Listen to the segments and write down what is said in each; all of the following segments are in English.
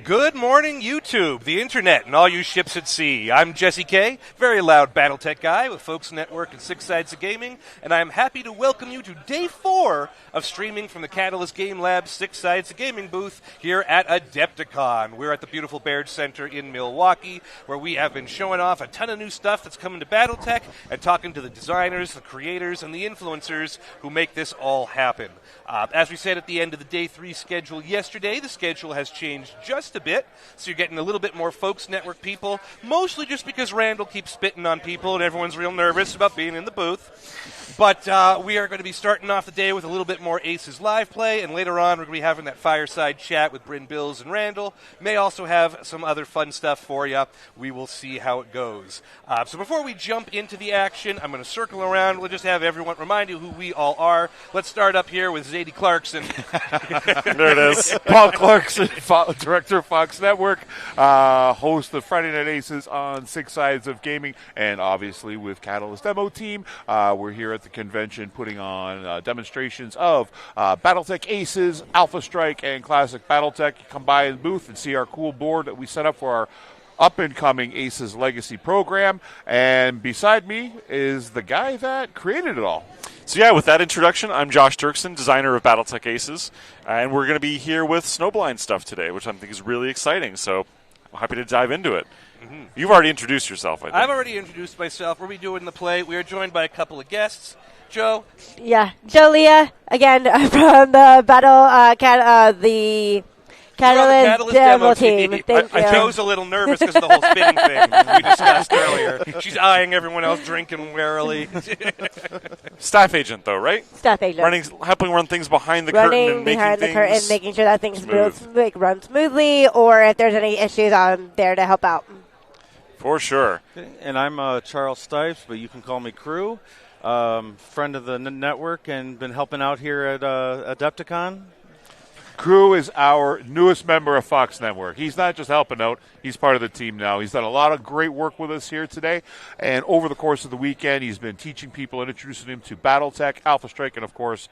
Good morning, YouTube, the internet, and all you ships at sea. I'm Jesse K, very loud Battletech guy with Folks Network and Six Sides of Gaming, and I'm happy to welcome you to Day 4 of streaming from the Catalyst Game Lab's Six Sides of Gaming booth here at Adepticon. We're at the beautiful Baird Center in Milwaukee, where we have been showing off a ton of new stuff that's coming to Battletech and talking to the designers, the creators, and the influencers who make this all happen. As we said at the end of the Day 3 schedule yesterday, the schedule has changed just a bit, so you're getting a little bit more Folks Network people, mostly just because Randall keeps spitting on people and everyone's real nervous about being in the booth. But we are going to be starting off the day with a little bit more Aces live play, and later on we're going to be having that fireside chat with Bryn Bills and Randall. May also have some other fun stuff for you. We will see how it goes. So before we jump into the action, I'm going to circle around. We'll just have everyone remind you who we all are. Let's start up here with Zadie Clarkson. There it is. Paul Clarkson, Director of Fox Network, host of Friday Night Aces on Six Sides of Gaming, and obviously with Catalyst Demo Team. We're here at the convention putting on demonstrations of Battletech Aces, Alpha Strike, and Classic Battletech. You come by the booth and see our cool board that we set up for our up-and-coming Aces Legacy program. And beside me is the guy that created it all. So yeah, with that introduction, I'm Josh Dirksen, designer of Battletech Aces, and we're going to be here with Snowblind stuff today, which I think is really exciting, so I'm happy to dive into it. Mm-hmm. You've already introduced yourself, I think. I've already introduced myself. We'll be doing the play. We are joined by a couple of guests. Joe? Yeah, Joe Leah, again, from the the Catalyst Demo Team. Thank you. Joe's a little nervous because of the whole spinning thing we discussed earlier. She's eyeing everyone else drinking warily. Staff agent, though, right? Staff agent. Helping run things behind the curtain and behind the curtain, making sure that things run smoothly, or if there's any issues, I'm there to help out. For sure. And I'm Charles Stipes, but you can call me Crew. Friend of the network and been helping out here at Adepticon. Crew is our newest member of Fox Network. He's not just helping out. He's part of the team now. He's done a lot of great work with us here today. And over the course of the weekend, he's been teaching people and introducing them to Battletech, Alpha Strike, and, of course,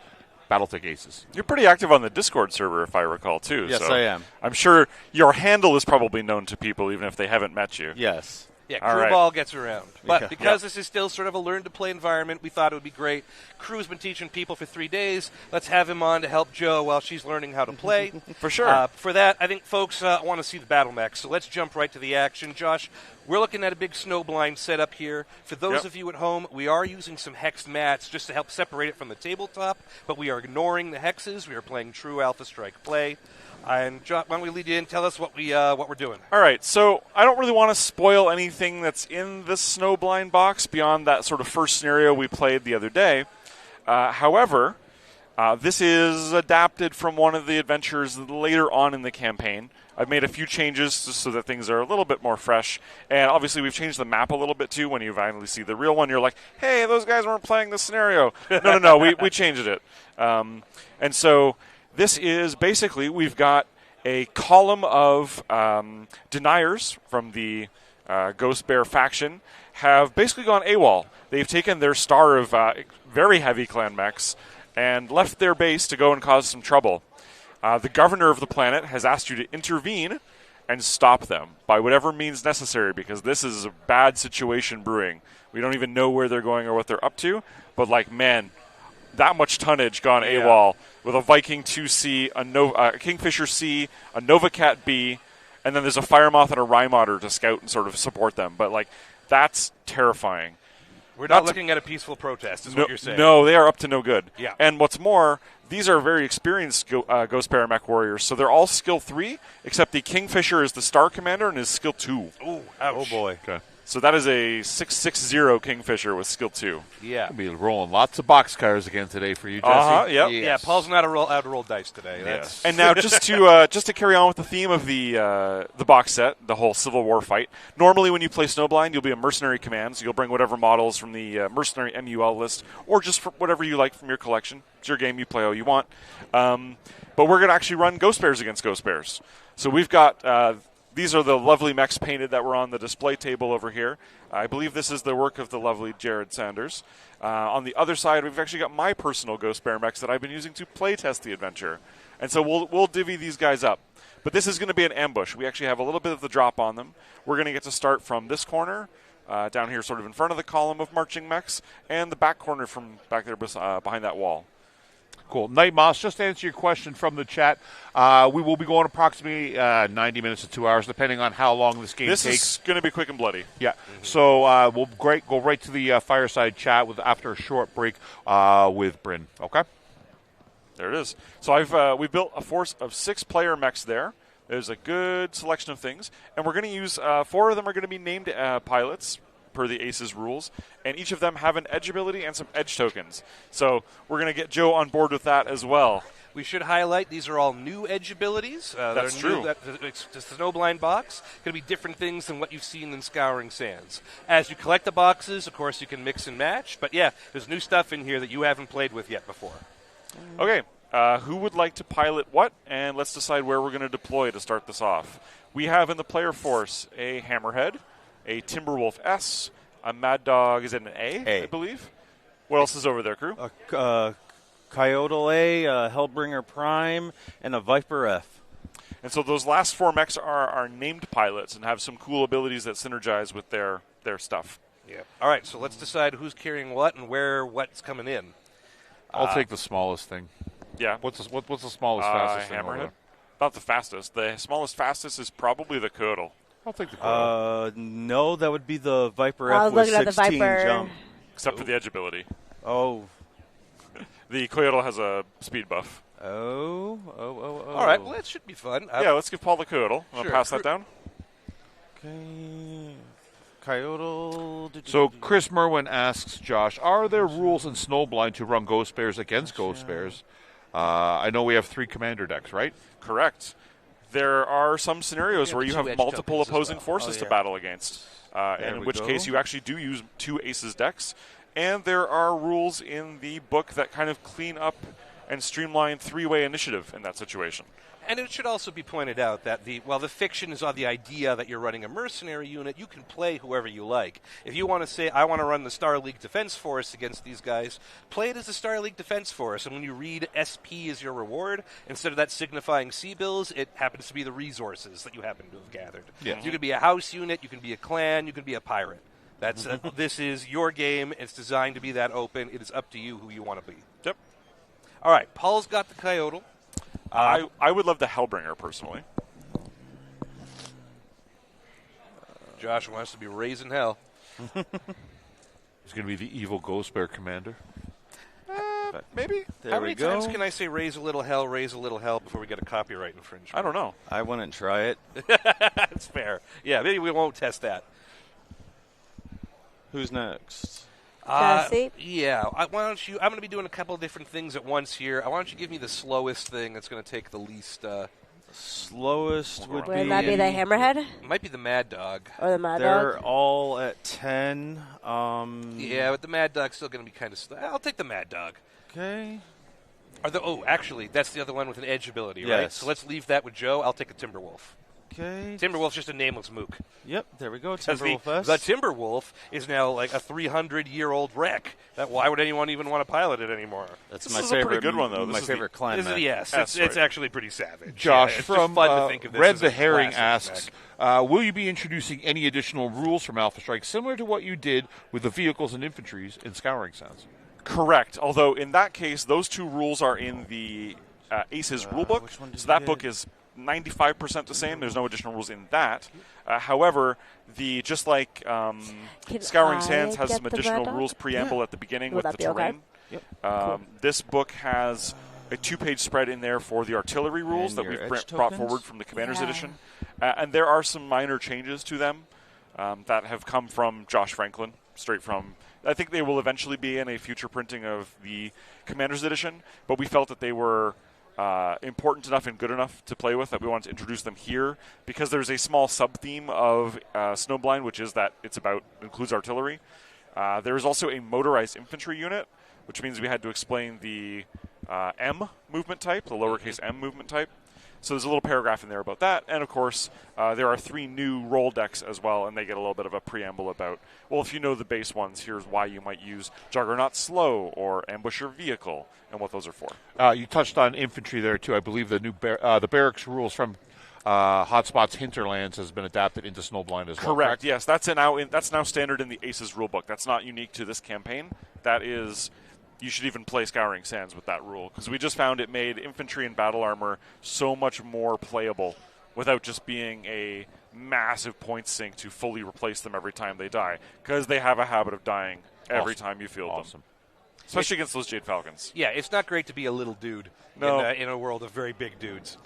Battletech Aces. You're pretty active on the Discord server, if I recall, too. Yes, so I am. I'm sure your handle is probably known to people, even if they haven't met you. Yes. Yeah, Crew Ball gets around. But because this is still sort of a learn-to-play environment, we thought it would be great. Crew's been teaching people for 3 days. Let's have him on to help Joe while she's learning how to play. For sure. For that, I think folks want to see the battle mechs, so let's jump right to the action. Josh, we're looking at a big Snowblind setup here. For those of you at home, we are using some hexed mats just to help separate it from the tabletop, but we are ignoring the hexes. We are playing true Alpha Strike play. And Josh, why don't we lead you in? Tell us what we're doing. All right, so I don't really want to spoil anything that's in this Snowblind box beyond that sort of first scenario we played the other day. However, this is adapted from one of the adventures later on in the campaign. I've made a few changes just so that things are a little bit more fresh. And obviously, we've changed the map a little bit, too. When you finally see the real one, you're like, hey, those guys weren't playing this scenario. No, we changed it. And so this is basically, we've got a column of deniers from the Ghost Bear faction have basically gone AWOL. They've taken their star of very heavy clan mechs and left their base to go and cause some trouble. The governor of the planet has asked you to intervene and stop them by whatever means necessary, because this is a bad situation brewing. We don't even know where they're going or what they're up to, but man, that much tonnage gone AWOL with a Viking 2C, a Kingfisher C, a Nova Cat B, and then there's a Firemoth and a Rhymotter to scout and sort of support them. But that's terrifying. We're not looking at a peaceful protest, is what you're saying. No, they are up to no good. Yeah. And what's more, these are very experienced Ghost Bear Mech warriors, so they're all skill 3, except the Kingfisher is the star commander and is skill 2. Ooh, ouch. Oh, boy. Okay. So that is a 660 Kingfisher with skill 2. Yeah. We'll be rolling lots of boxcars again today for you, Jesse. Yep. Yes. Yeah, Paul's not out to roll dice today. Yes. And now just to carry on with the theme of the box set, the whole Civil War fight, normally when you play Snowblind, you'll be a mercenary command, so you'll bring whatever models from the mercenary MUL list, or just whatever you like from your collection. It's your game, you play all you want. But we're going to actually run Ghost Bears against Ghost Bears. So we've got... these are the lovely mechs painted that were on the display table over here. I believe this is the work of the lovely Jared Sanders. On the other side, we've actually got my personal Ghost Bear mechs that I've been using to play test the adventure. And so we'll divvy these guys up. But this is going to be an ambush. We actually have a little bit of the drop on them. We're going to get to start from this corner, down here sort of in front of the column of marching mechs, and the back corner from back there behind that wall. Cool. Night Moss, just to answer your question from the chat, we will be going approximately 90 minutes to 2 hours, depending on how long this game takes. This is going to be quick and bloody. Yeah. So we'll go right to the fireside chat after a short break with Bryn. Okay? There it is. So we've built a force of 6-player mechs there. There's a good selection of things. And we're going to use 4 of them are going to be named pilots, per the Aces rules, and each of them have an edge ability and some edge tokens. So we're going to get Joe on board with that as well. We should highlight these are all new edge abilities. That's true. It's just the Snowblind box. Going to be different things than what you've seen in Scouring Sands. As you collect the boxes, of course, you can mix and match. But yeah, there's new stuff in here that you haven't played with yet before. Okay, who would like to pilot what? And let's decide where we're going to deploy to start this off. We have in the player force a Hammerhead, a Timberwolf S, a Mad Dog, is it an A? I believe? What else is over there, crew? Coyote A, Hellbringer Prime, and a Viper F. And so those last 4 mechs are named pilots and have some cool abilities that synergize with their stuff. Yeah. All right, so let's decide who's carrying what and where what's coming in. I'll take the smallest thing. Yeah. What's the smallest, fastest thing? Hammerhead? Not the fastest. The smallest, fastest is probably the Coyote. I'll take the Coyote. No, that would be the Viper I F was with looking at the 16 Viper. jump. Except for the edge ability. Oh. The Coyote has a speed buff. Oh. All right, well, that should be fun. Yeah, let's give Paul the Coyote. Want to Sure. pass that down? Okay. Coyote. So Chris Merwin asks Josh, are there rules in Snowblind to run Ghost Bears against Ghost Bears? I know we have 3 commander decks, right? Correct. There are some scenarios Yeah, where the you two have edge multiple tokens as opposing well. forces Oh, to yeah. battle against, and in we which go. case you actually do use 2 Aces decks. And there are rules in the book that kind of clean up and streamline 3-way initiative in that situation. And it should also be pointed out that the fiction is on the idea that you're running a mercenary unit, you can play whoever you like. If you want to say, I want to run the Star League Defense Force against these guys, play it as the Star League Defense Force. And when you read SP as your reward, instead of that signifying C-bills, it happens to be the resources that you happen to have gathered. Yeah. You can be a house unit, you can be a clan, you can be a pirate. That's this is your game. It's designed to be that open. It is up to you who you want to be. Yep. All right, Paul's got the Coyote. I would love the Hellbringer, personally. Josh wants to be raising hell. It's going to be the evil Ghost Bear commander. Maybe? There How we many go. times can I say raise a little hell before we get a copyright infringement? I don't know. I wouldn't try it. That's fair. Yeah, maybe we won't test that. Who's next? Jesse? Yeah. Why don't you? I'm going to be doing a couple of different things at once here. Why don't you give me the slowest thing that's going to take the least? Slowest would Would that be the Hammerhead It might be the Mad Dog. or the Mad They're Dog? all at 10. Yeah, but the Mad Dog's still going to be kind of slow. I'll take the Mad Dog. Okay. Actually, that's the other one with an edge ability, right? Yes. So let's leave that with Joe. I'll take a Timberwolf. Okay. Timberwolf's just a nameless mook. Yep, there we go. Because Timberwolf S. the Timberwolf is now like a 300-year-old wreck. Why would anyone even want to pilot it anymore? That's This my is a favorite. pretty good one, though. My This is favorite clan mech. Yes, That's it's right. actually pretty savage. Josh Yeah, it's from just fun to think of this Red as the a Herring classic asks, mech. will you be introducing any additional rules from Alpha Strike similar to what you did with the vehicles and infantries in Scouring Sands? Correct. Although in that case, those 2 rules are in the Aces rulebook. which one did So that you book get? is 95% the same. There's no additional rules in that. However, just like Scouring I Sands has get some the additional Mad Dog? rules preamble at the beginning Will with that the be okay? terrain. This book has a 2-page spread in there for the artillery rules And that your we've edge brought tokens? forward from the Commander's Yeah. Edition. And there are some minor changes to them that have come from Josh Franklin, straight from... I think they will eventually be in a future printing of the Commander's Edition, but we felt that they were important enough and good enough to play with that we wanted to introduce them here because there's a small sub-theme of Snowblind, which is that includes artillery. There is also a motorized infantry unit, which means we had to explain the M movement type, the lowercase m movement type. So there's a little paragraph in there about that. And, of course, there are 3 new roll decks as well, and they get a little bit of a preamble about, well, if you know the base ones, here's why you might use Juggernaut Slow or Ambusher Vehicle and what those are for. You touched on infantry there, too. I believe the new the barracks rules from Hotspot's Hinterlands has been adapted into Snowblind as well. Correct. Yes, that's now standard in the Aces rulebook. That's not unique to this campaign. That is, you should even play Scouring Sands with that rule because we just found it made infantry and battle armor so much more playable without just being a massive point sink to fully replace them every time they die because they have a habit of dying every time you field them. Especially against those Jade Falcons. Yeah, it's not great to be a little dude in a world of very big dudes.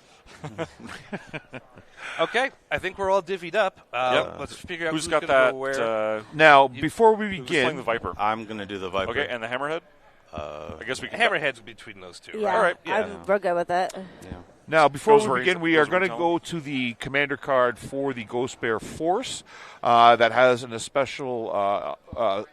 Okay, I think we're all divvied up. Let's figure out who's who's got gonna that. go where. Now, before we Who's playing the begin, Viper? I'm going to do the Viper. Okay, and the Hammerhead? I guess we can. Hammerhead's between those two. Yeah, Right? All right, we're good with it. Yeah. Now, before Goes we where begin, he's- we are goes where going to he's go to the commander card for the Ghost Bear Force that has a special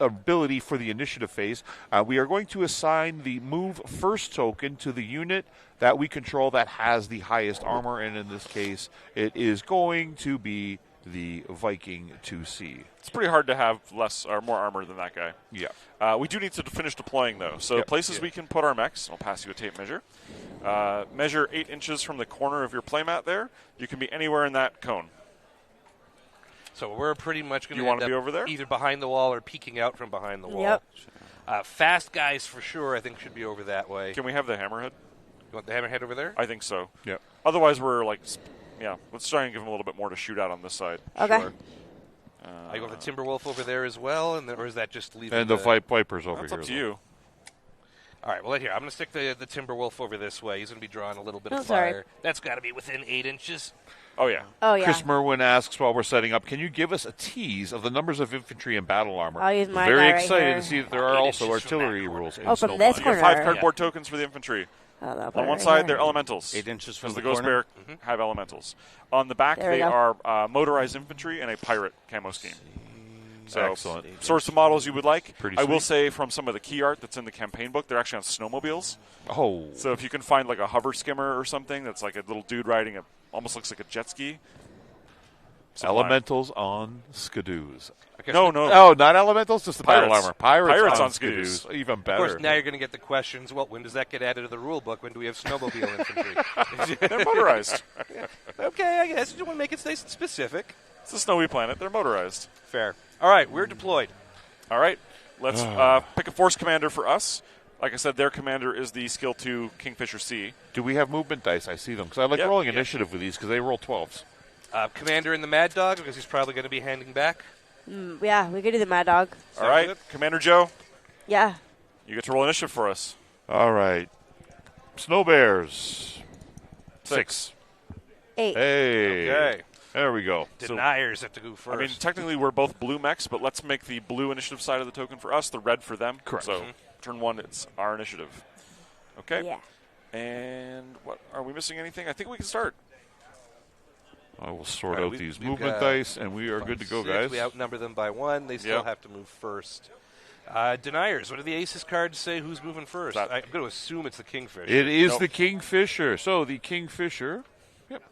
ability for the initiative phase. We are going to assign the Move First token to the unit that we control that has the highest armor, and in this case, it is going to be the Viking 2C. It's pretty hard to have less or more armor than that guy. Yeah. We do need to finish deploying, though. So Yep. places we can put our mechs. I'll pass you a tape measure. Measure 8 inches from the corner of your playmat there. You can be anywhere in that cone. So we're pretty much going You to wanna be over there? either behind the wall or peeking out from behind the wall. Yep. Fast guys for sure, I think, should be over that way. Can we have the Hammerhead? You want the hammerhead over there? I think so. Yep. Otherwise, we're like, let's try and give him a little bit more to shoot at on this side. Okay. Sure. I go with the Timberwolf over there as well, or is that just leaving And the Viper's over That's here. up to though. you. All right, well, here, I'm going to stick the Timberwolf over this way. He's going to be drawing a little bit Oh, of sorry. fire. That's got to be within 8 inches. Oh, yeah. Oh, yeah. Chris Merwin asks while we're setting up, can you give us a tease of the numbers of infantry and battle armor? I'll use my Very guy right excited here. to see that there are Eight also inches from artillery that corner. rules. in Oh, from Snowblind. this You corner. have 5 Yeah. cardboard tokens for the infantry. Oh, that'll put On it one right side, here. they're elementals. 8 inches from Because the the Ghost corner. Bear have elementals. On the back, There we they go. are motorized infantry and a pirate camo scheme. So, Excellent. source of models you would like. Pretty I will sweet. say from some of the key art that's in the campaign book, they're actually on snowmobiles. Oh, So if you can find like a hover skimmer or something that's like a little dude riding almost looks like a jet ski. Sublime. elementals on skidoos. No. Oh, not elementals, just the battle Pirates. armor. Pirates on on skidoos. Even Of better. course, now you're going to get the questions, well, when does that get added to the rule book? When do we have snowmobile infantry? They're motorized. Okay, I guess you want to make it nice and specific. It's a snowy planet. They're motorized. Fair. All right, we're deployed. All right. Let's pick a force commander for us. Like I said, their commander is the skill 2 Kingfisher C. Do we have movement dice? I see them. Because I like Yep. rolling initiative with these because they roll 12s. Commander in the Mad Dog, because he's probably going to be handing back. Yeah, we could do the Mad Dog. All right. good? Commander Joe, Yeah. you get to roll initiative for us. All right. Snow Bears. 6. 8. Hey. Okay. There we go. Deniers have to go first. I mean, technically, we're both blue mechs, but let's make the blue initiative side of the token for us, the red for them. Correct. So, turn 1, it's our initiative. Okay. Yeah. And what are we missing? Anything? I think we can start. I will sort All right, out we- these we've movement got dice, and we are good to go, 6. guys. We outnumber them by 1. They still Yep. have to move first. Deniers. What do the Aces cards say? Who's moving first? That- I'm going to assume it's the Kingfisher. It is Nope. the Kingfisher. So the Kingfisher. Yep.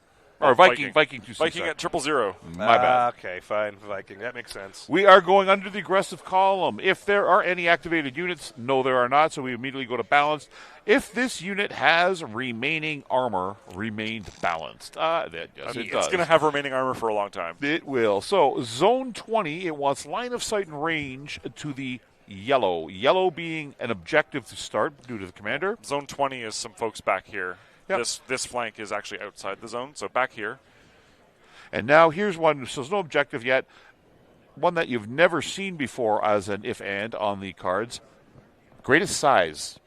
Oh, Or Viking. Viking. 2C. Viking sorry. at 000. My bad. Okay, fine. Viking. That makes sense. We are going under the aggressive column. If there are any activated units, no, there are not, so we immediately go to balanced. If this unit has remaining armor, remained balanced. Yes, it does. It's going to have remaining armor for a long time. It will. So, Zone 20, it wants line of sight and range to the yellow. Yellow being an objective to start due to the commander. Zone 20 is some folks back here. Yep. This flank is actually outside the zone, so back here. And now here's one, so there's no objective yet. One that you've never seen before as an if and on the cards. Greatest size.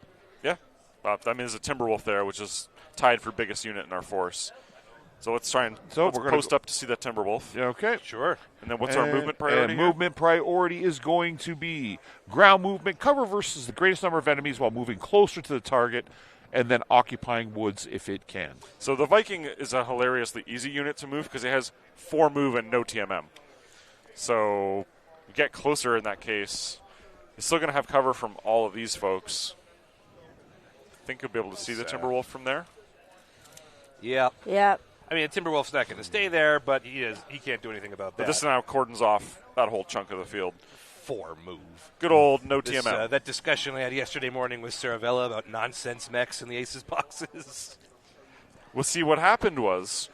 Yeah. That means a Timberwolf there, which is tied for biggest unit in our force. So let's try and So let's we're gonna post up to see that Timberwolf. Yeah, okay. Sure. And then what's our movement priority And here? movement priority is going to be ground movement, cover versus the greatest number of enemies while moving closer to the target, and then occupying woods if it can. So the Viking is a hilariously easy unit to move because it has 4 move and no TMM. So you get closer in that case. It's still going to have cover from all of these folks. I think you'll be able to see the Timberwolf from there. Yeah. Yep. I mean, Timberwolf's not going to stay there, but he can't do anything about that. But this now cordons off that whole chunk of the field. 4 move. Good old no This, TMM. that discussion I had yesterday morning with Saravella about nonsense mechs in the Aces boxes. Well, see, what happened was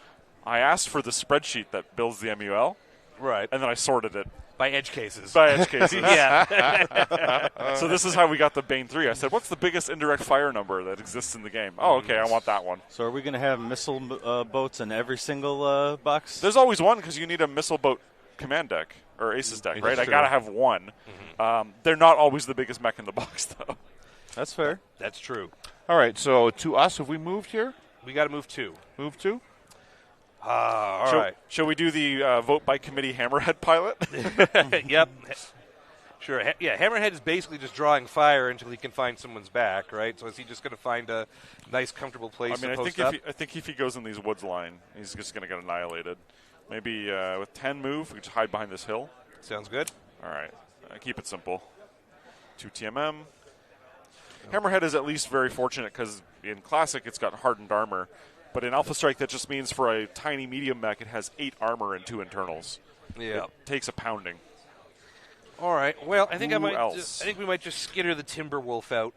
I asked for the spreadsheet that builds the MUL, Right. and then I sorted it. By edge cases. By edge cases. Yeah. So this is how we got the Bane 3. I said, what's the biggest indirect fire number that exists in the game? Oh, okay, I want that one. So are we going to have missile boats in every single box? There's always one because you need a missile boat command deck, or Aces deck, right? I got to have one. They're not always the biggest mech in the box, though. That's fair. That's true. All right, so to us, have we moved here? We got to move 2. Move 2? All right. Shall we do the vote by committee Hammerhead pilot? Yep. Sure. Yeah, Hammerhead is basically just drawing fire until he can find someone's back, right? So is he just going to find a nice, comfortable place to post up? I think if he goes in these woods line, he's just going to get annihilated. Maybe with 10 move, we just hide behind this hill. Sounds good. All right. Keep it simple. 2 TMM. Hammerhead is at least very fortunate because in Classic it's got hardened armor. But in Alpha Strike, that just means for a tiny medium mech, it has 8 armor and 2 internals. Yeah. It takes a pounding. All right. Well, I think Who I might. else? I think we might just skitter the Timberwolf out.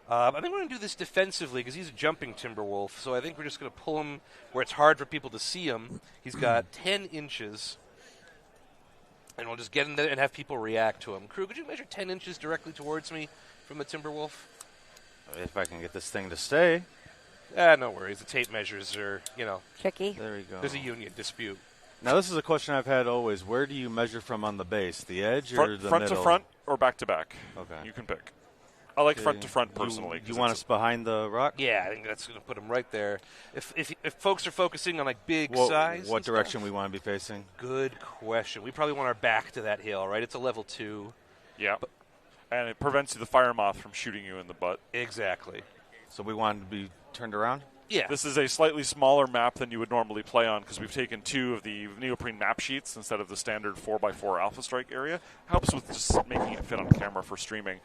I think we're going to do this defensively because he's a jumping Timberwolf. So I think we're just going to pull him where it's hard for people to see him. He's got 10 inches. And we'll just get in there and have people react to him. Crew, could you measure 10 inches directly towards me from the Timberwolf? If I can get this thing to stay. No worries. The tape measures are, Tricky. There we go. there's a union dispute. Now, this is a question I've had always. Where do you measure from on the base? The edge or Front, the front middle? to front or back to back? Okay. You can pick. I like front to front personally. You want us behind the rock? Yeah, I think that's going to put him right there. If folks are focusing on like big What, size, what and direction stuff, we want to be facing? Good question. We probably want our back to that hill, right? It's a level 2. Yeah. And it prevents the fire moth from shooting you in the butt. Exactly. So we want to be turned around? Yeah. This is a slightly smaller map than you would normally play on because we've taken 2 of the neoprene map sheets instead of the standard 4x4 Alpha Strike area. Helps with just making it fit on camera for streaming.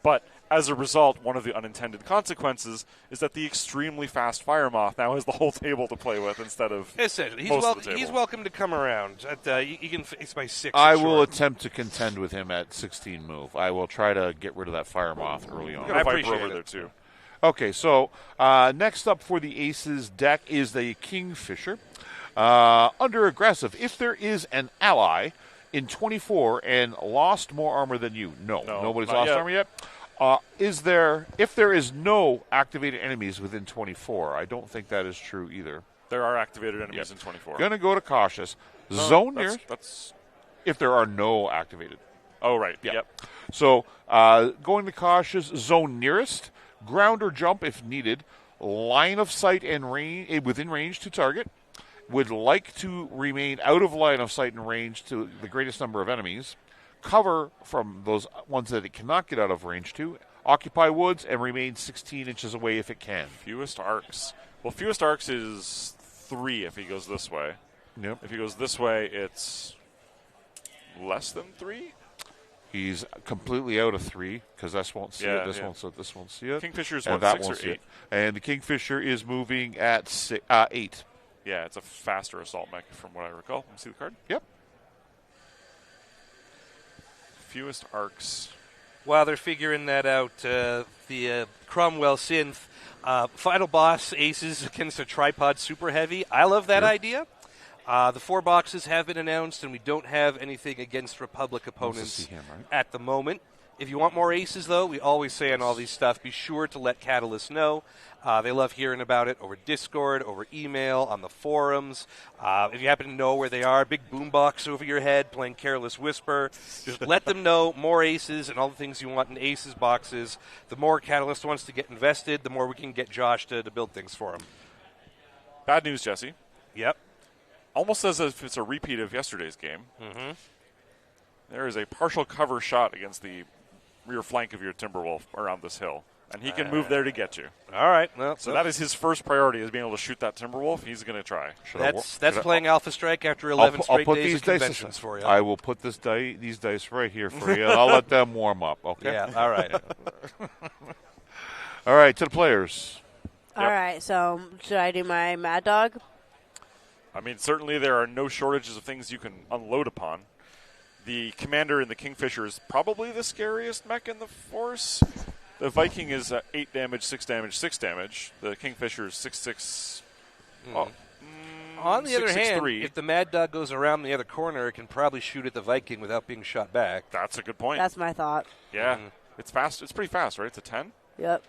But as a result, one of the unintended consequences is that the extremely fast fire moth now has the whole table to play with instead of Essentially, most of the table. he's welcome to come around. You can face by 6. I and will short. attempt to contend with him at 16 move. I will try to get rid of that fire moth early on. We've got a Viper appreciate over it. there too. Okay, so next up for the Aces deck is the Kingfisher. Under aggressive, if there is an ally in 24 and lost more armor than you, no nobody's not lost yet. armor yet. If there is no activated enemies within 24, I don't think that is true either. There are activated enemies in 24. Gonna go to cautious. Zone that's, near that's if there are no activated. Oh, right. Yeah. Yep. So going to cautious, zone nearest, ground or jump if needed, line of sight and range within range to target. Would like to remain out of line of sight and range to the greatest number of enemies. Cover from those ones that it cannot get out of range to. Occupy woods and remain 16 inches away if it can. Fewest arcs. Well, fewest arcs is 3 if he goes this way. Yep. If he goes this way, it's less than 3. He's completely out of 3 because this won't see Yeah, it. This yeah. won't see it. Kingfisher's and what, that 6 won't or see 8? it. And the Kingfisher is moving at 8. Yeah, it's a faster assault mech from what I recall. Let me see the card. Yep. Fewest arcs. While they're figuring that out, the Cromwell synth, final boss aces against a tripod super heavy. I love that idea. The 4 boxes have been announced, and we don't have anything against Republic opponents see him, right? at the moment. If you want more aces, though, we always say on all these stuff, be sure to let Catalyst know. They love hearing about it over Discord, over email, on the forums. If you happen to know where they are, big boombox over your head playing Careless Whisper. Just let them know more aces and all the things you want in aces boxes. The more Catalyst wants to get invested, the more we can get Josh to build things for him. Bad news, Jesse. Yep. Almost as if it's a repeat of yesterday's game. Mm-hmm. There is a partial cover shot against the rear flank of your Timberwolf around this hill. And he can move there to get you. All right. Well, So that is his first priority, is being able to shoot that Timberwolf. He's going to try. that's playing Alpha Strike after 11 I'll straight put days these of dice conventions aside. for you. I will put these dice right here for you, and I'll let them warm up, okay? Yeah, all right. All right, to the players. All right, so should I do my Mad Dog? I mean, certainly there are no shortages of things you can unload upon. The Commander in the Kingfisher is probably the scariest mech in the Force. The Viking is 8 damage, 6 damage, 6 damage. The Kingfisher is 6/6. On the other hand, 6'3". if the Mad Dog goes around the other corner, it can probably shoot at the Viking without being shot back. That's a good point. That's my thought. Yeah, it's fast. It's pretty fast, right? It's a 10. Yep.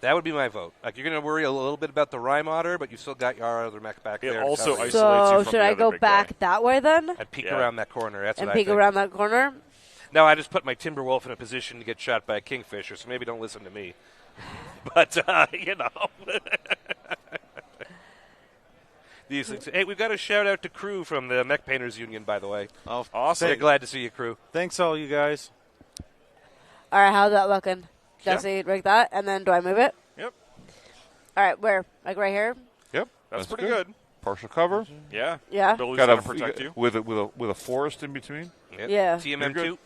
That would be my vote. Like, you're going to worry a little bit about the Rhyme Otter, but you still got your other mech back It there. also to cover you. isolates you So from should the I other go big back guy. that way then? I'd peek Yeah. around that corner. That's And what peek I think. around that corner? No, I just put my Timberwolf in a position to get shot by a Kingfisher, so maybe don't listen to me. But, you know. These things. Hey, we've got a shout-out to Crew from the Mech Painters Union, by the way. Oh, Awesome. We're glad to see you, Crew. thanks, all you guys. All right, how's that looking? Yeah. Jesse, rig that, and then do I move it? Yep. All right, where? Like right here? Yep, That's pretty good. Partial cover. Yeah. Yeah. Billy's Got going a to protect you. with a forest in between. Yep. Yeah. TMM2. You're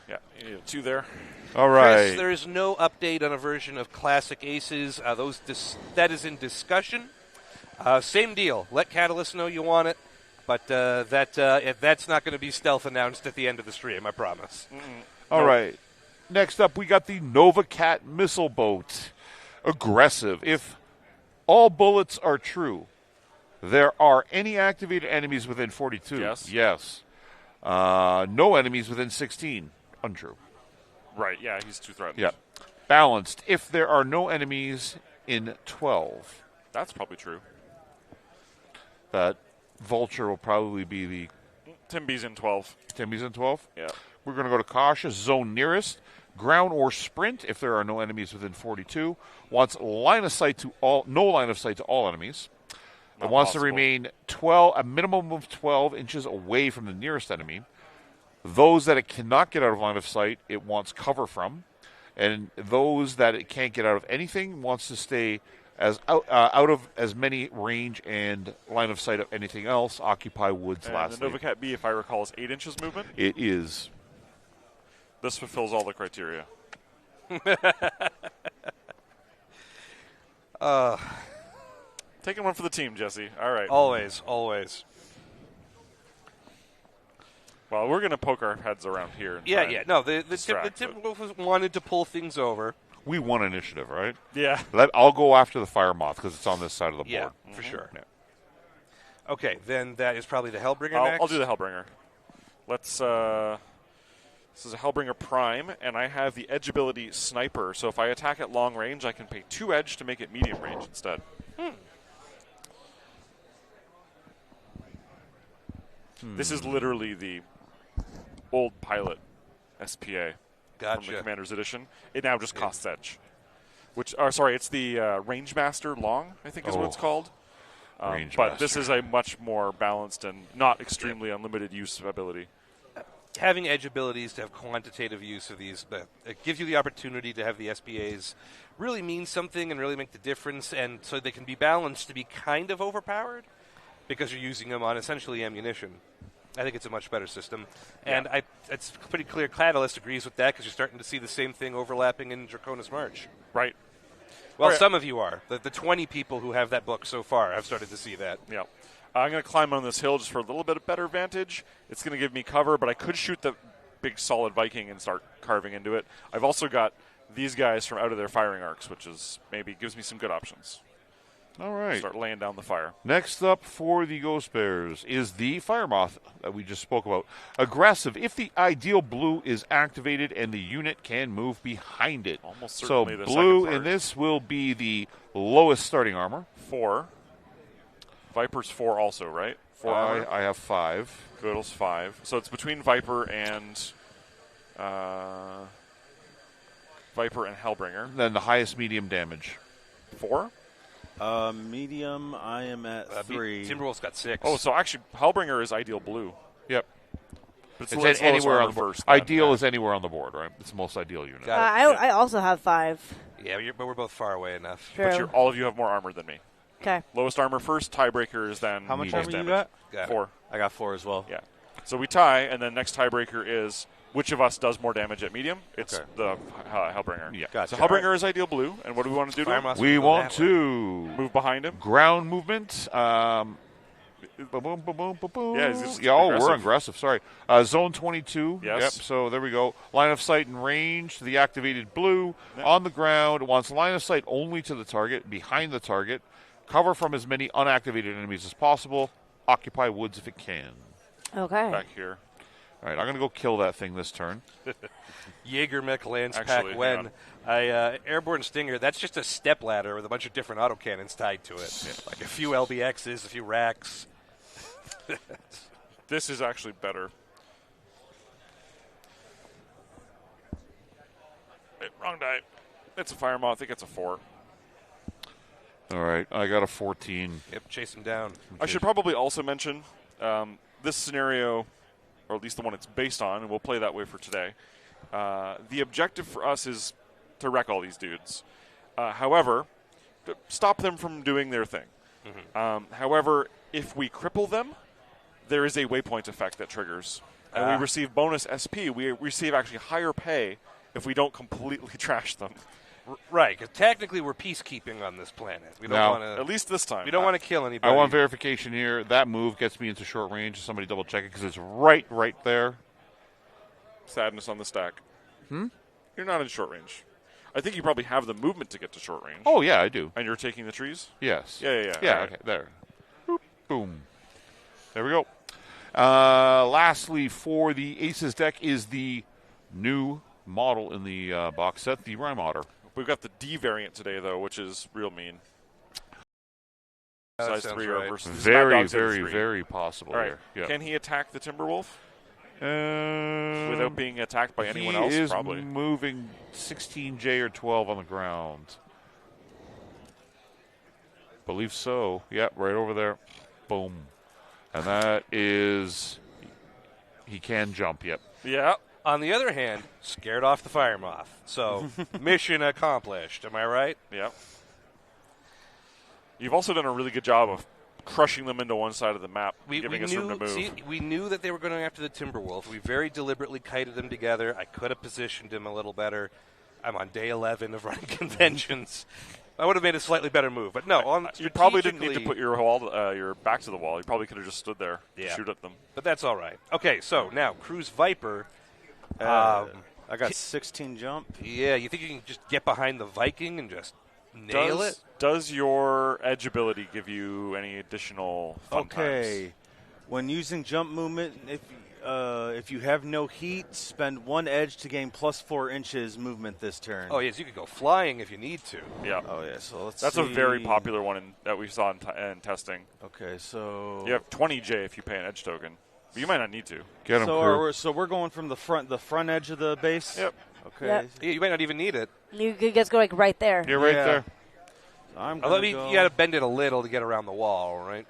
Yeah. You need a 2 there. All Chris, right. there is no update on a version of Classic Aces. That is in discussion. Same deal. Let Catalyst know you want it, but that's not going to be stealth announced at the end of the stream, I promise. All right. Next up, we got the Nova Cat missile boat. Aggressive. If all bullets are true, there are any activated enemies within 42. Yes. Yes. No enemies within 16. Untrue. Right. Yeah, he's too threatened. Yep. Balanced. If there are no enemies in 12, That's probably true. that Vulture will probably be the Timby's in 12. Timmy's in 12. Yeah. We're going to go to cautious, zone nearest, ground or sprint if there are no enemies within 42. Wants line of sight to all, no line of sight to all enemies. It Not wants possible. to remain a minimum of 12 inches away from the nearest enemy. Those that it cannot get out of line of sight, it wants cover from, and those that it can't get out of anything wants to stay as out of as many range and line of sight of anything else. Occupy woods. And Lastly, the Nova Cat B, if I recall, is 8 inches movement. it is. This fulfills all the criteria. Taking one for the team, Jesse. All right. Always, always. Well, we're going to poke our heads around here. And Yeah, try yeah. and No, the distract, Timberwolves wanted to pull things over. We won initiative, right? Yeah. I'll go after the fire moth because it's on this side of the board. Yeah, for sure. Yeah. Okay, then that is probably the Hellbringer next. I'll do the Hellbringer. Let's. This is a Hellbringer Prime, and I have the edge ability Sniper. So if I attack at long range, I can pay 2 edge to make it medium range instead. This is literally the old pilot SPA from the Gotcha. Commander's Edition. It now just costs edge. It's the Rangemaster Long, I think is what it's called. But this Rangemaster. is a much more balanced and not extremely unlimited use ability. Having edge abilities to have quantitative use of these, but it gives you the opportunity to have the SPAs really mean something and really make the difference, and so they can be balanced to be kind of overpowered because you're using them on essentially ammunition. I think it's a much better system, and it's pretty clear Catalyst agrees with that because you're starting to see the same thing overlapping in Draconis March. Right. Well, Right. some of you are. The 20 people who have that book so far have started to see that. Yeah. I'm going to climb on this hill just for a little bit of better vantage. It's going to give me cover, but I could shoot the big solid Viking and start carving into it. I've also got these guys from out of their firing arcs, which is maybe gives me some good options. All right. Start laying down the fire. Next up for the Ghost Bears is the Fire Moth that we just spoke about. Aggressive. If the ideal blue is activated and the unit can move behind it. Almost So certainly the blue second in part. this will be the lowest starting armor. 4. Viper's 4 also, right? 4 armor. I have 5. Goodle's 5. So it's between Viper and Hellbringer. Then the highest medium damage. 4? Medium, I am at 3. Timberwolves got 6. Oh, so actually Hellbringer is ideal blue. Yep. But It's lowest anywhere armor on the board. first. then. Ideal Yeah. is anywhere on the board, right? It's the most ideal unit. Got it. I also have 5. Yeah, but we're both far away enough. True. But all of you have more armor than me. Okay. Lowest armor first, tiebreaker is then How much most armor you damage. got? Got it. 4. I got 4 as well. Yeah. So we tie, and then next tiebreaker is which of us does more damage at medium. It's Okay. the Hellbringer. Yeah. Gotcha. So Hellbringer is ideal blue, and what do we want to do to Fire him? Moth We will go want that way. to Move behind him. ground movement. Boom, boom, boom, boom, boom. Yeah, he's just we're aggressive. aggressive. Sorry. Zone 22. Yes. Yep. So there we go. Line of sight and range to the activated blue. On the ground. It wants line of sight only to the target, behind the target. Cover from as many unactivated enemies as possible. Occupy woods if it can. Okay. Back here. All right, I'm going to go kill that thing this turn. Jaeger-Mech Lance Actually, Pack when Airborne Stinger, that's just a step ladder with a bunch of different autocannons tied to it. Yeah. Like a few LBXs, a few racks. This is actually better. Wrong die. It's a fire moth. I think it's a 4. All right, I got a 14. Yep, chase him down. I should probably also mention this scenario, or at least the one it's based on, and we'll play that way for today. The objective for us is to wreck all these dudes. However, to stop them from doing their thing. However, if we cripple them, there is a waypoint effect that triggers. And we receive bonus SP. We receive actually higher pay if we don't completely trash them. Right, because technically we're peacekeeping on this planet. We don't Now, want to. At least this time. We don't want to kill anybody. I want verification here. That move gets me into short range. Somebody double check it because it's right there. Sadness on the stack. You're not in short range. I think you probably have the movement to get to short range. Oh, yeah, I do. And you're taking the trees? Yes. Yeah. Yeah, All right. okay, there. Boop, boom. There we go. Lastly, for the Aces deck is the new model in the box set, the Rhyme Otter. We've got the D variant today, though, which is real mean. That Size sounds 3 right. versus Very, very possible All right. here. Yeah. Can he attack the Timberwolf without being attacked by anyone else? He is Probably. moving 16J or 12 on the ground. Believe so. Yep, right over there. Boom. And that is... He can jump, yep. Yeah. On the other hand, scared off the fire moth. So, mission accomplished. Am I right? Yeah. You've also done a really good job of crushing them into one side of the map, giving us room to move. See, we knew that they were going after the Timberwolf. We very deliberately kited them together. I could have positioned him a little better. I'm on day 11 of running conventions. I would have made a slightly better move, but no. You probably didn't need to put your back to the wall. You probably could have just stood there and shoot at them. But that's all right. Okay, so now Cruise Viper. I got 16 jump. Yeah, you think you can just get behind the Viking and just nail it? Does your edge ability give you any additional fun times? When using jump movement, if you have no heat, spend 1 edge to gain plus 4 inches movement this turn. Oh, yes, you could go flying if you need to. Yeah. Oh, yeah. So let's That's see. a very popular one that we saw in testing. Okay, so You have 20J if you pay an edge token. But you might not need to. Get him, Crew. so we're going from the front edge of the base. Yep. Okay. Yep. Yeah, you might not even need it. You guys go like right there. You're right Yeah. there. I'm Although gonna go. you got to bend it a little to get around the wall, right?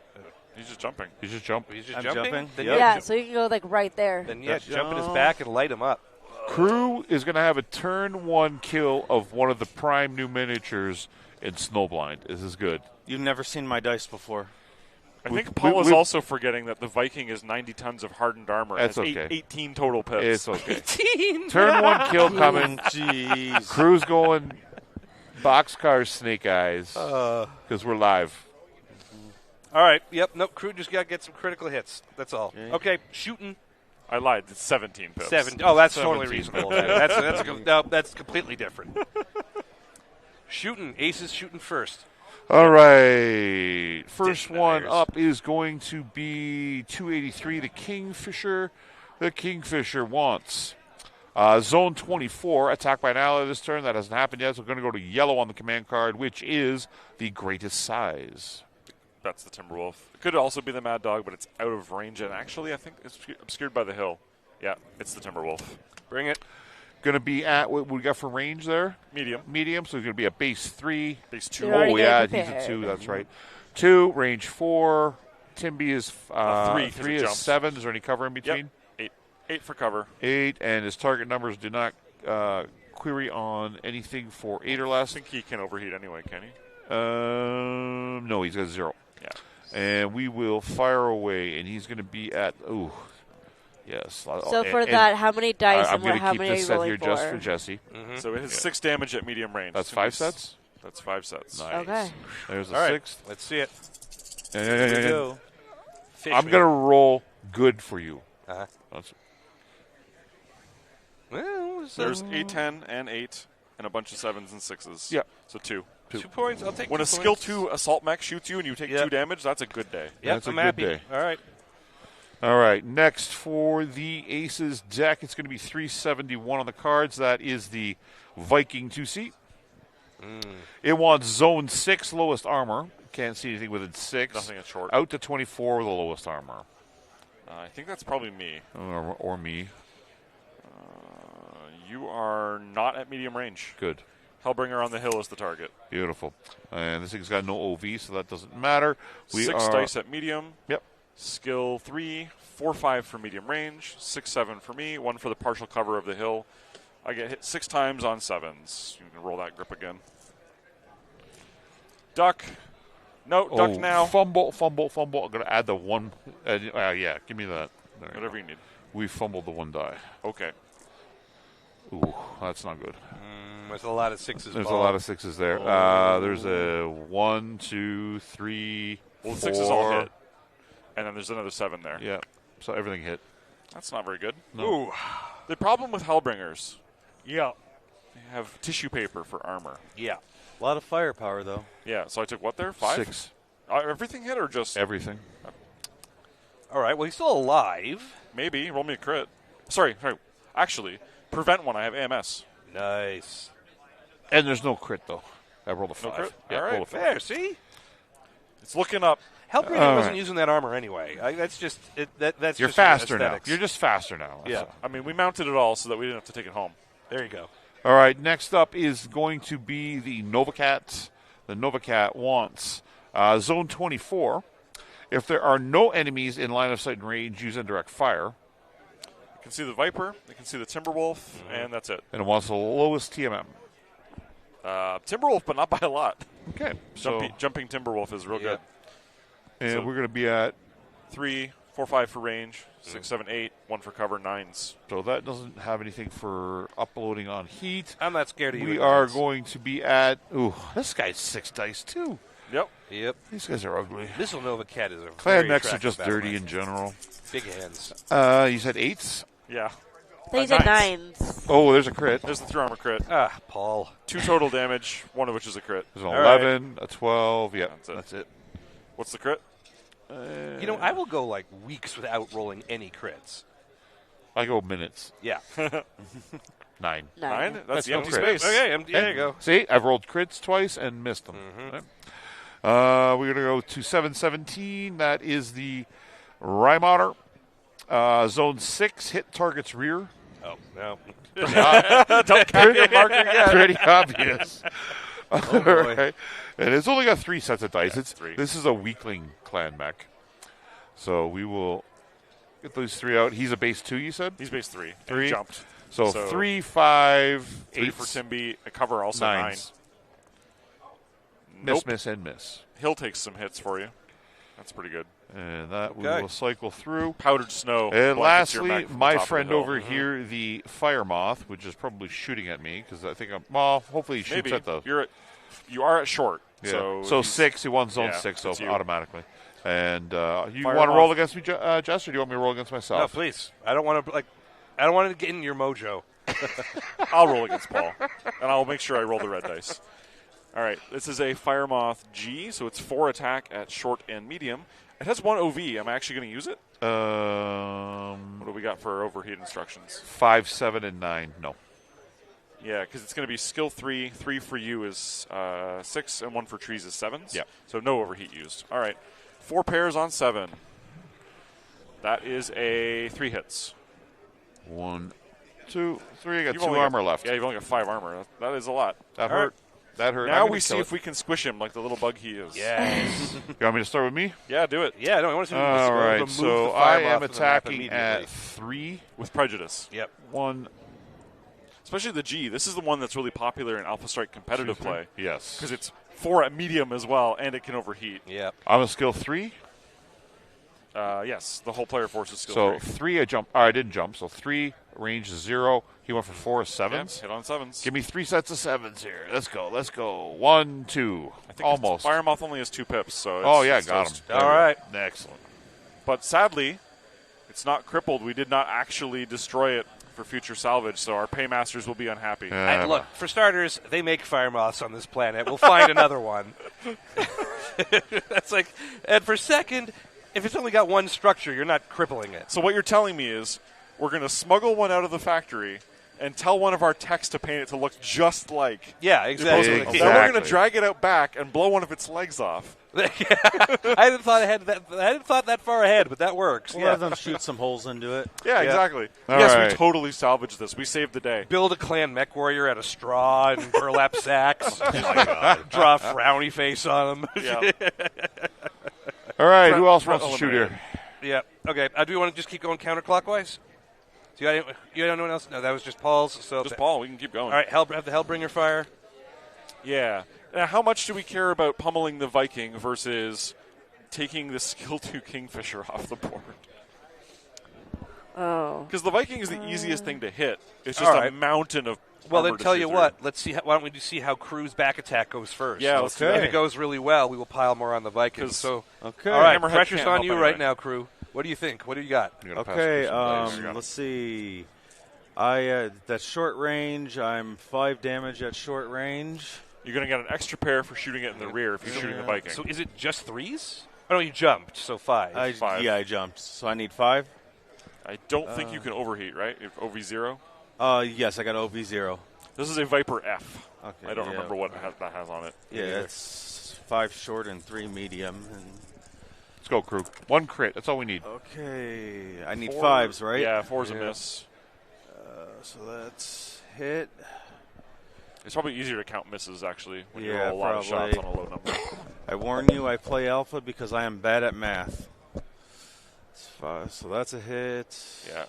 He's just jumping. You just jump. He's just I'm jumping. jumping. Then Yep. Yeah, so you can go like right there. Then yeah, That's jump in his jump. back and light him up. Crew is going to have a turn 1 kill of one of the prime new miniatures in Snowblind. This is good. You've never seen my dice before. I think Paul is also forgetting that the Viking is 90 tons of hardened armor. That's and has okay. 18 total pips. It's okay. 18. Turn 1 kill coming. Jeez. Crew's going boxcar snake eyes because we're live. All right. Yep. Nope. Crew just got to get some critical hits. That's all. Okay. Shooting. I lied. It's 17 pips. 7. Oh, that's totally 17. reasonable. That's completely different. Shooting. Aces shooting first. All right. First one Deniers. up is going to be 283, the Kingfisher. The Kingfisher wants Zone 24, attack by an ally this turn. That hasn't happened yet, so we're going to go to yellow on the command card, which is the greatest size. That's the Timberwolf. It could also be the Mad Dog, but it's out of range. And actually, I think it's obscured by the hill. Yeah, it's the Timberwolf. Bring it. Going to be at what we got for range there? Medium. Medium, so it's going to be a base 3. Base 2. You're already Oh, yeah, getting he's a prepared. 2, that's right. 2, range 4. Timby is 3 'cause 3 it is jumps. 7. Is there any cover in between? Yep. 8 for cover. 8, and his target numbers do not query on anything for 8 or I less. think he can overheat anyway, can he? No, he's got 0. Yeah. And we will fire away, and he's going to be at, yes. So for that, how many dice I'm and going how to keep many are this you set rolling here for? just for Jesse. So it has 6 damage at medium range. That's It's 5 gonna be sets? That's 5 sets. Nice. Okay. There's the All right. 6th. Let's see it. Here we go. Fish I'm me. going to roll good for you. Uh-huh. That's- Well, There's 8, 10, and 8, and a bunch of 7s and 6s. Yeah. So 2. 2 points. I'll take. When 2 a skill points. 2 assault mech shoots you and you take 2 damage, that's a good day. Yep, That's a I'm good happy. day. All right. All right, next for the Aces deck, it's going to be 371 on the cards. That is the Viking 2-seat. It wants Zone 6, lowest armor. Can't see anything within 6. Nothing at short. Out to 24 with the lowest armor. I think that's probably me. Or me. You are not at medium range. Good. Hellbringer on the hill is the target. Beautiful. And this thing's got no OV, so that doesn't matter. 6 dice at medium. Yep. Skill 3, 4/5 for medium range, 6/7 for me, 1 for the partial cover of the hill. I get hit 6 times on 7s. You can roll that grip again. Duck. No, duck now. Fumble. I'm going to add the 1. Yeah, give me that. Whatever you need. We fumbled the 1 die. Okay. Ooh, that's not good. There's a lot of 6s. There's a lot of 6s there. There's a 1, 2, 3, Well, the 4. 6 is all hit. And then there's another 7 there. Yeah, so everything hit. That's not very good. No. Ooh. The problem with Hellbringers, Yeah. they have tissue paper for armor. Yeah. A lot of firepower, though. Yeah, so I took what there? 5? 6. Everything hit or just? Everything. All right. Well, he's still alive. Maybe. Roll me a crit. Sorry. Actually, prevent one. I have AMS. Nice. And there's no crit, though. I rolled a 5. crit? Yeah, All right. rolled a 5. There. See. It's looking up. Hellbringer All wasn't right. using that armor anyway. That's just that's You're just faster now. aesthetics. You're just faster now. That's Yeah. all. I mean, we mounted it all so that we didn't have to take it home. There you go. All right, next up is going to be the Novacat. The Novacat wants Zone 24. If there are no enemies in line of sight and range, use indirect fire. You can see the Viper, you can see the Timberwolf, and that's it. And it wants the lowest TMM. Timberwolf, but not by a lot. Okay, so Jumping Timberwolf is real good. and so- we're going to be at, 3, 4, 5 for range, 6, 7, 8, 1 for cover, 9s. so that doesn't have anything for uploading on heat. I'm not scared of you. We at are nines. going to be at, ooh, this guy's 6 dice too. Yep. Yep. These guys are ugly. Missile Nova Cat is a Clan very mechs are attractive just battle dirty mech. in general. Big hands. You said 8s? Yeah. These are Nines. 9s. Oh, there's a crit. There's the 3 armor crit. Paul. 2 total damage, 1 of which is a crit. There's an All right. 11, a 12. Yeah, That's it. that's it. What's the crit? You know, I will go like weeks without rolling any crits. I go minutes. Yeah. 9. 9? That's the no empty crit. space. Okay. There you go. See, I've rolled crits twice and missed them. We're going to go to 717. That is the Rymotter. Zone 6, hit target's rear. Oh no. Don't copy a marker yet. Pretty obvious. Oh, boy. Right. And it's only got 3 sets of dice. Yeah, It's 3. This is a weakling clan mech. So we will get those 3 out. He's a base 2, you said? He's base 3. And 3. he jumped. So 3, 5, 8 for Timby. A cover also 9. 9s. Nope. Miss, and miss. He'll take some hits for you. That's pretty good. And that we Okay. will cycle through. Powdered snow. And blankets your lastly, mech from the my top of the friend hill. over here, the Fire Moth, which is probably shooting at me because I think well, hopefully he shoots Maybe at the. you are at short. Yeah. So So 6, he won zone yeah, 6, so it's you. automatically. And you Fire want to roll Moth. against me, Jess, or do you want me to roll against No, myself? please. I don't want to I don't want to get in your mojo. I'll roll against Paul, and I'll make sure I roll the red dice. All right, this is a Fire Moth G, so it's 4 attack at short and medium. It has 1 OV. Am I actually going to use it? What do we got for overheat instructions? 5, 7, and 9. No. Yeah, because it's going to be skill 3. 3 for you is 6, and 1 for trees is 7s. Yeah. So no overheat used. All right, 4 pairs on 7. That is a 3 hits. 1, 2, 3. I got You've 2 only armor left. Yeah, you've only got 5 armor. That is a lot. That All hurt. right. That hurt. Now we see if we can squish him like the little bug he is. Yes. You want me to start with me? Yeah, do it. Yeah, no, I want to All right. remove So the I fire am moth from the map attacking immediately. at 3, With prejudice. Yep. 1. Especially the G. This is the one that's really popular in Alpha Strike competitive Excuse me? play. Yes. Because it's 4 at medium as well, and it can overheat. Yep. I'm a skill 3. Yes, the whole player force is skill So 3. 3, I jump. I didn't jump. So 3, range is 0. He went for 4 7s. Hit on 7s. Give me 3 sets of 7s here. Let's go. Let's go. 1, 2. I think Almost. Fire Moth only has 2 pips, so Oh, it's, yeah, it's got toast. him. All right. Excellent. But sadly, it's not crippled. We did not actually destroy it for future salvage, so our paymasters will be unhappy. Look, for starters, they make fire moths on this planet. We'll find another one. That's like, and for second, if it's only got one structure, you're not crippling it. So what you're telling me is we're going to smuggle one out of the factory and tell one of our techs to paint it to look just like. Yeah, exactly. Then we're going to drag it out back and blow one of its legs off. I hadn't thought that far ahead, but that works. We'll have them shoot some holes into it. Yeah, exactly. All yes, right. we totally salvaged this. We saved the day. Build a clan mech warrior out of straw and burlap sacks. Oh my God. Draw a frowny face on him. Yeah. All right, who else wants to shoot here? Yeah. Okay. Do you want to just keep going counterclockwise? Do you got anyone else? No, that was just Paul's. So Just Paul. We can keep going. All right. Have the Hellbringer fire. Yeah. Now, how much do we care about pummeling the Viking versus taking the Skill 2 Kingfisher off the board? Oh. Because the Viking is the easiest thing to hit. It's All just right. a mountain of. Well, armor then to tell shoot you through. what. Let's see. Why don't we see how Crew's back attack goes first? Yeah, So let's do if that. it goes really well, we will pile more on the Vikings. So, Okay. all right, Hammerhead pressure's can't on help you anyway. right now, Crew. What do you think? What do you got? I'm gonna pass Okay, for some dice. let's see. That's short range. I'm 5 damage at short range. You're going to get an extra pair for shooting it in the rear if you're shooting the Viking. So is it just threes? Oh, no, you jumped, so 5. Five. Yeah, I jumped. So I need 5. I don't think you can overheat, right? If OV0. Yes, I got OV0. This is a Viper F. Okay. I don't yeah. remember what that has on it. Yeah, it's 5 short and 3 medium. And Let's go, crew. 1 crit. That's all we need. okay, I need 4 5s, right? Yeah, 4's a miss. So that's hit. It's probably easier to count misses, actually, when you Yeah, roll a lot of probably. shots on a low number. I warn you, I play alpha because I am bad at math. It's 5, so that's a hit. Yeah.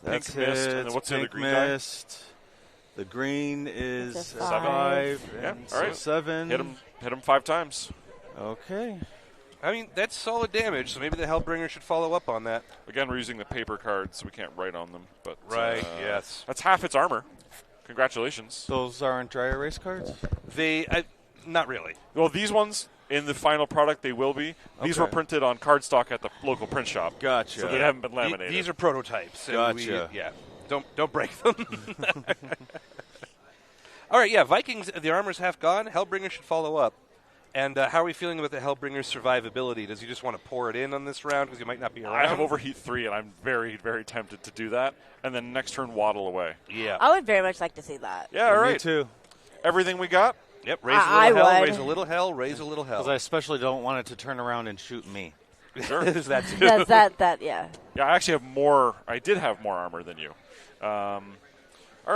That's Pink missed, hit. and then what's the other Pink green die? missed. The green is That's a 5. Yeah, and all right. 7. Hit him 5 times. Okay. I mean, that's solid damage, so maybe the Hellbringer should follow up on that. Again, we're using the paper cards, so we can't write on them. But Yes. that's half its armor. Congratulations. Those aren't dry erase cards? Not really. Well, these ones in the final product they will be. These were Okay. printed on cardstock at the local print shop. Gotcha. So they haven't been laminated. These are prototypes. and Gotcha. Don't break them. All right, yeah, Vikings, the armor's half gone. Hellbringer should follow up. And how are we feeling about the Hellbringer's survivability? Does he just want to pour it in on this round because he might not be around? I have overheat 3, and I'm very, very tempted to do that. And then next turn, waddle away. Yeah. I would very much like to see that. Yeah, all Me right. too. Everything we got? Yep, raise a I little hell, would. raise a little hell, raise a little hell. Because I especially don't want it to turn around and shoot me. Sure. Is that too? That, yeah. Yeah, I actually have more. I did have more armor than you. All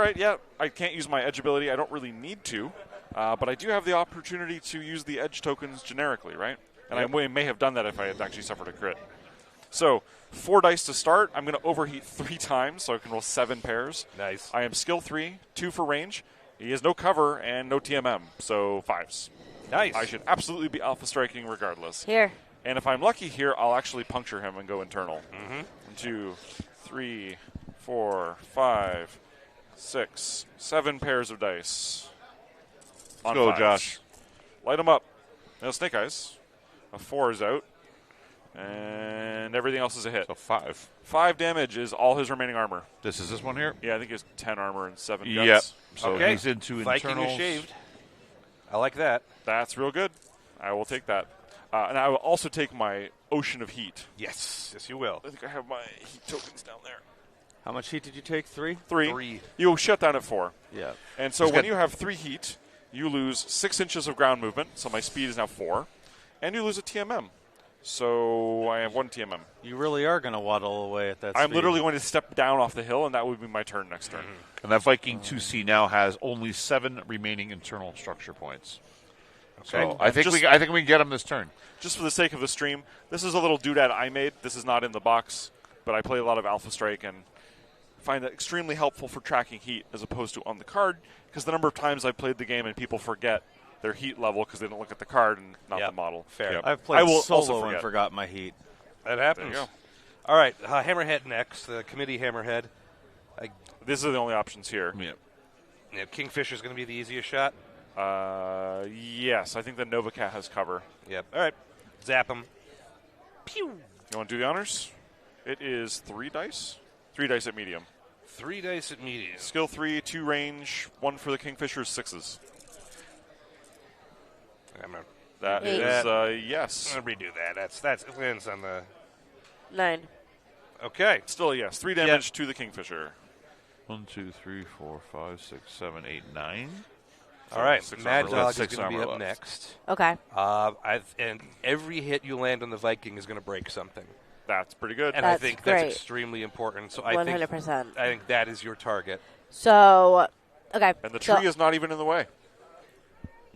right, yeah. I can't use my edge ability. I don't really need to. But I do have the opportunity to use the edge tokens generically, right? And I may have done that if I had actually suffered a crit. So, 4 dice to start. I'm going to overheat 3 times, so I can roll 7 pairs. Nice. I am skill 3, 2 for range. He has no cover and no TMM, so 5s. Nice. I should absolutely be alpha striking regardless. Here. And if I'm lucky here, I'll actually puncture him and go internal. 1, 2, 3, 4, 5, 6, 7 pairs of dice. Let's go, fives. Josh. Light them up. No snake eyes. A 4 is out. And everything else is a hit. So 5. 5 damage is all his remaining armor. This is this one here? Yeah, I think it's 10 armor and 7 guts. Yep. So Okay. he's into Viking internals. is shaved. I like that. That's real good. I will take that. And I will also take my Ocean of Heat. Yes. Yes, you will. I think I have my heat tokens down there. How much heat did you take? 3? 3. 3. You shut down at 4. Yeah. And so He's when got- you have 3 heat, you lose 6 inches of ground movement, so my speed is now 4, and you lose a TMM. So I have 1 TMM. You really are going to waddle away at that I'm speed. literally going to step down off the hill, and that would be my turn next turn. And that Viking 2C now has only 7 remaining internal structure points. So Okay. I think Just- I think we can get him this turn. Just for the sake of the stream, this is a little doodad I made. This is not in the box, but I play a lot of Alpha Strike and find that extremely helpful for tracking heat as opposed to on the card, because the number of times I've played the game and people forget their heat level because they don't look at the card and not Yep. the model. Fair. Yep. I've I played will also solo and forget. forgot my heat. That There happens. you go. All right, Hammerhead next, the committee Hammerhead. These are the only options here. Yeah. Kingfisher's going to be the easiest shot. Yes, I think the Nova Cat has cover. Yep. All right. Zap him. Pew. You want to do the honors? It is 3 dice. 3 dice at medium. 3 dice at medium. Skill 3, 2 range, 1 for the Kingfisher's 6s. That is yes. I'm gonna redo that. That's it lands on the 9. Okay. Still a yes. 3 damage to the Kingfisher. 1, 2, 3, 4, 5, 6, 7, 8, 9. All right. 6 Mad armor Dog left. is 6 going to be armor up left. next. Okay. And every hit you land on the Viking is going to break something. That's pretty good. And I That's think great. that's extremely important. So 100%. I think that is your target. So, okay. And the tree is not even in the way.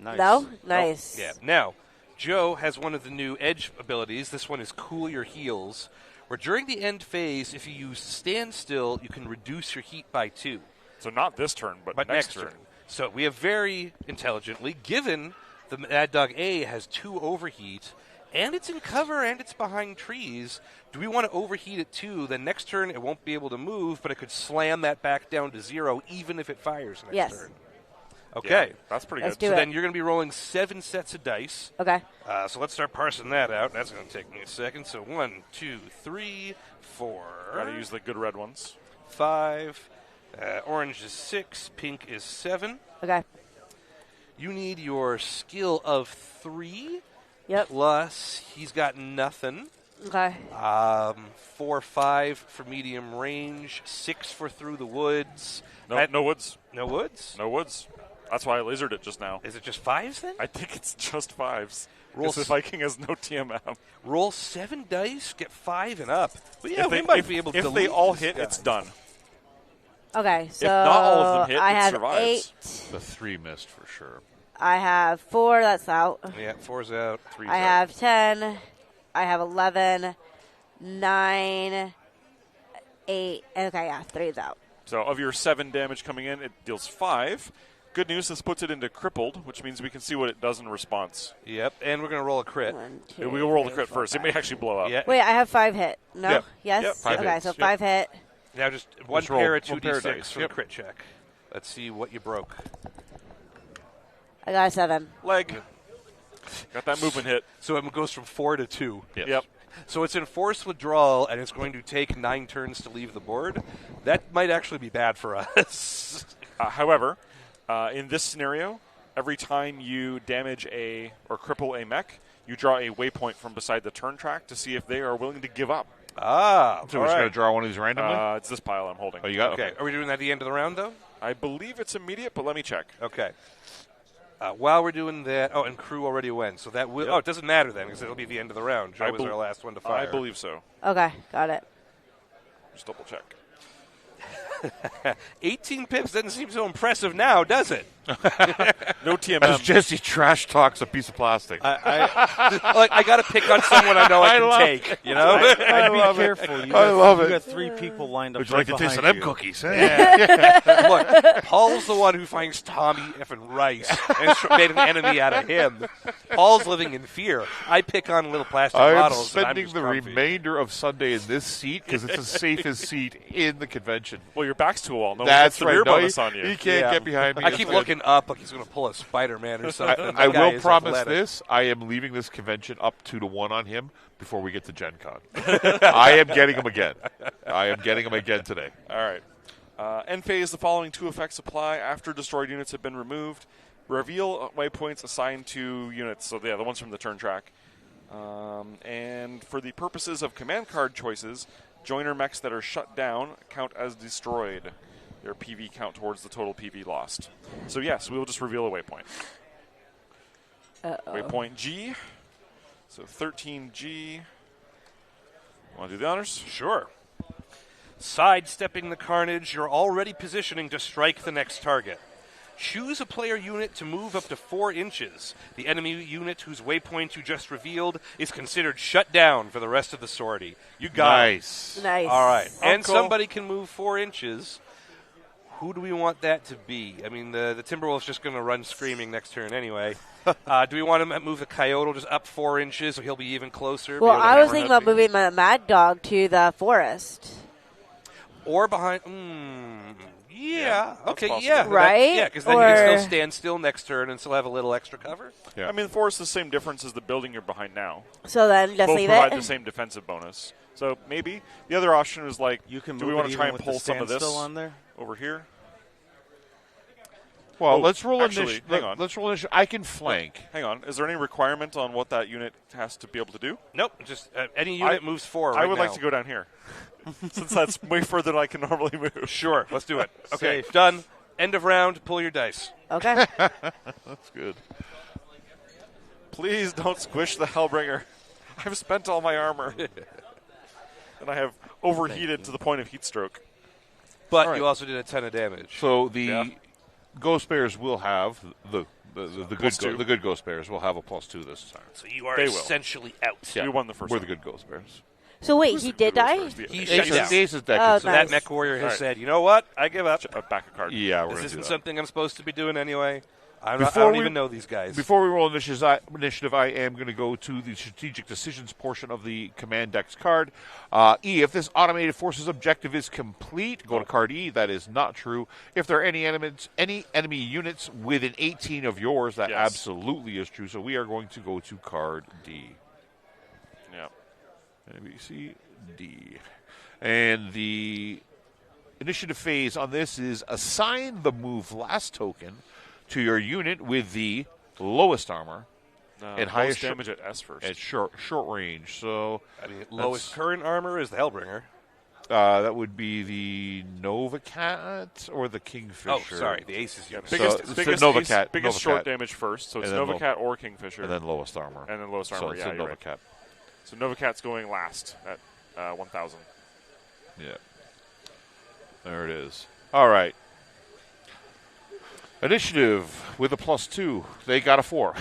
Nice. No? Nice. Yeah. Now, Joe has one of the new edge abilities. This one is Cool Your Heels, where during the end phase, if you use Stand Still, you can reduce your heat by 2. So not this turn, but next turn. So we have very intelligently given the Mad Dog A has 2 overheat, and it's in cover and it's behind trees. Do we want to overheat it too? Then next turn it won't be able to move, but it could slam that back down to 0 even if it fires next Yes. turn. Okay. Yeah, that's pretty Let's good. do So it. then you're going to be rolling 7 sets of dice. Okay. So let's start parsing that out. That's going to take me a second. So 1, 2, 3, 4. Got to use the good red ones. 5. Orange is 6. Pink is 7. Okay. You need your skill of 3. Yep. Plus, he's got nothing. Okay. 4, 5 for medium range. 6 for through the woods. No woods. No woods? No woods. That's why I lasered it just now. Is it just 5s then? I think it's just 5s. Roll Because the Viking has no TMM. Roll 7 dice, get 5 and up. But yeah, if we they, might if, be able to if delete they all this hit, guy. it's done. Okay. So not all of them hit, I it have survives. 8. The 3 missed for sure. I have 4. That's out. Yeah, 4's out. 3's I out. have 10. I have 11. 9. 8. Okay, yeah, 3's out. So of your 7 damage coming in, it deals 5. Good news, this puts it into crippled, which means we can see what it does in response. Yep, and we're going to roll a crit. 1, 2, We'll roll the 3, crit 4, first. It 5. may actually blow up. Yeah. Wait, I have 5 hit. No? Yep. Yes? Yep, 5 okay, hits. so Yep. 5 hit. Now just one Just roll pair of one pair of 2d6 dice. for Yep. the crit check. Let's see what you broke. I got a 7. Leg. Got that movement hit. So it goes from 4 to 2. Yep. So it's in forced withdrawal, and it's going to take 9 turns to leave the board. That might actually be bad for us. However, in this scenario, every time you damage or cripple a mech, you draw a waypoint from beside the turn track to see if they are willing to give up. So we're just going to draw one of these randomly? It's this pile I'm holding. Oh, you got it? Okay. Are we doing that at the end of the round, though? I believe it's immediate, but let me check. Okay. While we're doing that, and crew already went, so that will. Yep. Oh, it doesn't matter then because it'll be the end of the round. Joe was our last one to fire. I believe so. Okay, got it. Just double check. 18 pips doesn't seem so impressive now, does it? No TMM. As Jesse trash talks a piece of plastic. I got to pick on someone I know I can take. You know. I'd be careful. You I love you it. got 3 people lined up. Would you like to taste behind of them you. cookies? Look, Paul's the one who finds Tommy effing Rice and made an enemy out of him. Paul's living in fear. I pick on little plastic I am models. and I'm spending just the comfy. remainder of Sunday in this seat because it's the safest seat in the convention. Well, your back's to a wall. No one That's gets the right. rear No, bonus he, on you. he can't Yeah. get behind me. I That's keep good. looking up like he's going to pull a Spider-Man or something. I That guy will is promise athletic. this. I am leaving this convention up 2-1 on him before we get to Gen Con. I am getting him again. I am getting him again today. All right. End phase, the following 2 effects apply after destroyed units have been removed. Reveal waypoints assigned to units, so yeah, the ones from the turn track. And for the purposes of command card choices, joiner mechs that are shut down count as destroyed. Their PV count towards the total PV lost. So yes, we will just reveal a waypoint. Waypoint G. So 13G. Want to do the honors? Sure. Sidestepping the carnage, you're already positioning to strike the next target. Choose a player unit to move up to 4 inches. The enemy unit whose waypoint you just revealed is considered shut down for the rest of the sortie. You got it. Nice. Nice. All right. And cool. somebody can move 4 inches. Who do we want that to be? I mean, the Timberwolf's just going to run screaming next turn anyway. Do we want to move the Coyote just up 4 inches so he'll be even closer? Well, be able to I was hammerhead thinking about me? moving my Mad Dog to the forest. Or behind. Yeah. that's Okay. possible. Yeah. Right? Yeah, because then you can Or- still stand still next turn and still have a little extra cover. Yeah. I mean, the forest is the same difference as the building you're behind now. So then just Both leave provide it. the same defensive bonus. So maybe the other option is like, You can do move we want it to try even and with pull the some of this standstill on there? over here? Well, Oh, let's roll actually, hang on. Let's roll initiative. I can flank. Hang on. Is there any requirement on what that unit has to be able to do? Nope, just any unit moves 4 right I would now. like to go down here, since that's way further than I can normally move. Sure, let's do it. Okay, Safe. done. End of round, pull your dice. Okay. That's good. Please don't squish the Hellbringer. I've spent all my armor. And I have overheated to the point of heat stroke. But All right. you also did a ton of damage. So the Yeah. Ghost Bears will have the +2. good Ghost Bears will have a +2 this time. So you are They will. essentially out. Yeah, We won the first We're one. the good Ghost Bears. So wait, he did die? He Ace shut Aces, down. Aces deck Oh, is So nice. that mech warrior has All right. said, you know what? I give up. Back a card. Yeah, we're This gonna isn't do that. something I'm supposed to be doing anyway. I Before don't we- even know these guys. Before we roll initiative, I am going to go to the strategic decisions portion of the command deck's card. E, if this automated forces objective is complete, go to card E. That is not true. If there are any enemy units within 18 of yours, that Yes. absolutely is true. So we are going to go to card D. Yeah. A, B, C, D. And the initiative phase on this is assign the move last token to your unit with the lowest armor and highest damage at S first. at short range. So I mean, lowest current armor is the Hellbringer. that would be the Nova Cat or the Kingfisher. Oh, sorry, the Aces unit. biggest it's biggest, the Nova ace- Cat- biggest Nova short Cat. damage first. So it's And then Nova Cat or Kingfisher. And then lowest armor. And then lowest armor. So it's Yeah, the you're Nova right. Cat. So Nova Cat's going last at 1,000. Yeah. There it is. All right. Initiative with a +2. They got a 4.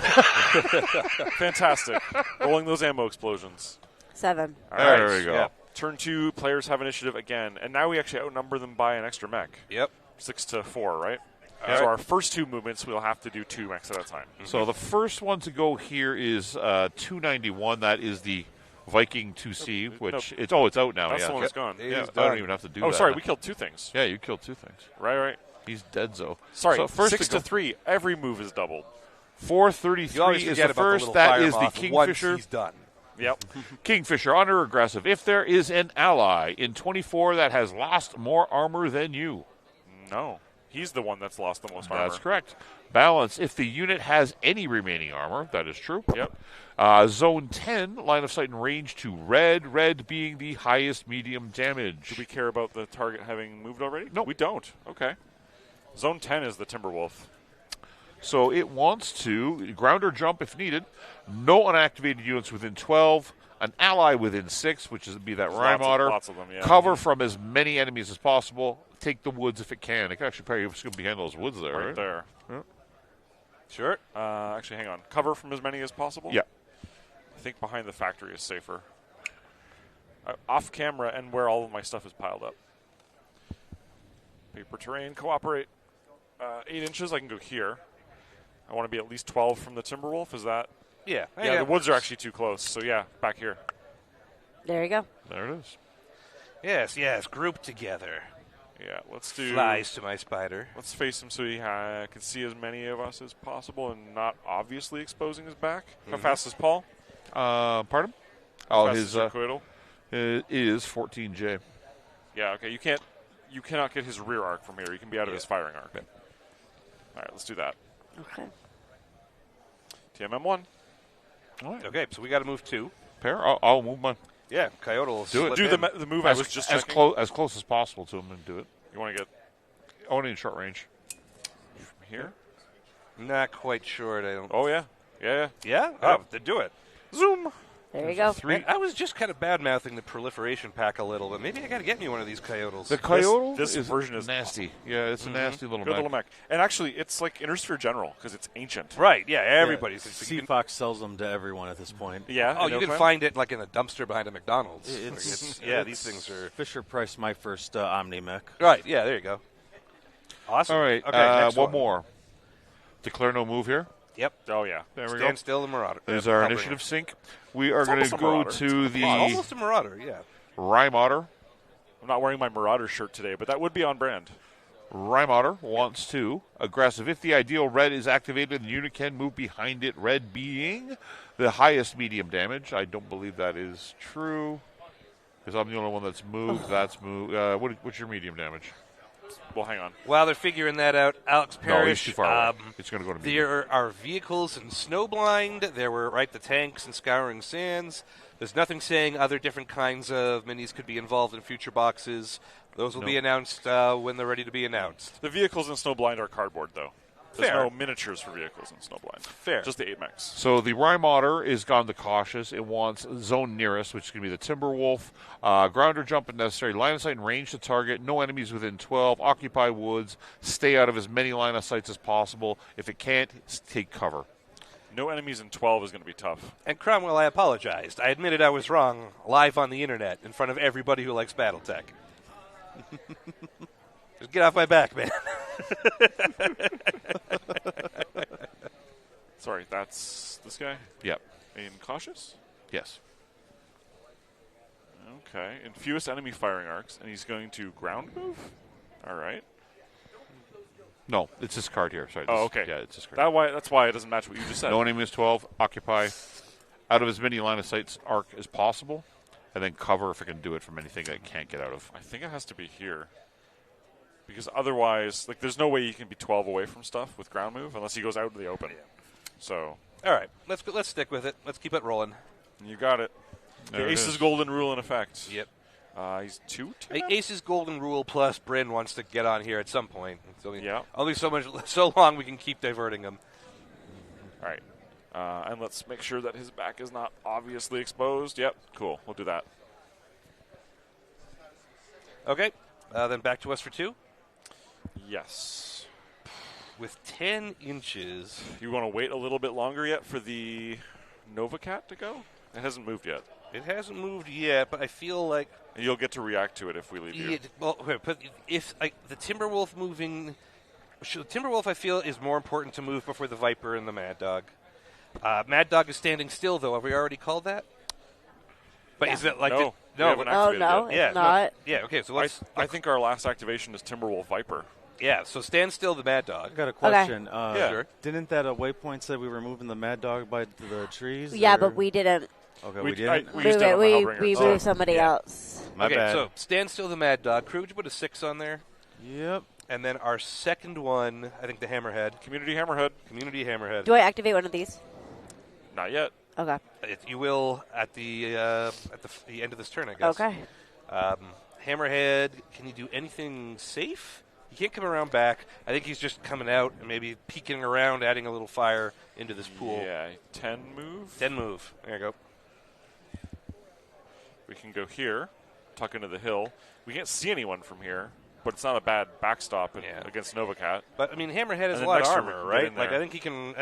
Fantastic. Rolling those ammo explosions. 7. All There right. we go. Yeah. Turn 2, players have initiative again. And now we actually outnumber them by an extra mech. Yep. 6-4, right? All So right. our first 2 movements, we'll have to do 2 mechs at a time. So the first one to go here is 291. That is the Viking 2C, which it's out now. That's yeah. the one that's gone. It Yeah, is I don't done. even have to do Oh, that. sorry, we killed 2 things. Yeah, you killed 2 things. Right. He's dead, so. Sorry, so first 6-3. Every move is doubled. You 433 always is forget the about first. the little That fire is the moth once Kingfisher. he's done. Yep. Kingfisher, honor aggressive. If there is an ally in 24 that has lost more armor than you, No. He's the one that's lost the most armor. that's correct. Balance. If the unit has any remaining armor, that is true. Yep. Zone 10, line of sight and range to red being the highest medium damage. Do we care about the target having moved already? No. We don't. Okay. Zone 10 is the Timberwolf. So it wants to ground or jump if needed. No unactivated units within 12. An ally within 6, which would be that Rhyme Otter. Lots of them, yeah. Cover from as many enemies as possible. Take the woods if it can. It can actually probably scoop behind those woods there, Right right? there. Sure. Actually, hang on. Cover from as many as possible? Yeah. I think behind the factory is safer. Off camera and where all of my stuff is piled up. Paper terrain, cooperate. 8 inches, I can go here. I want to be at least 12 from the Timberwolf. Is that? Yeah. Yeah, the woods are actually too close. So, yeah, back here. There you go. There it is. Yes. Grouped together. Yeah, let's do. Flies to my spider. Let's face him so he can see as many of us as possible and not obviously exposing his back. How fast is Paul? Pardon? Oh, Fast his is your Coital? it is 14J. Yeah, okay. You cannot get his rear arc from here. You can be out of his firing arc. Yeah. All right, let's do that. Okay. TMM1. All right. Okay, so we got to move 2. Pair. I'll move mine. Yeah, Coyote will Do it. slip Do in. the move I was just as checking. as close as possible to him and do it. You want to get Only in short range. here? Not quite sure. I don't. Oh, yeah. Yeah. Yeah? Oh, then do it. Zoom. There you go. Man, I was just kind of bad-mouthing the proliferation pack a little, but maybe I got to get me one of these Coyotes. The Coyote this is version is nasty. Yeah, it's a nasty little Good mech. little mech. And actually, it's like Intersphere General because it's ancient. Right, yeah, everybody's. Sea Fox sells them to everyone at this point. Yeah. Oh, you can Oakland? find it like in a dumpster behind a McDonald's. It's- yeah, it's- these things are. Fisher priced my first Omni mech. Right, yeah, there you go. Awesome. All right, Okay, next one more. Declare no move here. Yep. Oh, yeah. There we Stand go. still, the Marauder. There's our Hellbringer. initiative sync. We are It's going almost to a go Marauder. to the Almost a Marauder, yeah. Rhyme Otter. I'm not wearing my Marauder shirt today, but that would be on brand. Rhyme Otter wants to. Aggressive. If the ideal red is activated, the unit can move behind it, red being the highest medium damage. I don't believe that is true. Because I'm the only one that's moved. That's moved. What's your medium damage? Well, hang on. While they're figuring that out, Alex Parrish. No, he's too far away. It's going to go to medium. There are vehicles in Snowblind. There were, the tanks and Scouring Sands. There's nothing saying other different kinds of minis could be involved in future boxes. Those will be announced when they're ready to be announced. The vehicles in Snowblind are cardboard, though. There's Fair. no miniatures for vehicles in Snowblind. Fair. Just the 8 mechs. So the Rhyme Otter is gone to cautious. It wants zone nearest, which is going to be the Timberwolf. Grounder jump if necessary. Line of sight and range to target. No enemies within 12. Occupy woods. Stay out of as many line of sights as possible. If it can't, take cover. No enemies in 12 is going to be tough. And Cromwell, I apologized. I admitted I was wrong live on the internet in front of everybody who likes BattleTech. Just get off my back, man. Sorry, that's this guy? Yep. In cautious? Yes. Okay. In fewest enemy firing arcs, and he's going to ground move? All right. No, it's this card here. Sorry. Oh, okay. Yeah, it's this card. That's why it doesn't match what you just said. No enemies 12. Occupy out of as many line of sights arc as possible. And then cover if it can do it from anything that it can't get out of. I think it has to be here. Because otherwise, there's no way you can be 12 away from stuff with ground move unless he goes out in the open. So, all right, let's stick with it. Let's keep it rolling. You got it. The Ace's golden rule in effect. Yep. He's 2. Ace's golden rule plus Bryn wants to get on here at some point. So yeah. Only so long we can keep diverting him. All right. And let's make sure that his back is not obviously exposed. Yep. Cool. We'll do that. Okay. Then back to us for 2. Yes. With 10 inches. You want to wait a little bit longer yet for the Novacat to go? It hasn't moved yet. It hasn't moved yet, but I feel like... And you'll get to react to it if we leave you. Well, okay, but if the Timberwolf moving... The Timberwolf, I feel, is more important to move before the Viper and the Mad Dog. Mad Dog is standing still, though. Have we already called that? But is it like... No. No, it's not. Yeah, okay, so let's... I think our last activation is Timberwolf Viper. Yeah, so stand still, the Mad Dog. I got a question. Yeah. Sure. Didn't that waypoint say we were moving the Mad Dog by the trees? Yeah, or? but we didn't. Okay, we didn't? We used to have a Hellbringer. We moved somebody else. My bad. So stand still, the Mad Dog. Crew, would you put a 6 on there? Yep. And then our second one, I think the Hammerhead. Community Hammerhead. Community Hammerhead. Do I activate one of these? Not yet. Okay. You will at the end of this turn, I guess. Okay. Hammerhead, can you do anything safe? He can't come around back. I think he's just coming out and maybe peeking around, adding a little fire into this pool. Yeah, 10 move. 10 move. There you go. We can go here, tuck into the hill. We can't see anyone from here, but it's not a bad backstop against Novacat. But I mean, Hammerhead has And a lot of next turn armor, we can get right? in Like there. I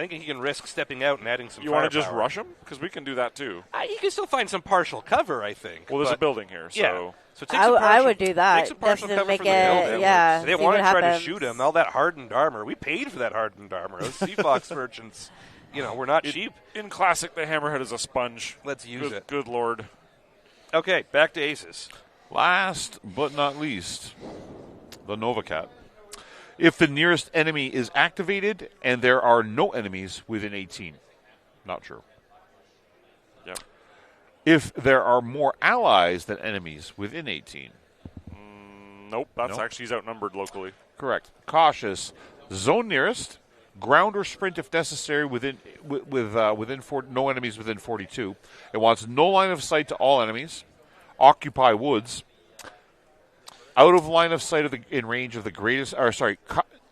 think he can risk stepping out and adding some. You want to just firepower. rush him? Because we can do that too. You can still find some partial cover, I think. Well, there's a but- building here, so Yeah. So take I some partial, would do that. Take some partial Just to cover make from the hill. it, yeah, They see want what to try to happens. shoot him. All that hardened armor. We paid for that hardened armor. Those Sea Fox merchants, we're not cheap. in classic, the Hammerhead is a sponge. Let's use it. Good lord. Okay, back to aces. Last but not least, the Novacat. If the nearest enemy is activated and there are no enemies within 18. Not true. Yep. If there are more allies than enemies within 18. Nope. That's Nope. actually he's outnumbered locally. Correct. Cautious. Zone nearest. Ground or sprint if necessary within no enemies within 42. It wants no line of sight to all enemies. Occupy woods. Out of line of sight in range of the greatest.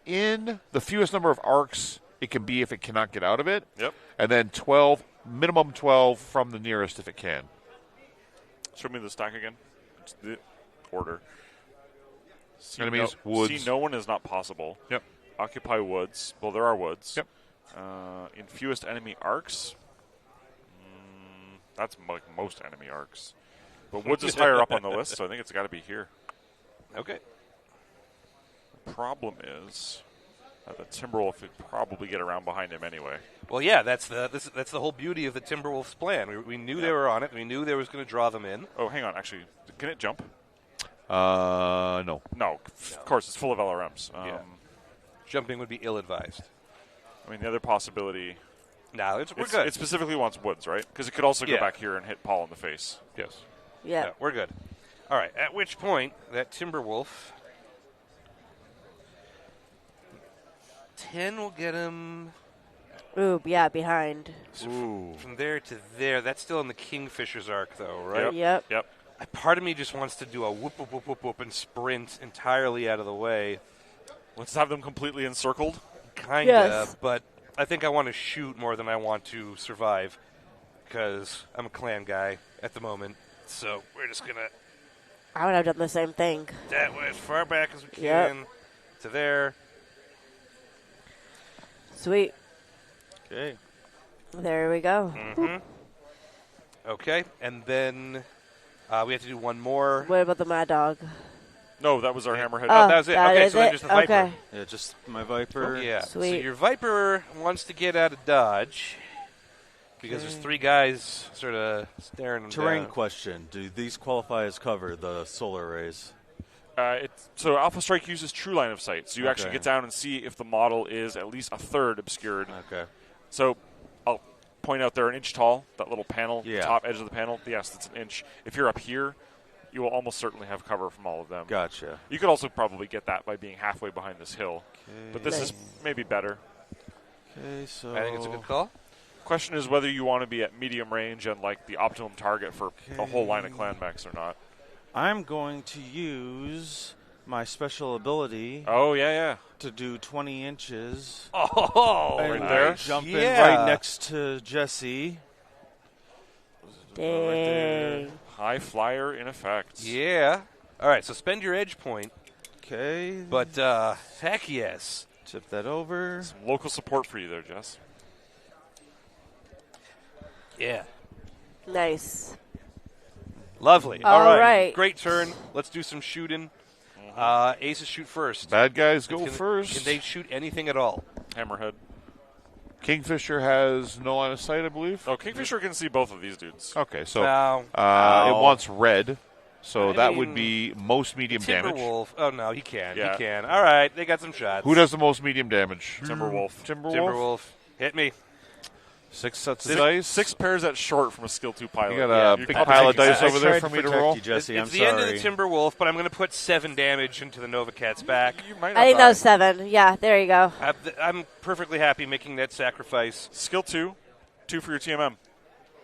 In the fewest number of arcs it can be if it cannot get out of it. Yep. And then 12, minimum 12 from the nearest if it can. Show me the stack again. It's the order. Enemies, woods. See no one is not possible. Yep. Occupy woods. Well, there are woods. Yep. In fewest enemy arcs. That's like most enemy arcs. But woods is higher up on the list, so I think it's got to be here. Okay. The problem is that the Timberwolf would probably get around behind him anyway. Well, yeah, that's the whole beauty of the Timberwolves plan. We knew they were on it. We knew they was going to draw them in. Oh, hang on. Actually, can it jump? No. No. Of course, it's full of LRMs. Yeah. Jumping would be ill-advised. I mean, the other possibility... No, we're good. It specifically wants woods, right? Because it could also go Yeah. back here and hit Paul in the face. Yes. Yeah. We're good. All right, at which point, that Timberwolf, 10 will get him. Ooh, yeah, behind. Ooh. From there to there. That's still in the Kingfisher's arc, though, right? Yep. Yep. Part of me just wants to do a whoop, whoop, whoop, whoop, whoop, and sprint entirely out of the way. Let's have them completely encircled. Kinda, Yes. but I think I want to shoot more than I want to survive because I'm a clan guy at the moment. So we're just going to I would have done the same thing. that way as far back as we Yep. can to there. Sweet. Okay. There we go. Okay, and then we have to do one more. What about the Mad Dog? No, that was our hammerhead. Oh, that was it. Okay, is so then it? just the Viper. Okay. Yeah, just my Viper. Yeah, Sweet. so your Viper wants to get out of dodge because there's 3 guys sort of staring him Terrain down. question. Do these qualify as cover, the solar arrays? So Alpha Strike uses true line of sight. So you actually Okay. get down and see if the model is at least a third obscured. Okay. So I'll point out they're an inch tall, that little panel, Yeah. top edge of the panel. Yes, it's an inch. If you're up here, you will almost certainly have cover from all of them. Gotcha. You could also probably get that by being halfway behind this hill. But this is maybe better. Okay, so I think it's a good call. Question is whether you want to be at medium range and like the optimum target for a whole line of clan mechs or not. I'm going to use my special ability Oh, yeah. to do 20 inches. Oh, Right and there? Jump in Yeah. right next to Jesse. Dang. High flyer in effect. Yeah. All right, so spend your edge point, Okay. but heck yes. Tip that over. Some local support for you there, Jess. Yeah. Nice. Lovely. All right. right. Great turn. Let's do some shooting. Aces shoot first. Bad guys go Can- first. Can they shoot anything at all? Hammerhead. Kingfisher has no line of sight, I believe. Oh, Kingfisher can see both of these dudes. Okay, so No. it wants red, so I that would mean, be most medium damage. Timberwolf. Oh, no, he can. Yeah. He can. All right, they got some shots. Who does the most medium damage? Timberwolf. Timberwolf. Hit me. 6 sets of dice. 6 pairs at short from a skill 2 pilot. You got a You big can pile of take dice that. over there tried for to me to protect roll. you, Jesse. It's I'm the sorry. end of the Timberwolf, but I'm going to put 7 damage into the Nova Cat's back. You might I not think die. that was 7. Yeah, there you go. I'm perfectly happy making that sacrifice. Skill 2. 2 for your TMM.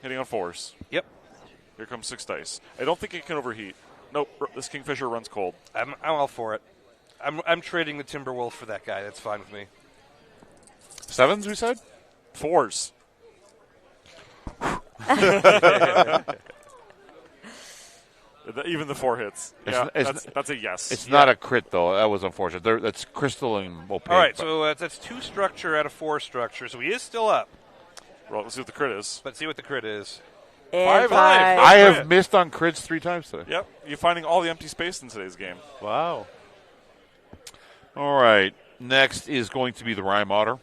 Hitting on 4s. Yep. Here comes 6 dice. I don't think it can overheat. Nope, this Kingfisher runs cold. I'm all for it. I'm trading the Timberwolf for that guy. That's fine with me. 7s, we said? 4s. Even the 4 hits. Yeah, that's a yes. It's not a crit, though. That was unfortunate. That's crystal and opaque. All right, but- so that's 2 structure out of 4 structure, so he is still up. Well, let's see what the crit is. But see what the crit is. And 5. I have crit. missed on crits 3 times today. Yep, you're finding all the empty space in today's game. Wow. All right. Next is going to be the Rhyme Otter.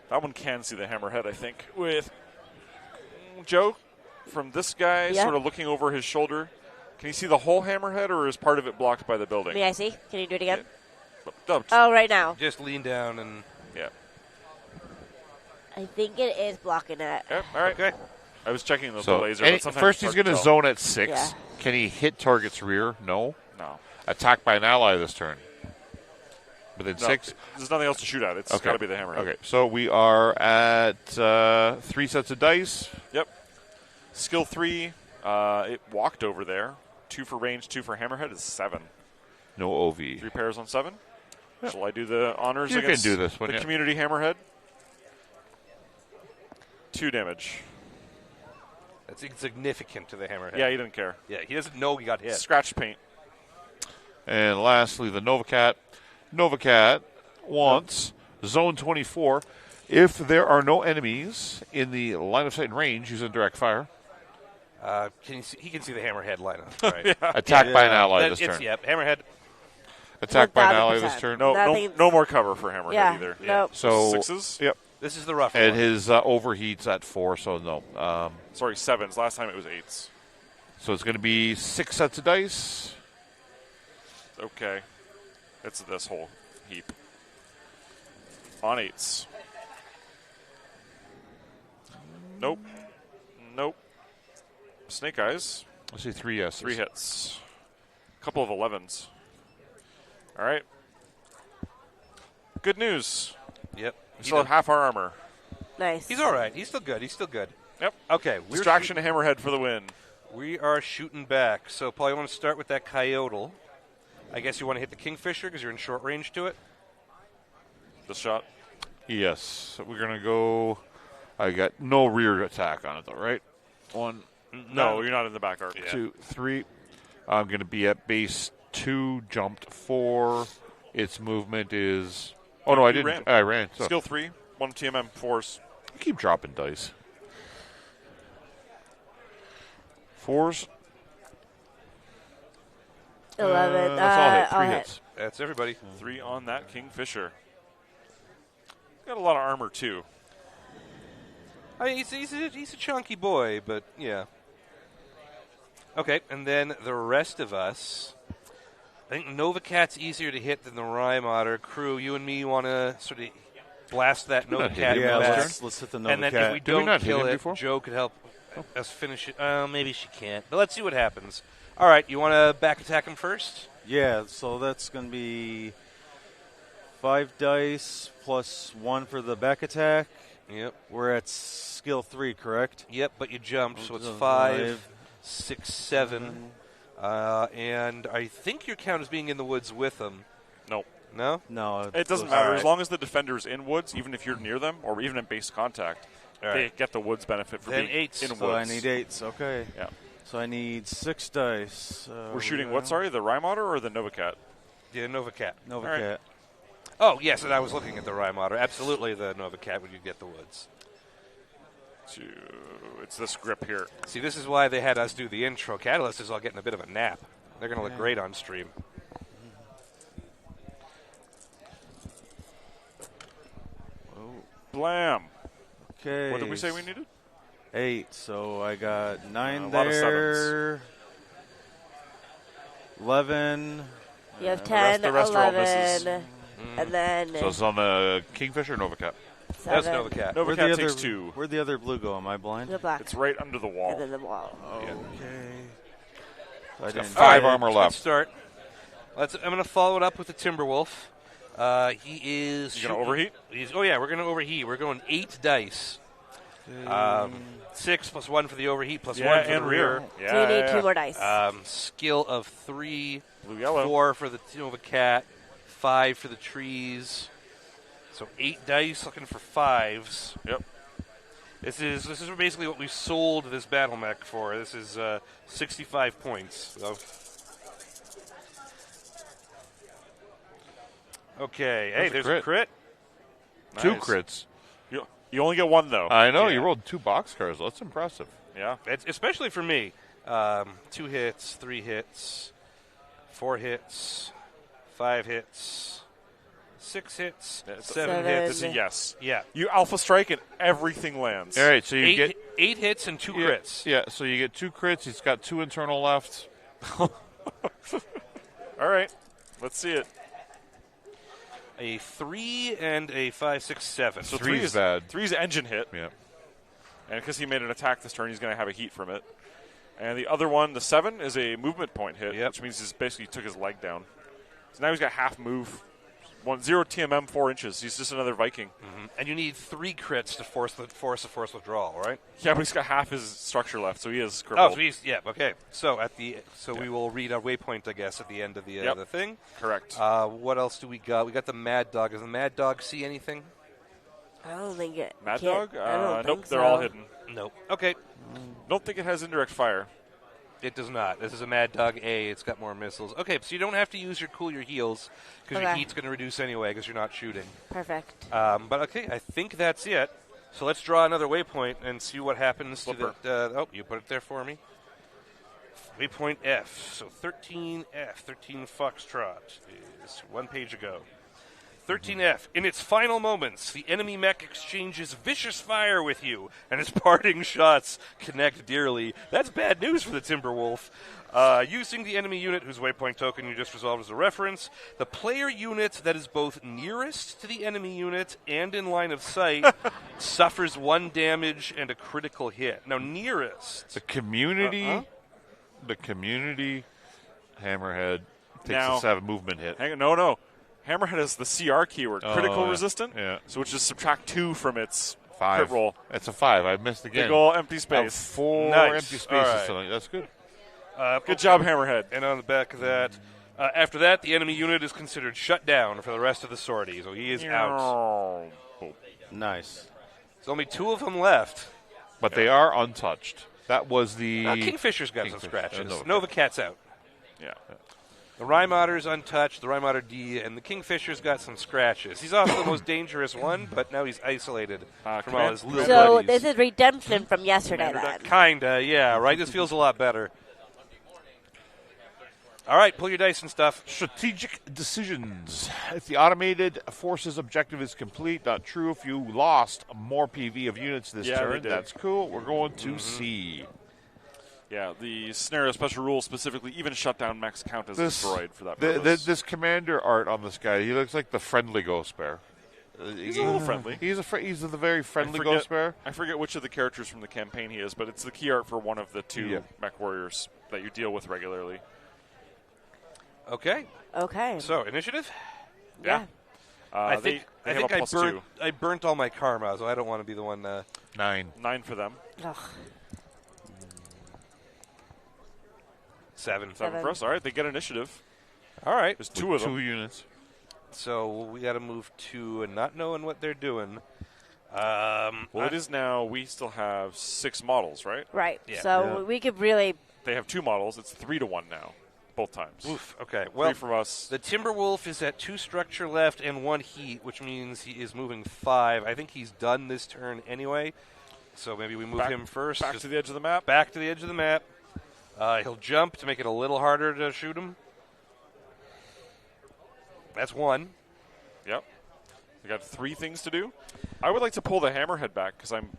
That one can see the hammerhead, I think. With Joe, from this guy Yeah. sort of looking over his shoulder, can you see the whole hammerhead, or is part of it blocked by the building? May I see? Can you do it again? No, Oh, right now. Just lean down and. yeah. I think it is blocking it. Yep, all right. Okay. I was checking the So laser. any- but sometimes first it's he's hard going to tell. zone at 6. Yeah. Can he hit target's rear? No. No. Attack by an ally this turn. Within No, 6? There's nothing else to shoot at. It's got to be the hammerhead. Okay, so we are at 3 sets of dice. Yep. Skill 3, it walked over there. 2 for range, 2 for hammerhead is 7. No OV. 3 pairs on 7. Shall I do the honors You can against do this one, the yeah. community hammerhead? 2 damage. That's insignificant to the hammerhead. Yeah, he didn't care. Yeah, he doesn't know he got hit. Scratch paint. And lastly, the Nova Cat. Nova Cat wants Zone 24. If there are no enemies in the line of sight and range, using direct fire. Can you see, he can see the hammerhead lineup, right? Attack by an ally That- this it's, turn. yep, hammerhead. Attack by an ally 1000%. this turn. No, Nothing's- no more cover for hammerhead Yeah. either. Nope. So 6s? Yep. This is the rough And one. his overheats at 4, so no. Sorry, 7s. Last time it was 8s. So it's going to be 6 sets of dice. Okay. It's this whole heap. On 8s. Nope. Nope. Snake Eyes. Let's see, 3 yeses. 3 hits. A couple of 11s. All right. Good news. Yep. We still have half our armor. Nice. He's all right. He's still good. Yep. Okay. Distraction to Hammerhead for the win. We are shooting back. So, Paul, you want to start with that coyote. I guess you want to hit the Kingfisher because you're in short range to it. This shot. Yes. We're going to go. I got no rear attack on it, though, right? 1. No, you're not in the back arc. 2, 3. I'm going to be at base 2, jumped 4. Its movement is. Oh, no, I didn't. Ran. I ran. So. Skill 3, 1 TMM force. I keep dropping dice. 4s. 11. That's all hit. 3 I'll hits. That's everybody. 3 on that Kingfisher. Got a lot of armor, too. I mean, he's a chunky boy, but yeah. Okay, and then the rest of us. I think Nova Cat's easier to hit than the Rhyme Otter. Crew, you and me want to sort of blast that Nova Cat in the back. Let's hit the Nova And then Cat. if we Did we don't not hit kill him it, before? Joe could help us finish it. Maybe she can't. But let's see what happens. All right, you want to back attack him first? Yeah, so that's going to be 5 dice plus 1 for the back attack. Yep. We're at skill 3, correct? Yep, but you jumped, so it's 5, 5, 6, 7. And I think your count is being in the woods with them. Nope. No? No. It doesn't matter. As long as the defender's in woods, even if you're near them, or even in base contact, they get the woods benefit for Then being 8s. in woods. So I need 8s, okay. Yeah. So I need 6 dice. We're shooting what, sorry? The Rhyme Otter or the Nova Cat? Yeah, Nova Cat. Nova All right. Cat. Oh, yes, and I was looking at the Rhyme Otter. Absolutely the Nova Cat when you get the woods. It's this grip here. See, this is why they had us do the intro. Catalyst is all getting a bit of a nap. They're going to look great on stream. Blam. Okay. What did we say we needed? 8. So I got 9 a lot of there. 11. You have the rest- 10, the rest are all misses. 11, and then So it's on the Kingfisher or Nova Cat? 7. That's Nova Cat. Nova Where'd Cat the takes other, 2. Where'd the other blue go? Am I blind? The black. It's right under the wall. And then the wall. Okay. I got didn't. 5 armor Let's left. start. I'm going to follow it up with the Timberwolf. He is. You gonna overheat? Oh yeah, we're going to overheat. We're going 8 dice. 6 plus 1 for the overheat plus 1 for the rear. Yeah, So you need 2 more dice. Skill of 3. Blue, yellow. 4 for the Nova Cat. 5 for the trees. So 8 dice looking for 5s. Yep. This is basically what we sold this battle mech for. This is 65 points. So. Okay. Hey, there's a crit. 2 Nice. crits. You only get 1, though. I know, Yeah. you rolled 2 boxcars. That's impressive. Yeah. It's, especially for me. 2 hits, 3 hits, 4 hits, 5 hits, 6 hits, 7 7. hits. It's a yes. Yeah. You alpha strike and everything lands. All right, so you get 8 hits and 2 crits. Yeah, so you get 2 crits. He's got 2 internal left. All right. Let's see it. A 3 and a 5, 6, 7. So 3 is bad. 3's engine hit. Yeah. And because he made an attack this turn, he's going to have a heat from it. And the other one, the 7, is a movement point hit, which means he's basically took his leg down. So now he's got half move. 0 TMM, 4 inches. He's just another Viking. Mm-hmm. And you need 3 crits to force a force withdrawal, right? Yeah, but he's got half his structure left, so he is crippled. Oh, so okay. So we will read our waypoint, I guess, at the end of the the thing. Correct. What else do we got? We got the Mad Dog. Does the Mad Dog see anything? I don't think it. Mad can't- Dog? I don't Nope, think they're so. all hidden. Nope. Okay. Don't think it has indirect fire. It does not. This is a Mad Dog A. It's got more missiles. Okay, so you don't have to use your cool your heals because your Okay. heat's going to reduce anyway because you're not shooting. Perfect. But okay, I think that's it. So let's draw another waypoint and see what happens to Flipper. the. You put it there for me. Waypoint F. So 13F, 13 Foxtrot is 1 page ago. 13F. In its final moments, the enemy mech exchanges vicious fire with you, and its parting shots connect dearly. That's bad news for the Timberwolf. Using the enemy unit whose waypoint token you just resolved as a reference, the player unit that is both nearest to the enemy unit and in line of sight suffers 1 damage and a critical hit. Now, nearest. The community the community Hammerhead takes Now- a 7 movement hit. Hang on, no. Hammerhead has the CR keyword, critical yeah. resistant. Yeah. So which is subtract 2 from its 5. crit roll. That's a 5. I missed again. Big ol' empty Out space. 4 Nice. empty spaces. All right. Tonight. That's good. Good job, Hammerhead. And on the back of that, after that, the enemy unit is considered shut down for the rest of the sortie, so he is out. Nice. There's only 2 of them left. But they are untouched. That was the... Kingfisher's got some Kingfisher. scratches. Nova Cat's out. Yeah. The Rhymoder's untouched, the Rhymoder D, and the Kingfisher's got some scratches. He's also the most dangerous one, but now he's isolated from all his little So buddies. this is redemption from yesterday then. Kinda, yeah, right? This feels a lot better. All right, pull your dice and stuff. Strategic decisions. If the automated forces objective is complete, not true. If you lost more PV of units this Yeah, they turn, did. that's cool. We're going to C. Yeah, the scenario special rule specifically even shutdown mechs count as destroyed for that The, purpose. this commander art on this guy, he looks like the friendly Ghost Bear. He's a little friendly. He's a very friendly I forget- Ghost Bear. I forget which of the characters from the campaign he is, but it's the key art for one of the 2 mech warriors that you deal with regularly. Okay, Okay. so initiative? Yeah. I They think have a plus burnt, 2. I burnt all my karma, so I don't want to be the one. 9. 9 for them. Ugh. 7. 7 for us. All right, they get initiative. All right, There's 2 of them. 2 units. so we got to move 2 and not knowing what they're doing. Well, it is now. We still have 6 models, right? Right. Yeah. So we could really. They have 2 models. It's 3-1 now, both times. Oof. Okay. 3 Well, from us. the Timberwolf is at 2 structure left and 1 heat, which means he is moving 5. I think he's done this turn anyway, so maybe we move him first. Back just to the edge of the map. back to the edge of the map. He'll jump to make it a little harder to shoot him. That's 1. Yep. We got 3 things to do. I would like to pull the Hammerhead back because I'm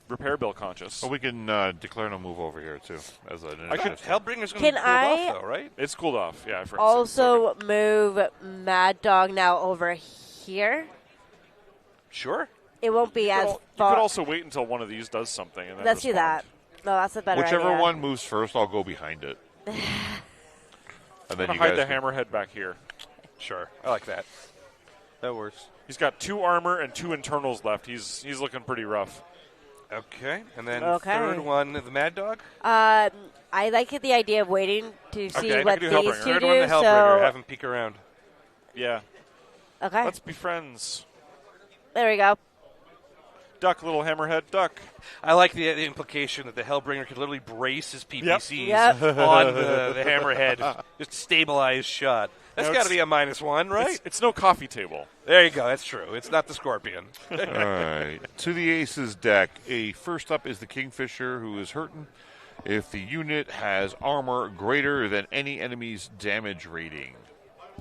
repair bill conscious. But we can declare no move over here, too. As an I could- initiative. Hellbringer's going to Can be cooled I- off, though, right? It's cooled off. Yeah. For Also move Mad Dog now over here. Sure. It won't be as You far. could also wait until one of these does something. And then Let's do respond. that. No, that's a better Whichever idea. one moves first, I'll go behind it. And I'm then going you to hide guys the can- Hammerhead back here. Sure. I like that. That works. He's got 2 armor and 2 internals left. He's looking pretty rough. Okay. And then Okay. third one, the Mad Dog. I like the idea of waiting to see Okay, I what can do these Hellbringer. two Third one, the do. Hellbringer. So Have him peek around. Yeah. okay, Let's be friends. there we go. Duck, little Hammerhead, duck. I like the implication that the Hellbringer could literally brace his PPCs Yep. on the Hammerhead, just stabilize shot. That's No, got to it's- be a -1, right? It's no coffee table. There you go. That's true. It's not the Scorpion. All right. To the Aces deck. First up is the Kingfisher, who is hurting. If the unit has armor greater than any enemy's damage rating.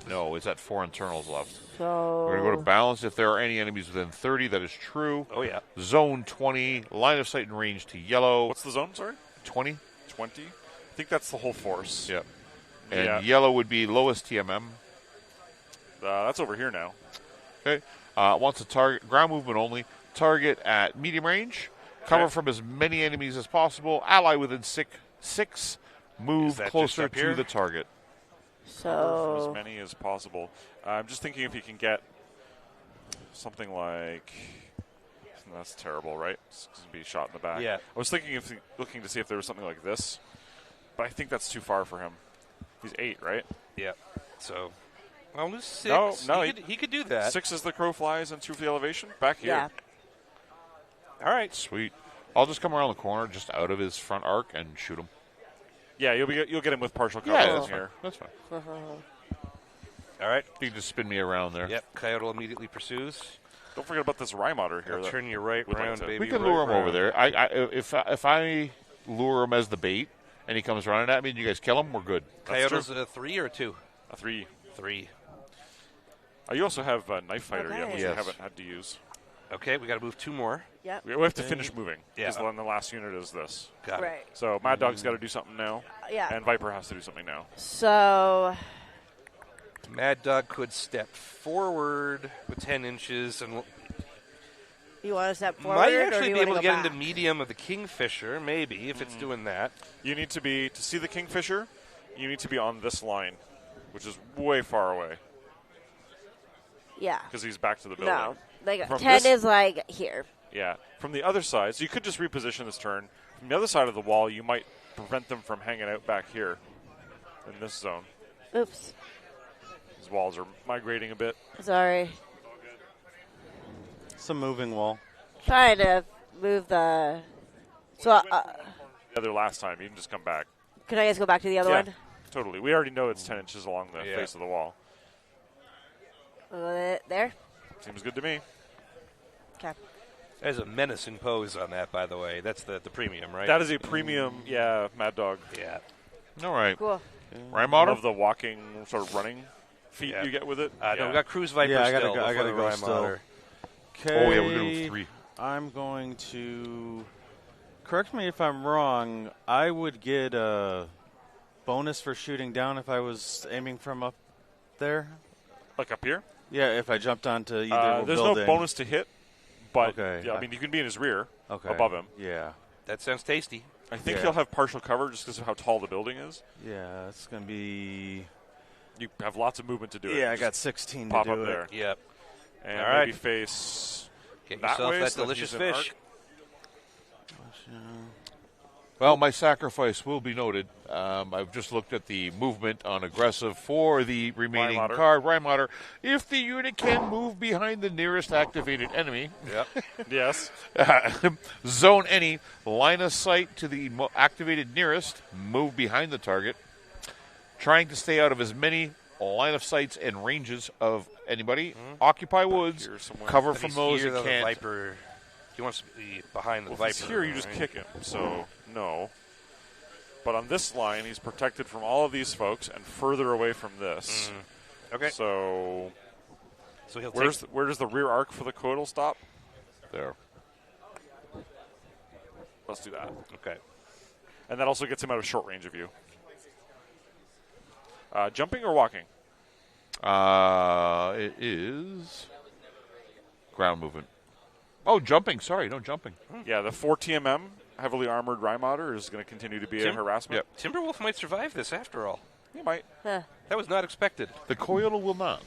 No, it's at 4 internals left. So We're going to go to balance. If there are any enemies within 30, that is true. Oh, yeah. Zone 20, line of sight and range to yellow. What's the zone, sorry? 20? 20? I think that's the whole force. Yep. And Yeah. yellow would be lowest TMM. That's over here now. Okay. Wants a target, ground movement only. Target at medium range. Cover Okay. from as many enemies as possible. Ally within six. Move Is that just closer up here? to the target. From so as many as possible. I'm just thinking if you can get something like. That's terrible, right? It's going to be shot in the back. Yeah. I was thinking looking to see if there was something like this, but I think that's too far for him. He's 8, right? Yeah. So, well, lose 6. No, he could do that. 6 as the crow flies and 2 for the elevation. Back here. yeah. All right. Sweet. I'll just come around the corner, just out of his front arc, and shoot him. Yeah, you'll get him with partial cover Yeah, from that's fine. here. That's fine. All right. You can just spin me around there. Yep. Coyote immediately pursues. Don't forget about this Rhymoder here. I'll that turn you right we'd like round, to- baby. We can right lure him over round. there. If I lure him as the bait and he comes running at me and you guys kill him, we're good. Coyote's a 3 or a 2? A 3. 3. You also have Knife Fighter yet, Okay. which Yes. we haven't had to use. Okay, we got to move 2 more. Yep. We have to finish moving. Yeah. Because then the last unit is this. Got it. Right. So Mad Dog's got to do something now. Yeah. And Viper has to do something now. So Mad Dog could step forward with 10 inches, and You want to step forward? Might or actually do be you able wanna to go get into back? medium of the Kingfisher, maybe, if it's doing that. You need to see the Kingfisher, you need to be on this line, which is way far away Yeah. because he's back to the building. No. Like From 10 this- is like here. Yeah. From the other side, so you could just reposition this turn. From the other side of the wall, you might prevent them from hanging out back here in this zone. Oops. These walls are migrating a bit. Sorry. It's a moving wall. Trying to move the. So, The other last time, you can just come back. can I just go back to the other Yeah, one? totally. We already know it's 10 inches along the Yeah. face of the wall. There? Seems good to me. Okay. There's a menacing pose on that, by the way. That's the premium, right? That is a premium, Mad Dog. Yeah. All right. Cool. I Rymotter? love the walking, sort of running feet Yeah. you get with it. No, we got Cruise Viper Yeah, I still. gotta before the go Rhyme still. Otter. Okay. Oh, yeah, we're going to 3. I'm going to. Correct me if I'm wrong. I would get a bonus for shooting down if I was aiming from up there. Like up here. Yeah, if I jumped onto either There's building. no bonus to hit, but Okay. I mean, you can be in his rear, Okay. above him. Yeah. That sounds tasty. I think Yeah. he'll have partial cover just because of how tall the building is. Yeah, it's going to be. You have lots of movement to do it. Yeah, I Just got 16 pop to do up there. it. Yep. And All right. maybe face Get that yourself way that so that delicious he's in fish. arc. Well, my sacrifice will be noted. I've just looked at the movement on aggressive for the remaining Rymotter. card, Rymotter. If the unit can move behind the nearest activated enemy, Yep. Yes. zone any, line of sight to the activated nearest, move behind the target, trying to stay out of as many line of sights and ranges of anybody, occupy woods, Here somewhere. cover If from he's those here, that though, the can't. Viper. He wants to be behind the Well, if Viper. he's here, you just right? kick him. So, no. But on this line, he's protected from all of these folks and further away from this. Okay. So, So he'll where take. does the rear arc for the coital stop? There. Let's do that. Okay. And that also gets him out of short range of you. Jumping or walking? It is ground movement. Oh, jumping. Sorry, no jumping. Yeah, the 4 TMM, heavily armored Rymotter, is going to continue to be a Tim- harassment. Yep. Timberwolf might survive this after all. He might. Huh. That was not expected. The coil will not.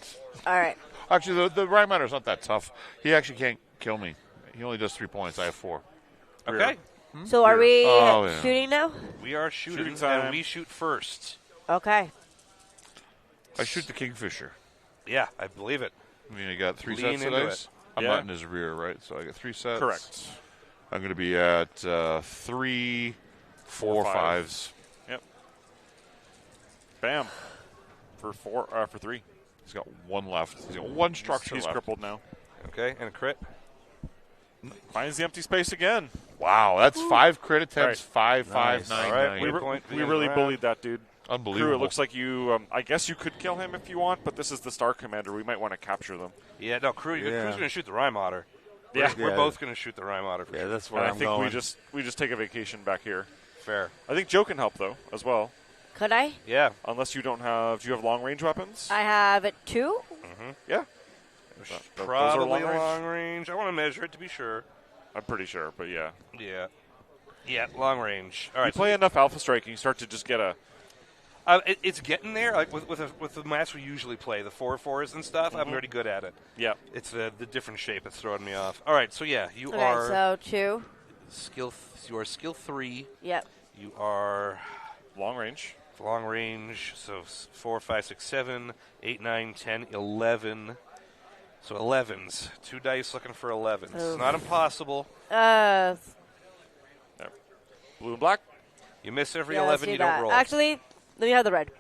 All right. Actually, the Rymatter's not that tough. He actually can't kill me. He only does 3 points. I have 4. Okay. So are we Oh, yeah. shooting now? We are shooting, Shooting time. and we shoot first. Okay. I shoot the Kingfisher. Yeah, I believe it. I mean, I got 3 Lean sets of into dice. it. I'm Yeah. not in his rear, right? So I get 3 sets. Correct. I'm going to be at 3, 4, 5s. Yep. Bam. For 3. He's got 1 left. He's got 1 structure He's left. crippled now. Okay, and a crit. Finds the empty space again. Wow, that's 5 crit attempts. Right. 5, 5, Nice. 9, All right, 9. we were- We really bullied that dude. Unbelievable. Crew, it looks like you. I guess you could kill him if you want, but this is the Star Commander. We might want to capture them. Yeah, no, Crew's Yeah. going to shoot the Rhyme Otter. Yeah. We're Yeah. both going to shoot the Rhyme Otter for Yeah, sure. that's where And I I'm think going. we just take a vacation back here. Fair. I think Joe can help though as well, Could I? Yeah. unless you don't have. Do you have long range weapons? I have 2. Yeah, those are Probably long range? long range. I want to measure it to be sure. I'm pretty sure, but yeah. Yeah. Yeah, long range. All You right. play enough Alpha Strike, and you start to just get a. It's getting there. Like with the maps we usually play, the 4/4s and stuff. I'm pretty good at it. Yeah, It's the different shape that's throwing me off. All right, so yeah, you Okay, are so 2. you are skill 3. Yep. You are long range. long range. So 4, 5, 6, 7, 8, 9, 10, 11. So 11s. 2 dice looking for 11s. It's Oof. not impossible. Blue and black. You miss every yeah, let's 11 do you that. don't roll. Actually, let me have the red.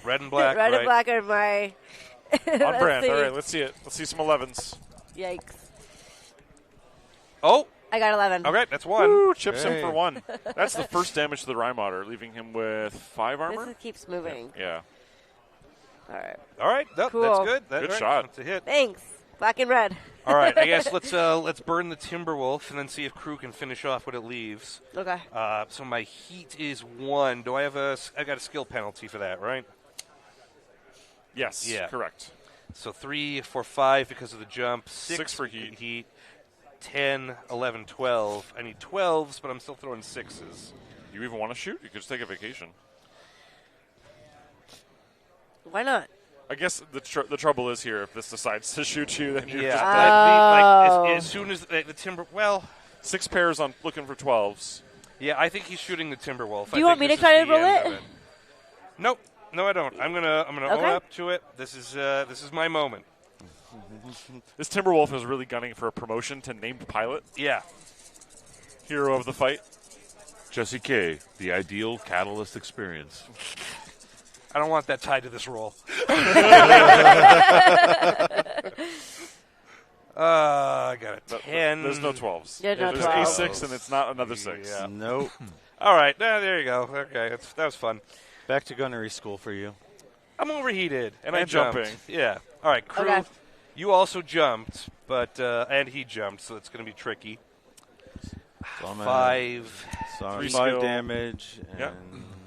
Red and black. Red right? and black are my. On Let's brand. see. All right, let's see it. Let's see some 11s. Yikes. Oh, I got 11. okay, that's 1. Woo, chips him Hey. for 1. That's the first damage to the Rhyme Otter, leaving him with 5 armor. This keeps moving. Yeah. All right. All right, no, Cool. that's good. Good all right, shot. That's a hit. Thanks. Black and red. All right, I guess let's burn the Timberwolf and then see if Crew can finish off what it leaves. Okay. So my heat is 1. Do I have I got a skill penalty for that, right? Yes. Yeah. Correct. So 3 for 5 because of the jump. 6 for heat. 10, 11, 12. I need 12s, but I'm still throwing 6s. You even want to shoot? You could just take a vacation. Why not? I guess the trouble is here, if this decides to shoot you, then you're Yeah. just As soon as the Timber... Well... 6 pairs on looking for 12s. Yeah, I think he's shooting the Timberwolf. Do you want me to try to roll it? Nope. No, I don't. I'm gonna own up to it. This is my moment. This Timberwolf is really gunning for a promotion to named pilot. Yeah. Hero of the fight. Jesse K, the ideal Catalyst experience. I don't want that tied to this roll. I got a 10. There's no 12s. There's no There's 12s. a 6, and it's not another 6. Yeah. Nope. All right. There you go. Okay. That was fun. Back to gunnery school for you. I'm overheated. And I And jumped. jumping. Yeah. All right, crew. Okay. You also jumped, but and he jumped, so it's going to be tricky. So I'm at 5. 3 5 skill. damage. And Yeah.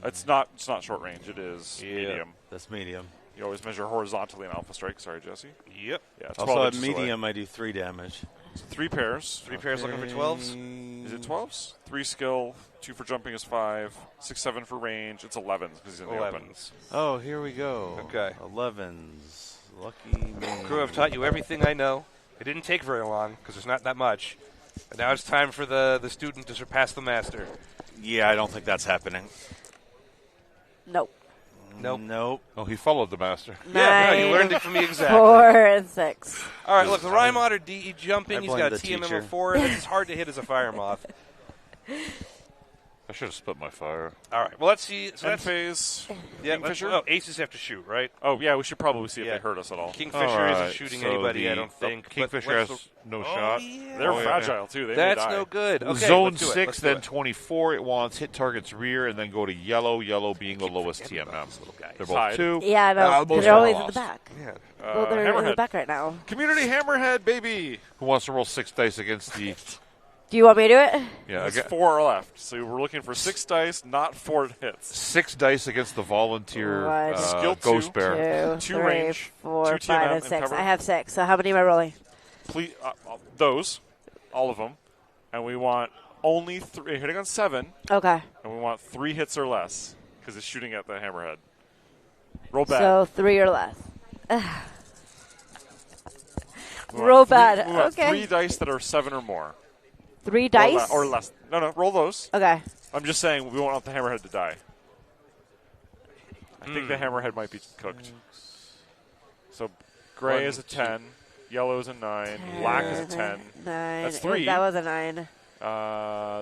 It's not short range. It is Yeah. medium. That's medium. You always measure horizontally in Alpha Strike. Sorry, Jesse. Yep. Yeah, it's 12 Also at inches away. medium, I do 3 damage. So 3 pairs. 3 pairs looking for 12s. Is it 12s? 3 skill, 2 for jumping is 5, 6, 7 for range. It's 11s because he's in the open. 11s. Oh, here we go. Okay. 11s. Lucky me. Crew, I've taught you everything I know. It didn't take very long because there's not that much. And now it's time for the student to surpass the master. Yeah, I don't think that's happening. Nope. Nope. Nope. Oh, he followed the master. Yeah, no, you 9, learned it from me exactly. 4, and 6. All right, look, the Rhyme Otter DE jumping. I He's blame got a the TMM teacher. of 4. This is hard to hit as a fire moth. I should have split my fire. All right, well, let's see. So End that's, phase. yeah, Kingfisher? aces have to shoot, right? Oh, yeah, we should probably see if Yeah. they hurt us at all. Kingfisher All isn't right, shooting so anybody, I the- don't think. but Kingfisher what's has no Oh, shot. yeah. They're Oh, yeah. fragile, too. They may That's die. no good. Okay, Zone let's do it. 6, Let's do then it. 24. It wants hit target's rear, and then go to yellow. Yellow being the lowest forgetting about TMM. these little guys. They're both Side. 2. Yeah, I know. most They're are always in the lost. back. Yeah. Well, they're in the Hammerhead. back right now. Community Hammerhead, baby. Who wants to roll 6 dice against the... Do you want me to do it? Yeah, There's aga- 4 left. So we're looking for 6 dice, not 4 hits. 6 dice against the volunteer One, Skill Ghost two. Bear. 2, 2 3, range, 4, 2 5, TMM and and 6. cover. I have 6. So how many am I rolling? Please, those, all of them. And we want only 3, hitting on 7, Okay. and we want 3 hits or less because it's shooting at the Hammerhead. Roll bad. So 3 or less. We want Roll three- bad. We want Okay. 3 dice that are 7 or more. 3 dice? Or less. No, roll those. Okay. I'm just saying we won't want the Hammerhead to die. I think the Hammerhead might be cooked. So gray is a 10, yellow is a 9, black is a 10. 9. That's 3. That was a 9.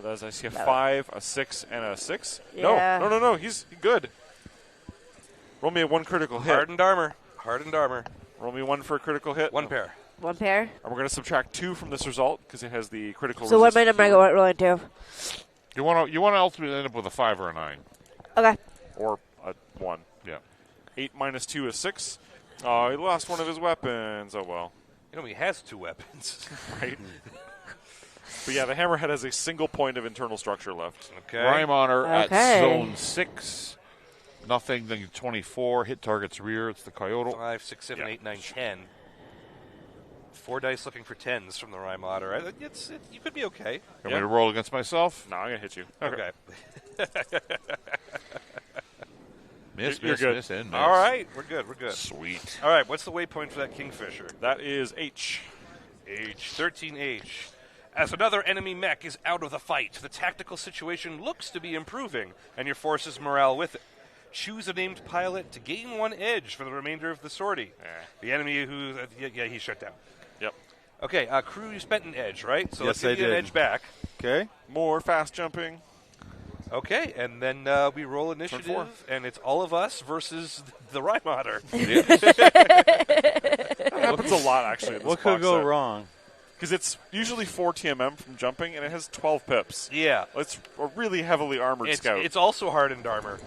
There's I see a That 5, a 6, and a 6. Yeah. No. He's good. Roll me a 1 critical hit. Hardened armor. Hardened armor. Roll me 1 for a critical hit. 1 pair. 1 pair. And we're going to subtract 2 from this result because it has the critical. So what resistance am I rolling to? You want to ultimately end up with a 5 or a 9. Okay. or a 1. Yeah. 8 minus 2 is 6. Oh, he lost one of his weapons. Oh well. You know, he has 2 weapons. Right. But yeah, the Hammerhead has a single point of internal structure left. Okay. Rhyme Honor at Okay. zone 6. Nothing, then 24. Hit target's rear. It's the Coyote. 5, 6, 7, Yeah. 8, 9, 10. 4 dice looking for 10s from the Rhyme Otter. You could be okay. You want me to roll against myself? No, I'm going to hit you. Okay. Miss, You're miss, good. miss, and miss. All right. We're good. We're good. Sweet. All right. What's the waypoint for that Kingfisher? That is H. H. 13H. As another enemy mech is out of the fight, the tactical situation looks to be improving, and your force's morale with it. Choose a named pilot to gain 1 edge for the remainder of the sortie. The enemy who... he's shut down. Yep. Okay, crew, you spent an edge, right? So let's Yes, give I you an did. edge back. Okay. More fast jumping. Okay, and then we roll 4. initiative, and it's all of us versus the Rhyme Otter. That happens a lot, actually. in this What could box go set. wrong? Because it's usually 4 TMM from jumping, and it has 12 pips. Yeah. It's a really heavily armored scout. It's also hardened armor.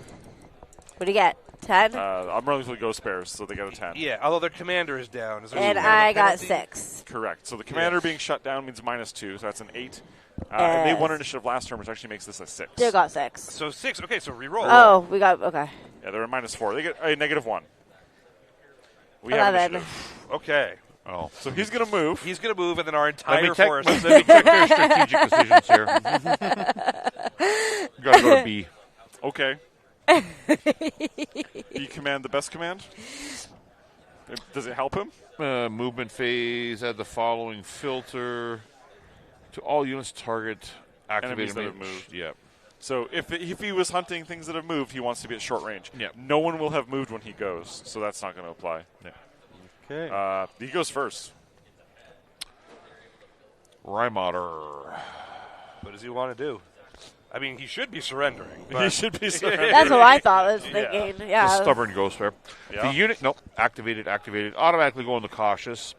What do you get? 10? I'm running for the Ghost Bears, so they got a 10. Yeah, although their commander is down. Is there And some kind of a I got penalty? 6. Correct. So the commander being shut down means minus 2, so that's an 8. And they won initiative last turn, which actually makes this a 6. Still got 6. So 6. Okay, so re-roll. Oh, we got... Okay. Yeah, they're a minus 4. They get a negative 1. We 11. have initiative. Okay. Oh. So he's going to move. He's going to move, and then our entire force. Let me check their strategic decisions here. Got to go to B. Okay. B command the best command? Does it help him? Movement phase, add the following filter to all units target activated. Enemies that have moved. Yep. So if he was hunting things that have moved, he wants to be at short range. Yep. No one will have moved when he goes, so that's not going to apply. Yeah. Okay. He goes first. Rymotter. What does he want to do? I mean, he should be surrendering. He should be surrendering. That's what I thought I was thinking. Yeah. The stubborn ghost there. Yeah. The unit, activated. Automatically go into cautious.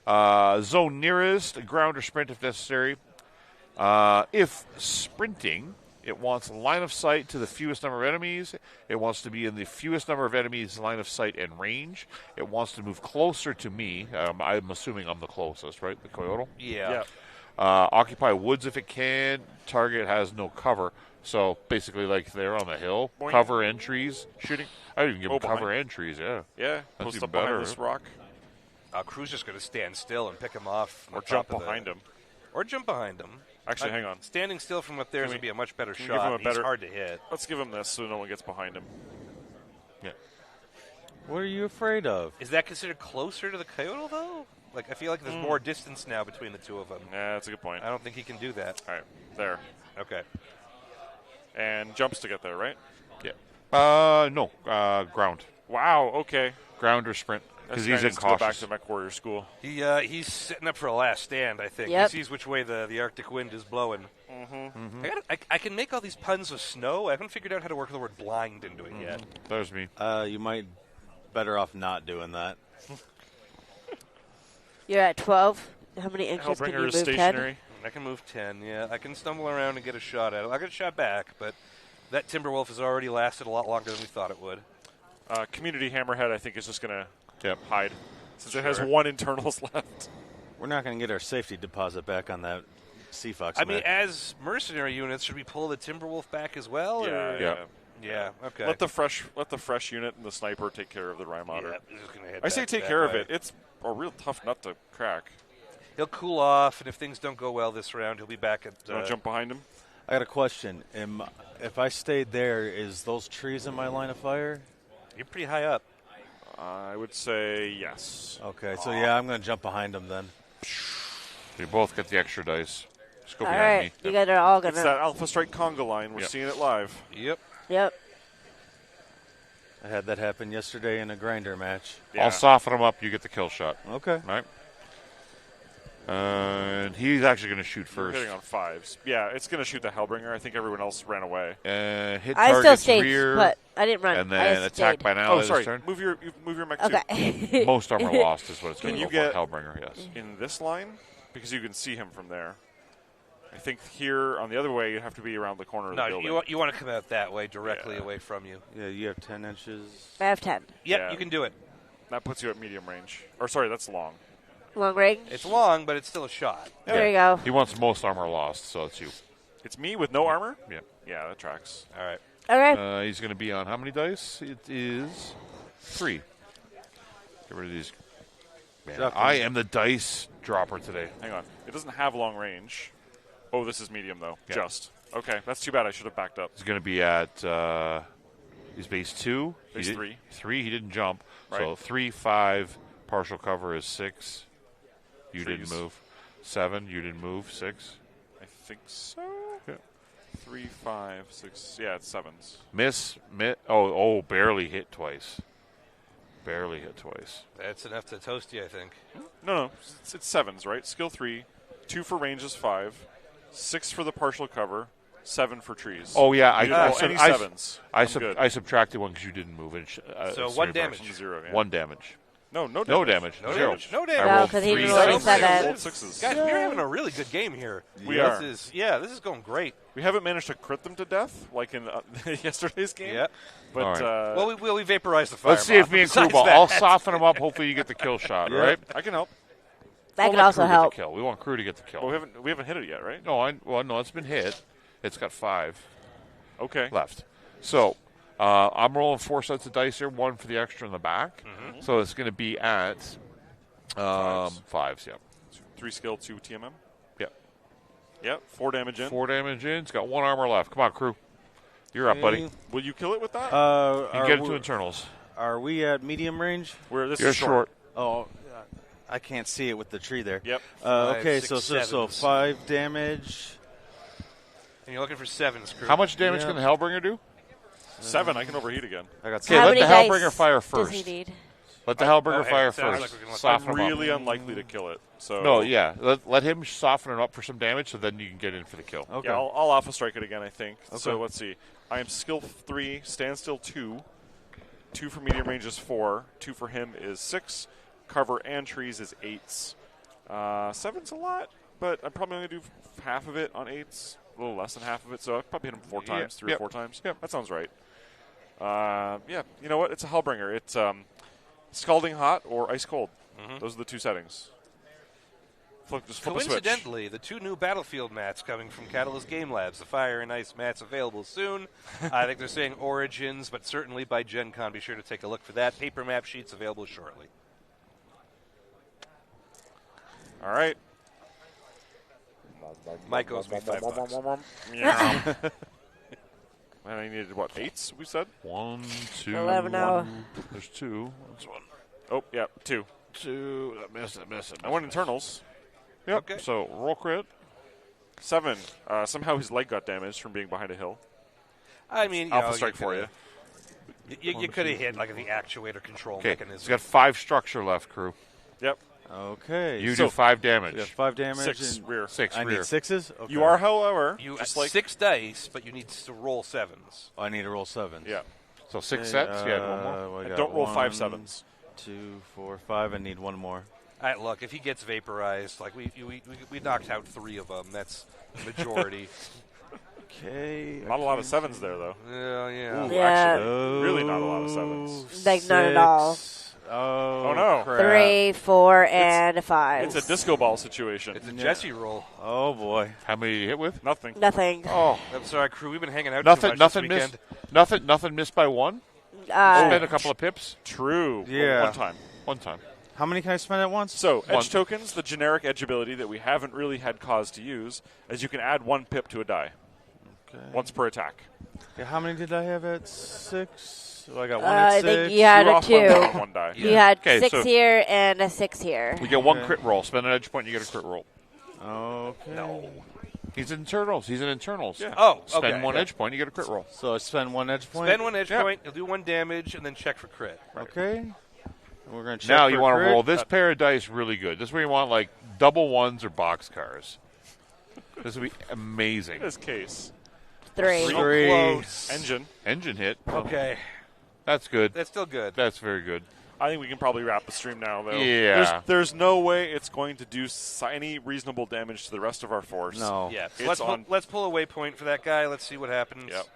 Zone nearest, ground or sprint if necessary. If sprinting, it wants line of sight to the fewest number of enemies. It wants to be in the fewest number of enemies' line of sight and range. It wants to move closer to me. I'm assuming I'm the closest, right? The Coyote? Yeah. Occupy woods if it can. Target has no cover. So basically, like they're on the hill, Boing. cover and trees, shooting. I didn't even give them behind. cover and trees, yeah. Yeah, That's post even up behind better. this rock. Crew's just going to stand still and pick him off. Or jump behind him. Or jump behind him. Actually, hang on. Standing still from up there is Can going to be a much better can we give shot. him a He's better- hard to hit. Let's give him this so no one gets behind him. Yeah. What are you afraid of? Is that considered closer to the Coyote, though? Like, I feel like there's more distance now between the two of them. Yeah, that's a good point. I don't think he can do that. All right, there. Okay. And jumps to get there, right? Yeah. No. Ground. Wow, okay. Ground or sprint. Because he's in Go back cautious. to Mech Warrior School. He's setting up for a last stand, I think. Yep. He sees which way the Arctic wind is blowing. Mm-hmm. I can make all these puns with snow. I haven't figured out how to work the word blind into it yet. There's me. You might better off not doing that. You're at 12. How many inches can you Hellbringer move? is 10? stationary. I can move 10, yeah. I can stumble around and get a shot at it. I'll get a shot back, but that Timberwolf has already lasted a lot longer than we thought it would. Community Hammerhead, I think, is just going Yep. to hide. Since it has one internals left. We're not going to get our safety deposit back on that Sea Fox. I mean, mech. as mercenary units, should we pull the Timberwolf back as well? or? Yeah. Yeah, okay. Let the fresh unit and the sniper take care of the Rymotter. Yeah, I'm just gonna head I say back take that care of way. it. It's a real tough nut to crack. He'll cool off, and if things don't go well this round, he'll be back at... You want to jump behind him? I got a question. If I stayed there, is those trees in my line of fire? You're pretty high up. I would say yes. Okay, so yeah, I'm going to jump behind them then. You both get the extra dice. Just go All behind right. me. You Yep. guys are all It's going that to. Alpha Strike conga line. We're Yep. seeing it live. Yep. Yep. I had that happen yesterday in a grinder match. Yeah. I'll soften him up. You get the kill shot. Okay. Right? And he's actually going to shoot We're first. hitting on fives. Yeah, it's going to shoot the Hellbringer. I think everyone else ran away. Hit I still target's stayed, rear. but I didn't run. And I then just attack stayed. by now. Oh, this sorry. turn. Move your mech too. Okay. Most armor lost is what it's going Can to you go get- for. Hellbringer, yes. In this line, because you can see him from there. I think here on the other way, you have to be around the corner of the No, building. you want to come out that way, directly Yeah. away from you. Yeah, you have 10 inches. I have 10. Yep, Yeah. you can do it. That puts you at medium range. Or sorry, that's long. Long range. It's long, but it's still a shot. There you go. He wants most armor lost, so it's you. It's me with no armor? Yeah. Yeah, that tracks. All right. Okay. He's going to be on how many dice? It is 3. Get rid of these. Man, Drop I them. am the dice dropper today. Hang on. It doesn't have long range. Oh, this is medium, though. Yeah. Just. Okay, that's too bad. I should have backed up. He's going to be at he's base 2. Base He did- 3. 3, he didn't jump. So Right. 3, 5, partial cover is 6. You Trees. didn't move. 7, you didn't move. 6. I think so. Yeah. 3, 5, 6. Yeah, it's sevens. Miss. Oh, barely hit twice. Barely hit twice. That's enough to toast you, I think. No. It's sevens, right? Skill 3. 2 for range is 5. 6 for the partial cover. 7 for trees. Oh, yeah. You didn't roll any sevens. I'm good. I subtracted 1 because you didn't move. So 1 damage. From 0, yeah. 1 damage. No damage. No damage. No 0. damage. No I damage. No, rolled 'cause he 3 rolled sevens. seven. Rolled sixes. Guys, we're having a really good game here. We are. This is going great. We haven't managed to crit them to death like in yesterday's game. Yeah. But All right. Well, we vaporized the fire. Let's see if me and Besides Krubal, that- I'll soften him up. Hopefully you get the kill shot, Yeah, right? I can help. That We'll could let also Crew get help. the kill. We want Crew to get the kill. Well, we haven't hit it yet, right? No, it's been hit. It's got 5 Okay. left. So I'm rolling 4 sets of dice here, 1 for the extra in the back. So it's going to be at Fives, yeah. 3 skill, 2 TMM. Yep. Yep, 4 damage in. 4 damage in. It's got 1 armor left. Come on, crew. You're up, buddy. Will you kill it with that? You get into internals. Are we at medium range? This You're is short. Oh, I can't see it with the tree there. Yep. Okay, 5, 6, so 5 damage. And you're looking for 7s, crew. How much damage Yeah. can the Hellbringer do? 7. I can overheat again. I got Okay, How let many the dice Hellbringer fire does first. he need? Let the Hellbringer hey, fire it sounds first. like we can Soften I'm him really up. unlikely to kill it. So No, yeah. Let him soften it up for some damage, so then you can get in for the kill. Okay. Yeah, I'll Alpha Strike it again, I think. Okay. So let's see. I am skill 3, standstill 2. 2 for medium range is 4. 2 for him is 6. Cover and trees is 8s. 7's a lot, but I'm probably only going to do half of it on 8s. A little less than half of it, so I'll probably hit him 4 times, 3 or 4 times. Yep. That sounds right. Yeah, you know what? It's a Hellbringer. It's Scalding Hot or Ice Cold. Those are the 2 settings. Just flip a switch. Coincidentally, the 2 new Battlefield mats coming from Catalyst Game Labs, the Fire and Ice mats available soon. I think they're saying Origins, but certainly by Gen Con. Be sure to take a look for that. Paper map sheets available shortly. All right. Mike owes me $5. Yeah. And I needed, what, 8s, we said? 1, 2, 11 now. 1. There's 2. That's 1. Oh, yeah, 2. 2. That missed. I went internals. Yep. Okay. So, roll crit. 7. Somehow his leg got damaged from being behind a hill. I mean, Alpha Strike for you. You could have hit like the actuator control Okay. mechanism. He's got 5 structure left, crew. Yep. Okay. You So- do 5 damage. We got 5 damage. 6 and rear. 6 I rear. need 6s? Okay. You are, however, You just got like 6 dice, but you need to roll 7s. I need to roll 7s. Yeah. So 6 sets. Yeah, one more. I And got don't roll 5 1, 7s. 2, 4, 5. I need 1 more. All right, look, if he gets vaporized, like we knocked out 3 of them. That's the majority. Okay. Not a lot of 7s there, though. Yeah. Ooh, Yeah. actually, really not a lot of 7s. Like, none at all. Oh, no. Crap. 3, 4, and a 5. It's a disco ball situation. It's a Jesse roll. Oh, boy. How many did you hit with? Nothing. Nothing. Oh, I'm sorry, crew. We've been hanging out nothing. too much Nothing this missed. weekend. Nothing missed by 1. Spend a couple of pips. True. Yeah. One time. 1 time. How many can I spend at once? So, One. edge tokens, the generic edge ability that we haven't really had cause to use, is you can add 1 pip to a die. Okay. Once per attack. Okay, how many did I have at 6? So I got 1 I at 6. think you had You're a off by 2. 1 die. You had Okay, 6 so- here and a 6 here. You get 1 Okay. crit roll. Spend an edge point, you get a crit roll. Okay. He's in internals. He's in internals. Yeah. Oh, Spend okay. 1 edge point, you get a crit roll. So I spend 1 edge point. Spend 1 edge Yeah. point. You'll do 1 damage, and then check for crit. Okay. And we're going to check Now for you want to crit. roll this pair of dice really good. This is where you want like double 1s or boxcars. This would be amazing. In this case. 3. So 3. close. Engine. Engine hit. Okay. That's good. That's still good. That's very good. I think we can probably wrap the stream now, though. Yeah. There's no way it's going to do any reasonable damage to the rest of our force. No. Yeah. So It's let's pull a waypoint for that guy. Let's see what happens. Yep.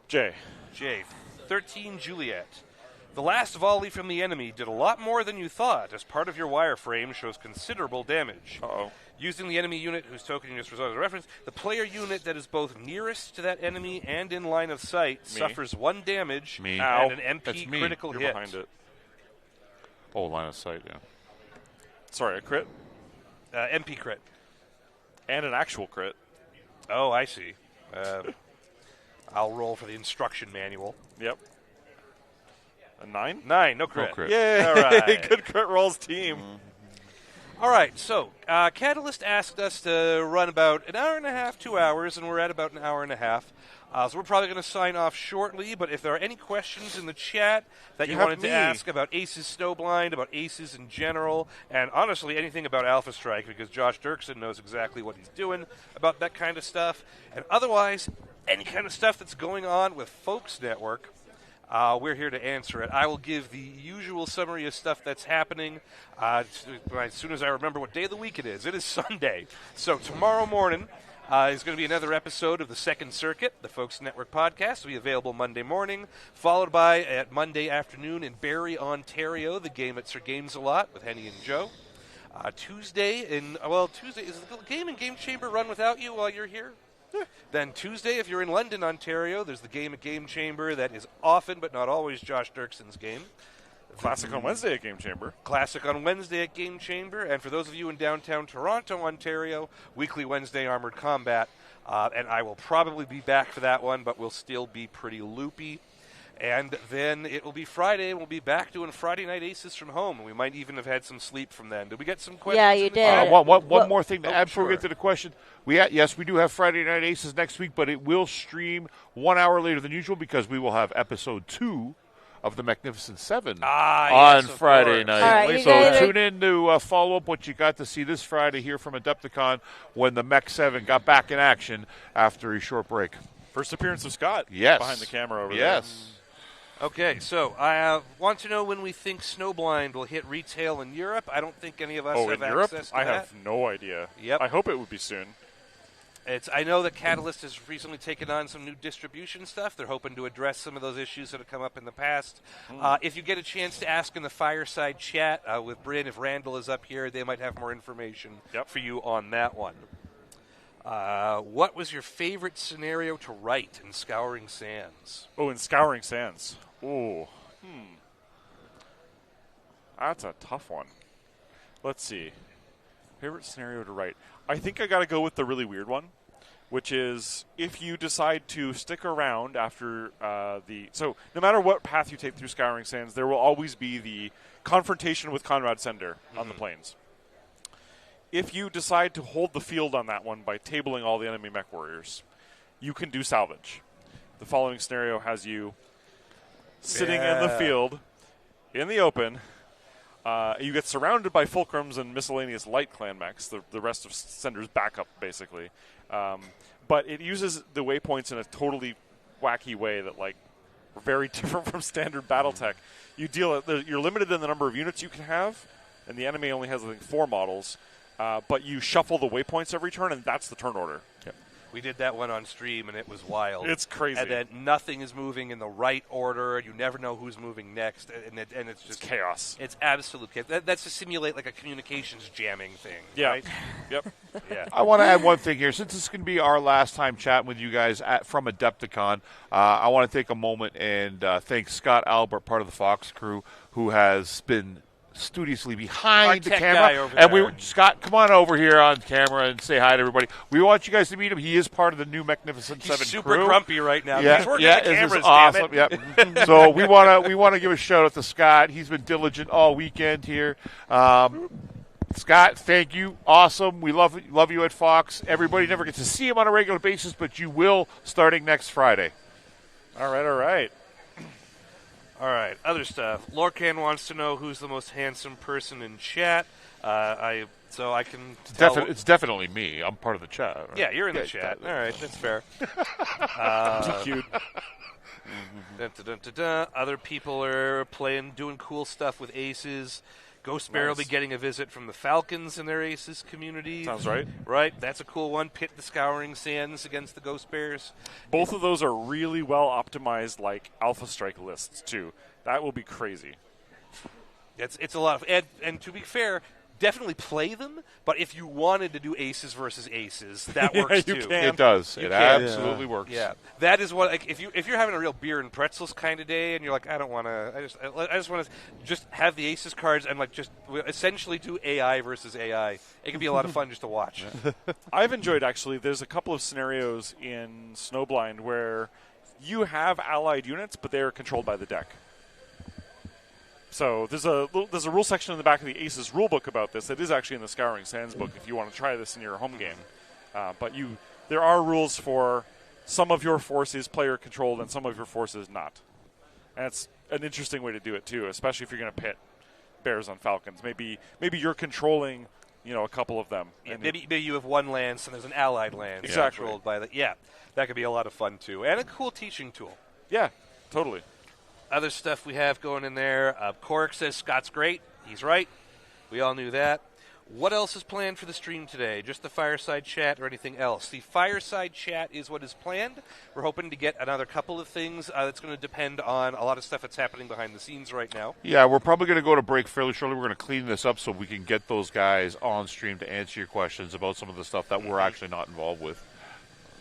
Jay. Jay, 13 Juliet. The last volley from the enemy did a lot more than you thought, as part of your wireframe shows considerable damage. Uh-oh. Using the enemy unit whose token you just resolved as a reference, the player unit that is both nearest to that enemy and in line of sight suffers 1 damage Me. Ow. and an That's MP me. critical You're hit. behind it. Oh, line of sight, yeah. Sorry, a crit? MP crit. And an actual crit. Oh, I see. I'll roll for the instruction manual. Yep. A 9? 9, no crit. No crit. Yay! All right. Good crit rolls, team. All right, so Catalyst asked us to run about an hour and a half, 2 hours, and we're at about an hour and a half. So we're probably going to sign off shortly, but if there are any questions in the chat that you have wanted me. to ask about Aces Snowblind, about Aces in general, and honestly anything about Alpha Strike, because Josh Dirksen knows exactly what he's doing about that kind of stuff, and otherwise any kind of stuff that's going on with Folks Network, we're here to answer it. I will give the usual summary of stuff that's happening as soon as I remember what day of the week it is. It is Sunday. So tomorrow morning is going to be another episode of the Second Circuit, the Folks Network podcast. Will be available Monday morning, followed by at Monday afternoon in Barrie, Ontario, the game at Sir Games a Lot with Henny and Joe. Tuesday, is the game in Game Chamber run without you while you're here? Then Tuesday, if you're in London, Ontario, there's the game at Game Chamber that is often but not always Josh Dirksen's game. Classic on Wednesday at Game Chamber. Classic on Wednesday at Game Chamber. And for those of you in downtown Toronto, Ontario, weekly Wednesday Armored Combat. And I will probably be back for that one, but we'll still be pretty loopy. And then it will be Friday, and we'll be back doing Friday Night Aces from home. And we might even have had some sleep from then. Did we get some questions? Yeah, you did. One more thing to add before we sure. get to the question. Yes, we do have Friday Night Aces next week, but it will stream 1 hour later than usual because we will have episode 2 of the Magnificent Seven on Friday night. All right, so tune in to follow up what you got to see this Friday here from Adepticon when the Mech 7 got back in action after a short break. First appearance of Scott. Yes. Behind the camera over there. Yes. Okay, so I want to know when we think Snowblind will hit retail in Europe. I don't think any of us have in Europe? access to I that. have no idea. Yep. I hope it would be soon. I know that Catalyst has recently taken on some new distribution stuff. They're hoping to address some of those issues that have come up in the past. If you get a chance to ask in the fireside chat with Bryn, if Randall is up here, they might have more information for you on that one. What was your favorite scenario to write in Scouring Sands? Oh, in Scouring Sands. Oh, that's a tough one. Let's see. Favorite scenario to write. I think I got to go with the really weird one, which is if you decide to stick around after So no matter what path you take through Scouring Sands, there will always be the confrontation with Conrad Sender on the plains. If you decide to hold the field on that one by tabling all the enemy mech warriors, you can do salvage. The following scenario has you sitting in the field, in the open. You get surrounded by fulcrums and miscellaneous light clan mechs, the rest of Sender's backup, basically. But it uses the waypoints in a totally wacky way that, very different from standard BattleTech. You're limited in the number of units you can have, and the enemy only has, I think, 4 models. But you shuffle the waypoints every turn, and that's the turn order. Yep. We did that one on stream, and it was wild. It's crazy. And then nothing is moving in the right order. You never know who's moving next, and it's just chaos. It's absolute chaos. That's to simulate like a communications jamming thing. Yeah. Right? Yep. Yeah. I want to add one thing here. Since this is going to be our last time chatting with you guys from Adepticon, I want to take a moment and thank Scott Albert, part of the Fox crew, who has been studiously behind the camera. And Scott, come on over here on camera and say hi to everybody. We want you guys to meet him. He is part of the new Magnificent Seven crew. He's super grumpy right now. Yeah, He's working the cameras, this is awesome. Damn it. So we want to give a shout out to Scott. He's been diligent all weekend here. Scott, thank you. Awesome. We love you at Fox. Everybody never gets to see him on a regular basis, but you will starting next Friday. All right. All right, other stuff. Lorcan wants to know who's the most handsome person in chat. So I can tell. It's definitely me. I'm part of the chat. Right? Yeah, you're in the chat. All right, that's fair. Cute. Other people are doing cool stuff with Aces. Ghost Bear will be getting a visit from the Falcons in their Aces community. Sounds right. Right, that's a cool one. Pit the Scouring Sands against the Ghost Bears. Both of those are really well optimized, Alpha Strike lists too. That will be crazy. It's a lot of, and to be fair, definitely play them. But if you wanted to do Aces versus Aces, that works too. It does. It absolutely works. Yeah, that is what. If you're having a real beer and pretzels kind of day, and you're like, I don't want to. I just want to just have the Aces cards and just essentially do AI versus AI. It can be a lot of fun just to watch. I've enjoyed actually. There's a couple of scenarios in Snowblind where you have allied units, but they are controlled by the deck. So there's a rule section in the back of the Aces rulebook about this that is actually in the Scouring Sands book if you want to try this in your home game. But there are rules for some of your forces player controlled and some of your forces not. And it's an interesting way to do it too, especially if you're going to pit Bears on Falcons. Maybe you're controlling a couple of them. Yeah, maybe you have one lance and there's an allied lance controlled by that. Yeah, that could be a lot of fun too, and a cool teaching tool. Yeah, totally. Other stuff we have going in there. Cork says Scott's great. He's right. We all knew that. What else is planned for the stream today? Just the fireside chat or anything else? The fireside chat is what is planned. We're hoping to get another couple of things. That's going to depend on a lot of stuff that's happening behind the scenes right now. Yeah, we're probably going to go to break fairly shortly. We're going to clean this up so we can get those guys on stream to answer your questions about some of the stuff that we're actually not involved with.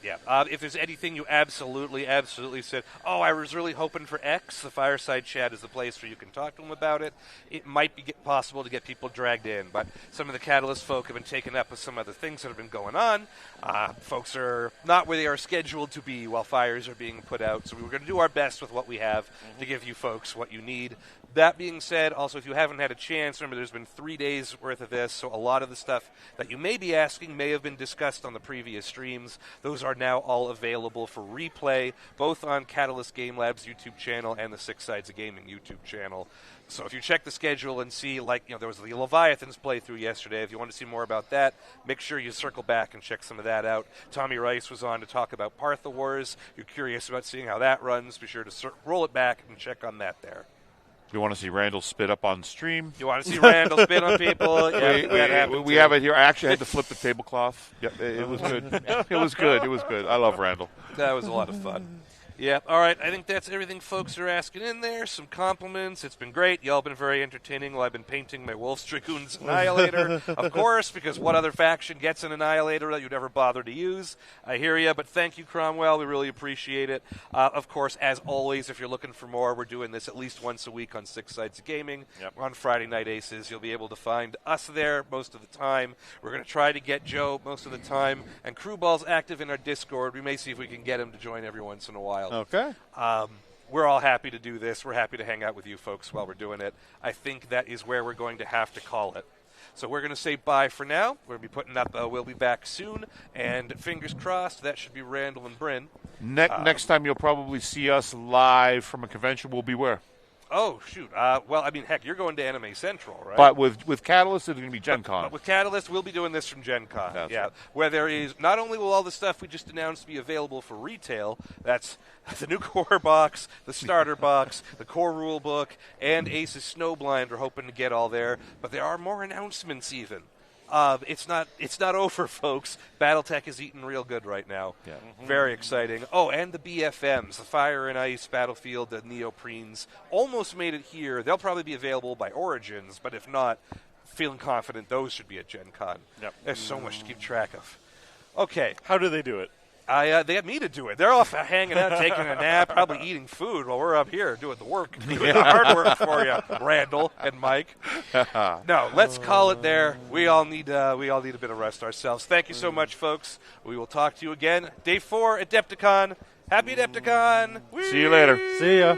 Yeah. If there's anything you absolutely said, oh, I was really hoping for X, the Fireside Chat is the place where you can talk to them about it. It might be possible to get people dragged in, but some of the Catalyst folk have been taken up with some other things that have been going on. Folks are not where they are scheduled to be while fires are being put out, so we're going to do our best with what we have to give you folks what you need. That being said, also, if you haven't had a chance, remember there's been 3 days worth of this, so a lot of the stuff that you may be asking may have been discussed on the previous streams. Those are now all available for replay, both on Catalyst Game Lab's YouTube channel and the Six Sides of Gaming YouTube channel. So if you check the schedule and see, there was the Leviathans playthrough yesterday. If you want to see more about that, make sure you circle back and check some of that out. Tommy Rice was on to talk about Partha Wars. If you're curious about seeing how that runs, be sure to roll it back and check on that there. You want to see Randall spit up on stream? You want to see Randall spit on people? Yeah, we have it here. I actually had to flip the tablecloth. Yep, it was good. It was good. It was good. I love Randall. That was a lot of fun. Yeah, all right. I think that's everything folks are asking in there. Some compliments. It's been great. Y'all been very entertaining while I've been painting my Wolf's Dragoon's Annihilator, of course, because what other faction gets an Annihilator that you'd ever bother to use? I hear you, but thank you, Cromwell. We really appreciate it. Of course, as always, if you're looking for more, we're doing this at least once a week on Six Sides of Gaming. Yep. We're on Friday Night Aces. You'll be able to find us there most of the time. We're going to try to get Joe most of the time, and Crewball's active in our Discord. We may see if we can get him to join every once in a while. Okay. We're all happy to do this. We're happy to hang out with you folks while we're doing it. I think that is where we're going to have to call it. So we're going to say bye for now. We're going to be putting up We'll Be Back Soon, and fingers crossed, that should be Randall and Bryn. Next time you'll probably see us live from a convention will be where? Oh, shoot. Well, I mean, heck, you're going to Anime Central, right? But with Catalyst, it's going to be Gen Con. But with Catalyst, we'll be doing this from Gen Con. That's yeah, right. where there is not only will all the stuff we just announced be available for retail, that's the new core box, the starter box, the core rule book, and Ace's Snowblind. We're hoping to get all there, but there are more announcements even. It's not over, folks. BattleTech is eating real good right now. Yeah. Very exciting. Oh, and the BFMs, the Fire and Ice, Battlefield, the neoprenes, almost made it here. They'll probably be available by Origins, but if not, feeling confident those should be at Gen Con. Yep. There's so much to keep track of. Okay. How do they do it? They got me to do it. They're off hanging out, taking a nap, probably eating food while we're up here doing the work, doing the hard work for you, Randall and Mike. No, let's call it there. We all need a bit of rest ourselves. Thank you so much, folks. We will talk to you again. Day 4, Adepticon. Happy Adepticon. See you later. See ya.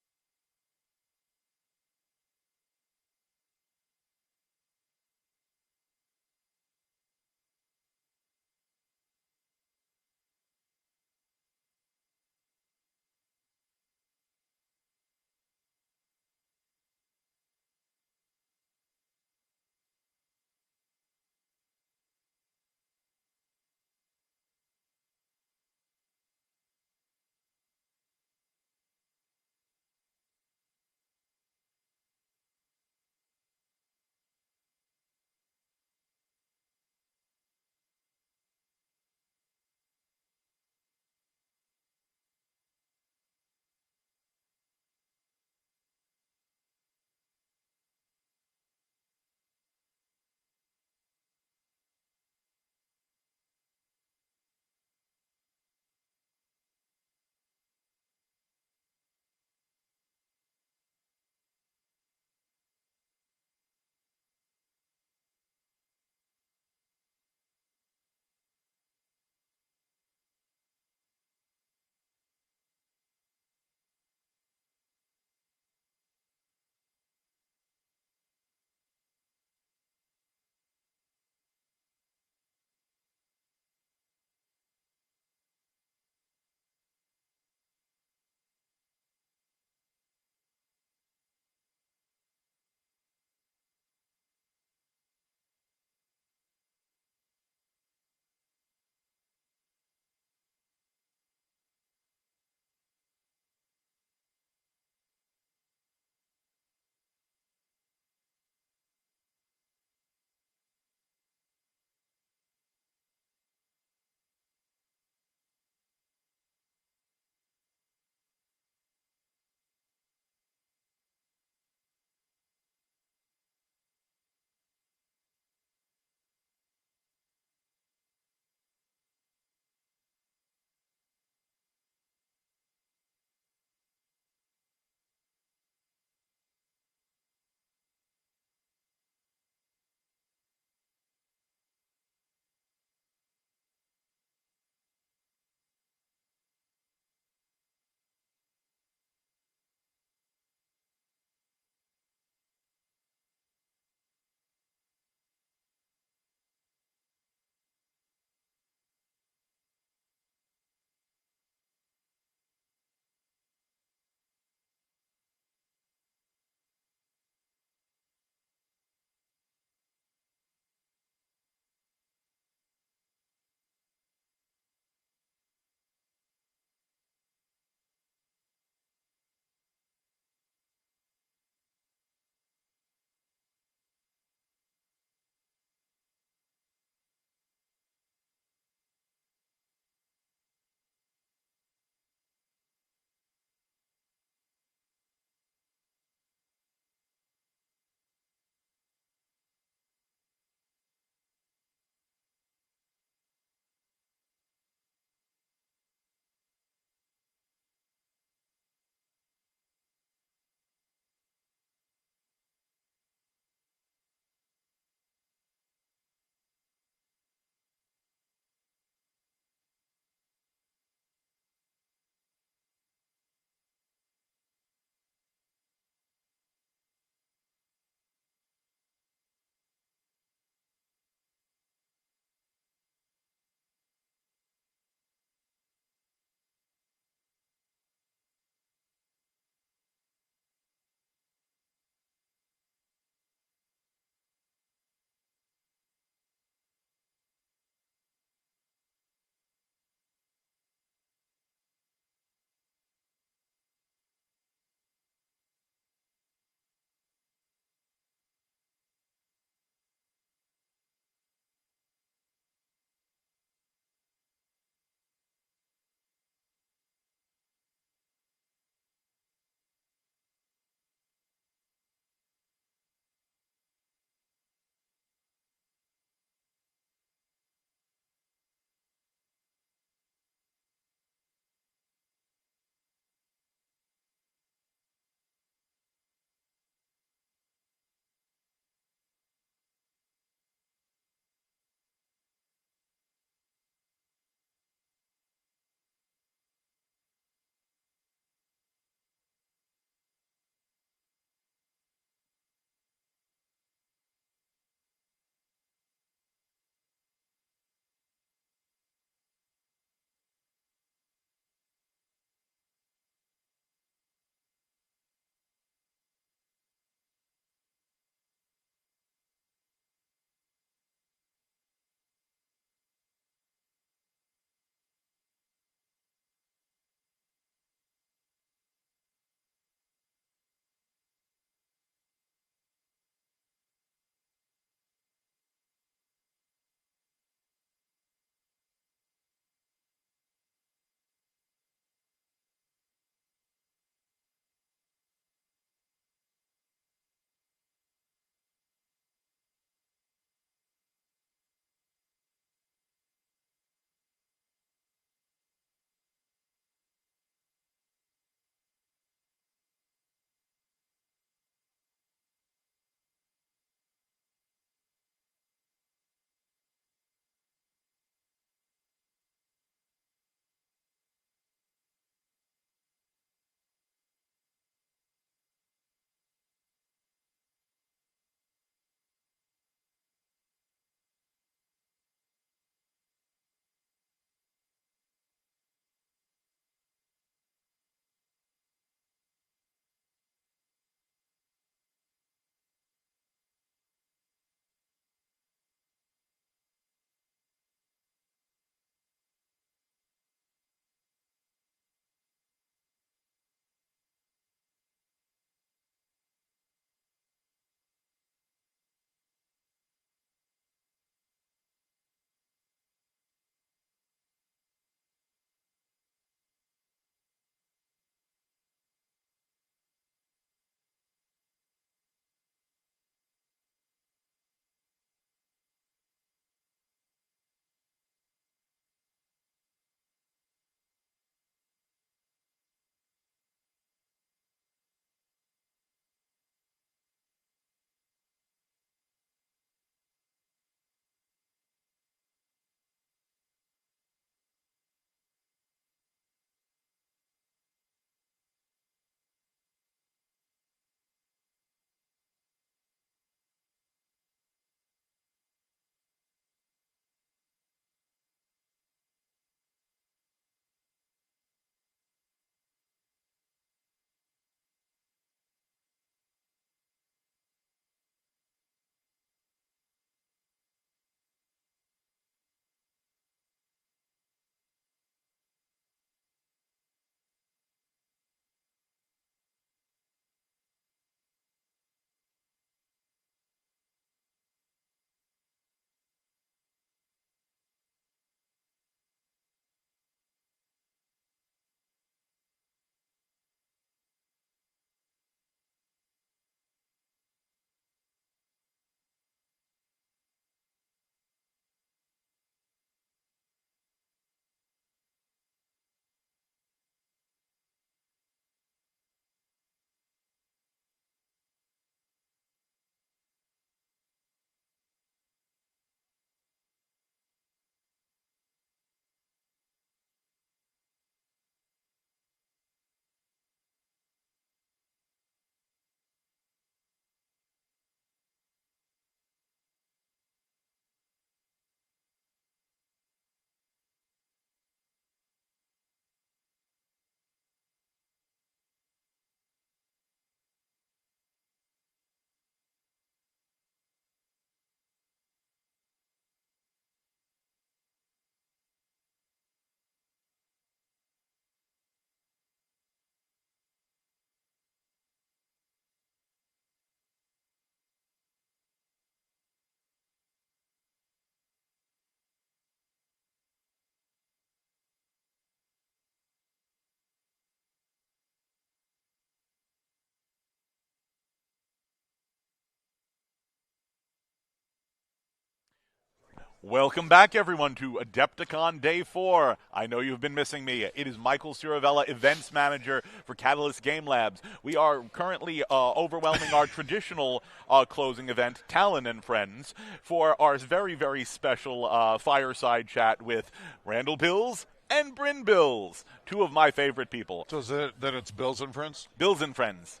Welcome back, everyone, to Adepticon Day 4. I know you've been missing me. It is Michael Ciravella, Events Manager for Catalyst Game Labs. We are currently overwhelming our traditional closing event, Talon and Friends, for our very, very special fireside chat with Randall Bills and Bryn Bills, two of my favorite people. So then it's Bills and Friends? Bills and Friends.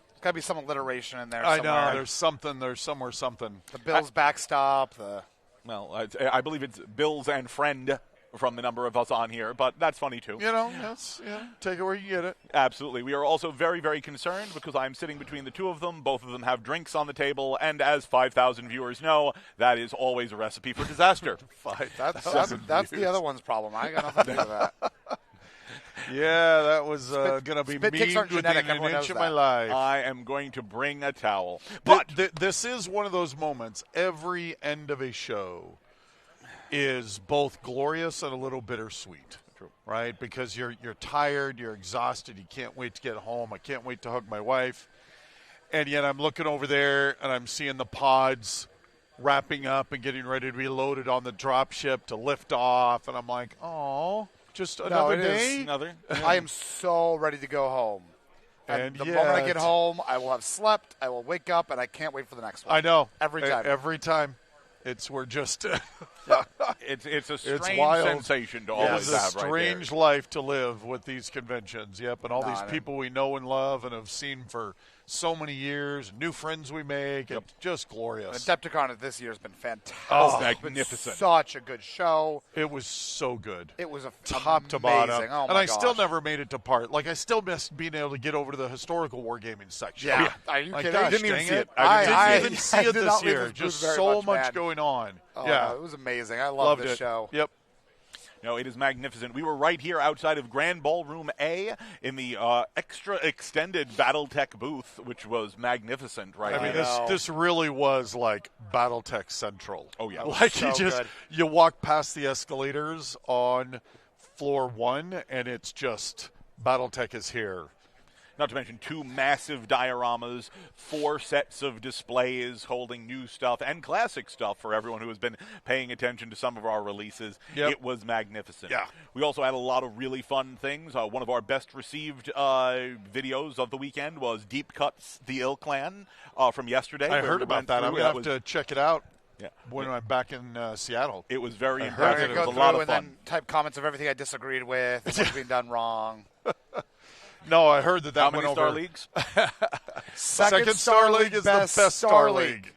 There's got to be some alliteration in there I somewhere. know. There's somewhere something. The Bills backstop, Well, I believe it's Bills and Friend from the number of us on here, but that's funny too. Take it where you get it. Absolutely. We are also very, very concerned because I'm sitting between the two of them. Both of them have drinks on the table, and as 5,000 viewers know, that is always a recipe for disaster. That's the other one's problem. I got nothing to do with that. Yeah, that was going to be spit takes mean aren't within genetic, an everyone inch knows of my that. life. I am going to bring a towel. But this is one of those moments. Every end of a show is both glorious and a little bittersweet. True. Right? Because you're tired, you're exhausted, you can't wait to get home. I can't wait to hug my wife. And yet I'm looking over there and I'm seeing the pods wrapping up and getting ready to be loaded on the drop ship to lift off. And I'm like, oh, just another day? I am so ready to go home. And the moment I get home, I will have slept, I will wake up, and I can't wait for the next one. I know. Every time. Every time. We're just it's a strange it's wild. Sensation to always have It's a strange life to live with these conventions. Yep, and all these people we know and love and have seen for so many years, new friends we make, and just glorious. Adepticon this year has been fantastic. Oh, magnificent. Such a good show. It was so good. It was top to amazing. bottom. Oh, and I still never made it to part. Like, I still missed being able to get over to the historical wargaming section. Yeah. Are you kidding? Gosh, I didn't even dang see it. I didn't even see it did this not leave year. this Just booth very so much man. going on. Oh, yeah. no, it was amazing. I Loved this it. show. Yep. No, it is magnificent. We were right here outside of Grand Ballroom A in the extra extended BattleTech booth, which was magnificent. Right? I mean, this really was like BattleTech Central. Oh yeah, like so you walk past the escalators on floor 1, and it's just BattleTech is here. Not to mention 2 massive dioramas, 4 sets of displays holding new stuff and classic stuff for everyone who has been paying attention to some of our releases. Yep. It was magnificent. Yeah. We also had a lot of really fun things. One of our best received videos of the weekend was Deep Cuts the Ill Clan from yesterday. I heard about that. I'm going to have to check it out. Yeah. When I'm back in Seattle. It was very I'm impressive. going It to was go a lot through of and fun. then type comments of everything I disagreed with and what's being done wrong. No, I heard that How went many over. Star Leagues? Second Star League is the best Star League.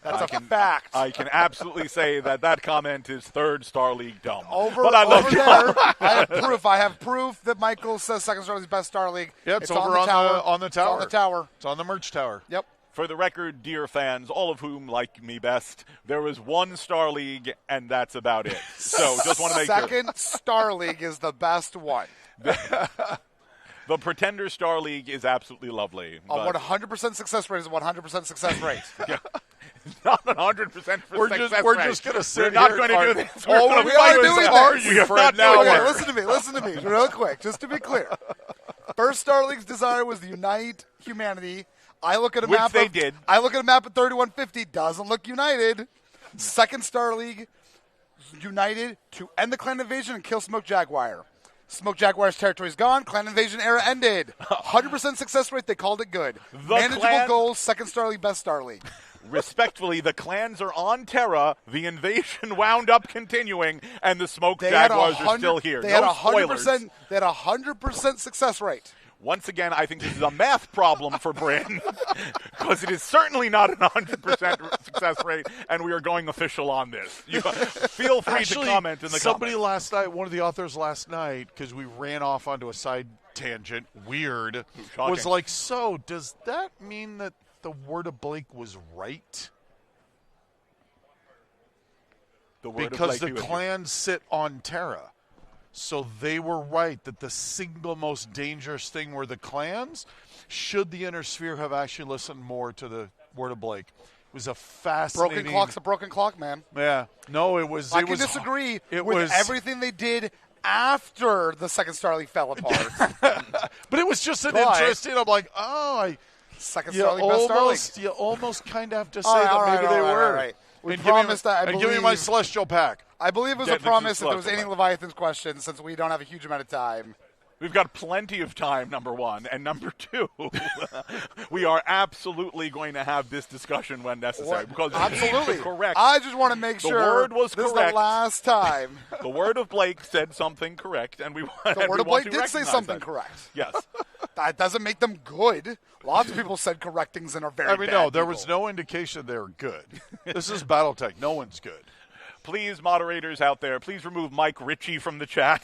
That's a fact. I can absolutely say that comment is 3rd Star League dumb. But I love there, I have proof that Michael says Second Star League is best Star League. Yeah, it's on over the on tower. the tower. It's on the tower. It's on the merch tower. Yep. For the record, dear fans, all of whom like me best, there was 1 Star League, and that's about it. So just want to make sure. Second Star League is the best one. The Pretender Star League is absolutely lovely. A 100% success rate is a 100% success rate. Not 100% for success We're rate. just going to sit We're not here going to and do this. all We're we gonna are fight doing this. argue We are for not an hour. doing Okay, this. listen to me, real quick, just to be clear. First Star League's desire was to unite humanity. I look at a Which map. they did. I look at a map at 3150. Doesn't look united. Second Star League united to end the clan invasion and kill Smoke Jaguar. Smoke Jaguar's territory is gone. Clan invasion era ended. 100% success rate. They called it good. Manageable clan- goals. Second Star League, best Star League. Respectfully, the clans are on Terra. The invasion wound up continuing, and the Smoke They had Jaguars are still here. They No had spoilers. 100%. They had 100% success rate. Once again, I think this is a math problem for Bryn, because it is certainly not an 100% success rate, and we are going official on this. You feel free Actually, to comment in the somebody comments. last night, one of the authors last night, because we ran off onto a side tangent, weird, Shocking. was like, so does that mean that the word of Blake was right? The word of Because Blake the you clans sit on Terra. So they were right that the single most dangerous thing were the clans. Should the Inner Sphere have actually listened more to the word of Blake? It was a fascinating... Broken clock's a broken clock, man. Yeah. No, it was... I it can was, disagree it with was, everything they did after the Second Star League fell apart. But it was just an But- interesting... I'm like, oh, Second you Star League, best Star League. almost kind of have to say All right, that all right, maybe all they right, were. all right. We promised that. And give me my Celestial pack. I believe it was Get a the promise if there was Celestial any pack. Leviathan's questions, since we don't have a huge amount of time. We've got plenty of time, number one. And number two, we are absolutely going to have this discussion when necessary. Because Absolutely. correct. I just want to make The sure word was this is correct. the last time. The word of Blake said something correct, and we The word of Blake did say something correct. Yes. That doesn't make them good. Lots of people said correct things and are very I mean, bad no, there people. was no indication they were good. This is BattleTech. No one's good. Please, moderators out there, please remove Mike Ritchie from the chat.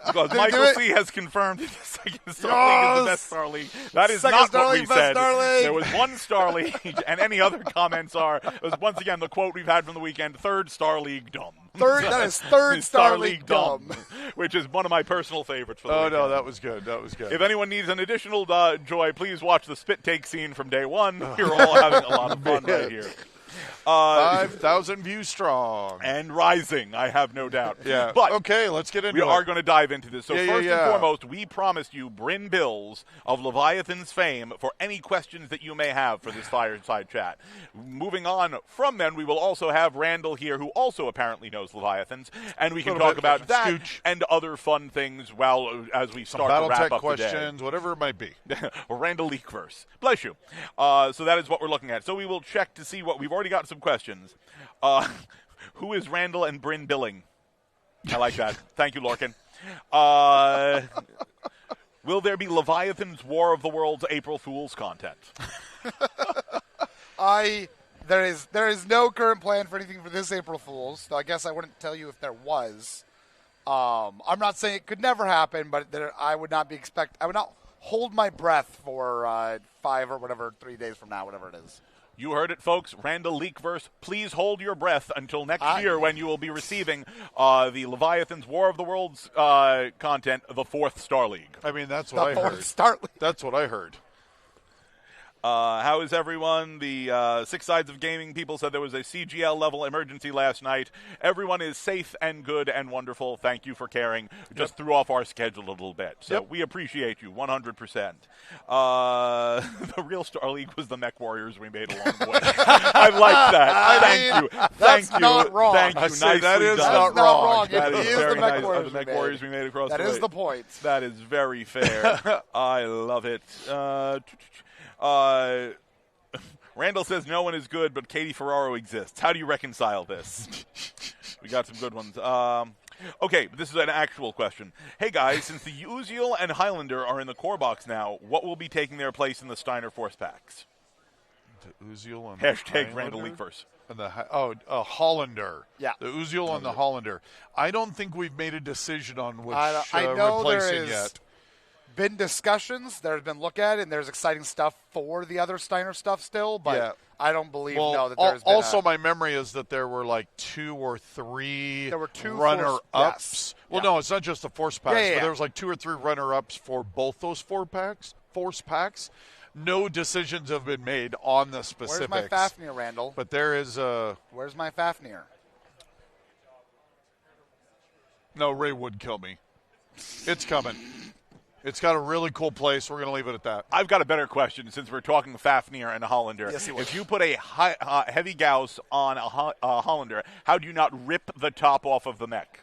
Because Michael C. has confirmed that the second Star League is the best Star League. That is Second not Star what we League, best said. Star League. There was one Star League, and any other comments are, it was once again the quote we've had from the weekend, third Star League dumb. That is third Star League dumb. Which is one of my personal favorites for the Oh, weekend. no, that was good. That was good. If anyone needs an additional joy, please watch the spit take scene from day one. We're all having a lot of fun right here. 5,000 views strong. And rising, I have no doubt. Yeah. But okay, let's get into we it. are going to dive into this. So first yeah. and foremost, we promised you Bryn Bills of Leviathan's fame for any questions that you may have for this fireside chat. Moving on from then, we will also have Randall here, who also apparently knows Leviathans, and we can Little talk bit. about that Scooch. and other fun things as we Some start to wrap BattleTech up questions, whatever it might be. the day. Randall Leakverse. Bless you. So that is what we're looking at. So we will check to see what we've already got some questions. Who is Randall and Bryn billing? I like that. Thank you, Lorcan. Will there be Leviathan's War of the Worlds April Fool's content? There is no current plan for anything for this April Fool's, so I guess I wouldn't tell you if there was. I'm not saying it could never happen, but I would not hold my breath for 5 or whatever, 3 days from now, whatever it is. You heard it, folks. Randall Leakverse, please hold your breath until next year when you will be receiving the Leviathan's War of the Worlds content, the 4th Star League. I mean, that's what I heard. Star League. That's what I heard. How is everyone? The Six Sides of Gaming people said there was a CGL level emergency last night. Everyone is safe and good and wonderful. Thank you for caring. Just threw off our schedule a little bit. So we appreciate you 100%. The real Star League was the Mech Warriors we made along the way. I like that. Thank you. That's Thank you. not wrong. Thank you. I say Nicely that is done. not Not wrong. That It is very the Mech nice Warriors of the Mech we Warriors we made across That the is way. the point. That is very fair. I love it. Randall says no one is good, but Katie Ferraro exists. How do you reconcile this? We got some good ones. Okay, this is an actual question. Hey, guys, since the Uziel and Highlander are in the core box now, what will be taking their place in the Steiner Force packs? The Uziel and Hashtag the Randall Highlander? Leakverse. And the Hollander. Yeah. The Uziel and the Hollander. I don't think we've made a decision on which I know there replacing is yet. been discussions. There's been looked at, and there's exciting stuff for the other Steiner stuff still, but Yeah. I don't believe Well, that there's been also my memory is that there were like 2 or 3 There were 2 runner-ups. yes. Well, Yeah. no, it's not just the Force packs, Yeah. but there was like 2 or 3 runner-ups for both those Force packs. No decisions have been made on the specifics. Where's my Fafnir, Randall? But there is Where's my Fafnir? no, Ray would kill me. It's coming. It's got a really cool place. We're going to leave it at that. I've got a better question since we're talking Fafnir and Hollander. Yes, he would. If you put a heavy Gauss on a Hollander, how do you not rip the top off of the mech?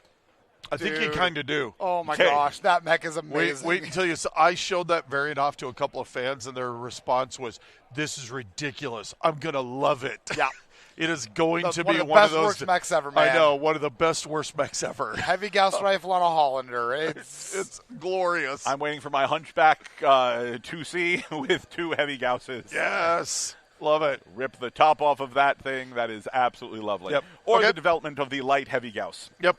I think you Dude. kind of do. Oh my Okay. gosh, that mech is amazing. Wait until you. I showed that variant off to a couple of fans, and their response was, "This is ridiculous. I'm gonna love it." Yeah. It is going to One be of the one best of those worst mechs ever, man. I know, one of the best worst mechs ever. Heavy Gauss rifle on a Hollander. It's glorious. I'm waiting for my Hunchback 2C with 2 heavy Gausses. Yes, love it. Rip the top off of that thing. That is absolutely lovely. Yep. Or Okay. the development of the light heavy Gauss. Yep.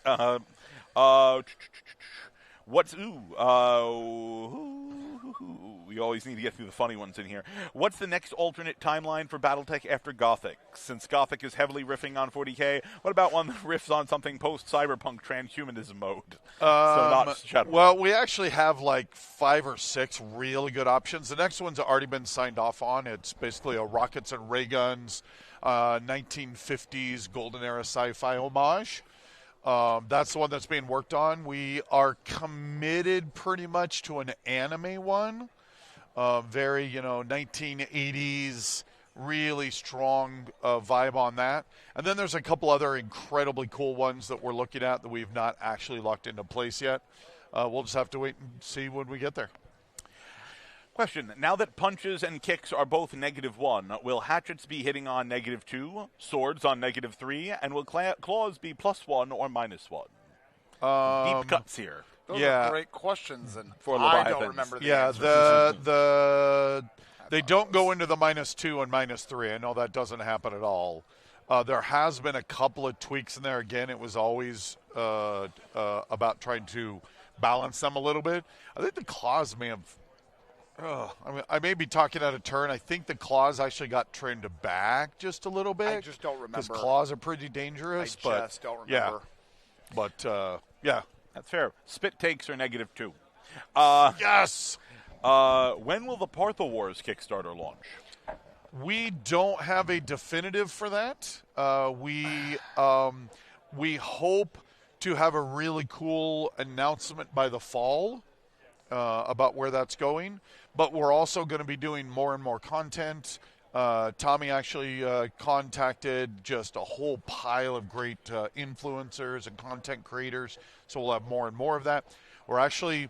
We always need to get through the funny ones in here. What's the next alternate timeline for BattleTech after Gothic? Since Gothic is heavily riffing on 40K, what about one that riffs on something post-cyberpunk transhumanism mode? So not Shadowrun. Well, we actually have like 5 or 6 really good options. The next one's already been signed off on. It's basically a rockets and ray guns, 1950s golden era sci-fi homage. That's the one that's being worked on. We are committed pretty much to an anime one. Very, 1980s really strong vibe on that. And then there's a couple other incredibly cool ones that we're looking at that we've not actually locked into place yet. We'll just have to wait and see when we get there. Question. Now that punches and kicks are both -1, will hatchets be hitting on -2, swords on -3, and will claws be +1 or -1? Deep cuts here. Those are great questions, and For I don't Leviathans. remember the Yeah, answers. they don't go into the -2 and -3. I know that doesn't happen at all. There has been a couple of tweaks in there. Again, it was always about trying to balance them a little bit. I think the claws may have. I may be talking out of turn. I think the claws actually got trimmed back just a little bit. I just don't remember. Because claws are pretty dangerous. I just don't remember. Yeah. But, yeah. That's fair. Spit takes are -2. Yes! When will the Partha Wars Kickstarter launch? We don't have a definitive for that. We hope to have a really cool announcement by the fall about where that's going. But we're also going to be doing more and more content. Tommy actually contacted just a whole pile of great influencers and content creators, so we'll have more and more of that. We're actually,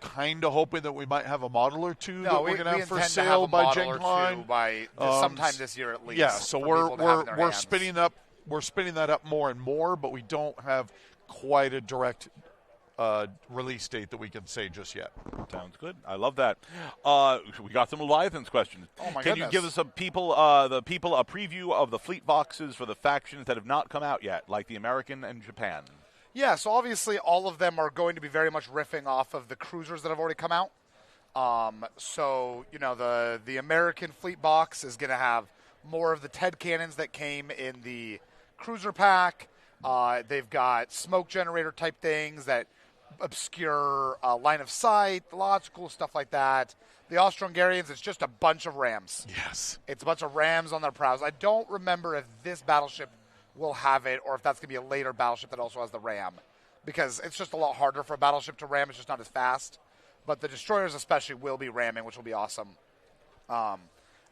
kind of hoping that we might have a model or two that we're going to have for sale by Gen Con by sometime this year at least. Yeah, so we're spinning that up more and more, but we don't have quite a direct release date that we can say just yet. Sounds good. I love that. We got some Leviathans questions. Oh my Can goodness. you give us the people a preview of the fleet boxes for the factions that have not come out yet, like the American and Japan? Yeah, so obviously all of them are going to be very much riffing off of the cruisers that have already come out. So the American fleet box is going to have more of the TED cannons that came in the cruiser pack. They've got smoke generator type things that obscure line of sight, lots of cool stuff like that. The Austro-Hungarians, it's just a bunch of rams. Yes. It's a bunch of rams on their prows. I don't remember if this battleship will have it or if that's going to be a later battleship that also has the ram, because it's just a lot harder for a battleship to ram. It's just not as fast. But the destroyers especially will be ramming, which will be awesome. And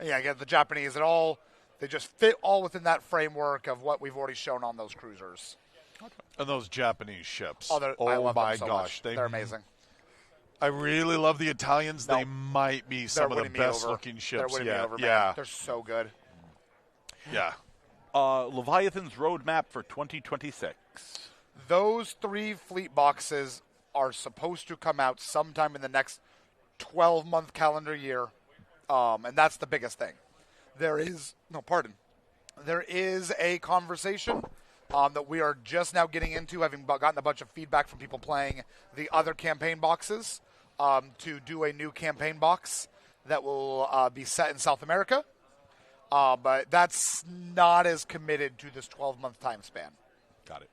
yeah, again, the Japanese, they just fit all within that framework of what we've already shown on those cruisers. And those Japanese ships. I love my them so gosh. much. They're amazing. I really love the Italians. No. They might be some of the best looking ships. They're winning me over, man. Yeah. They're so good. Yeah. Leviathan's roadmap for 2026. Those 3 fleet boxes are supposed to come out sometime in the next 12-month calendar year, and that's the biggest thing. There is a conversation that we are just now getting into, having gotten a bunch of feedback from people playing the other campaign boxes, to do a new campaign box that will be set in South America. But that's not as committed to this 12-month time span. Got it.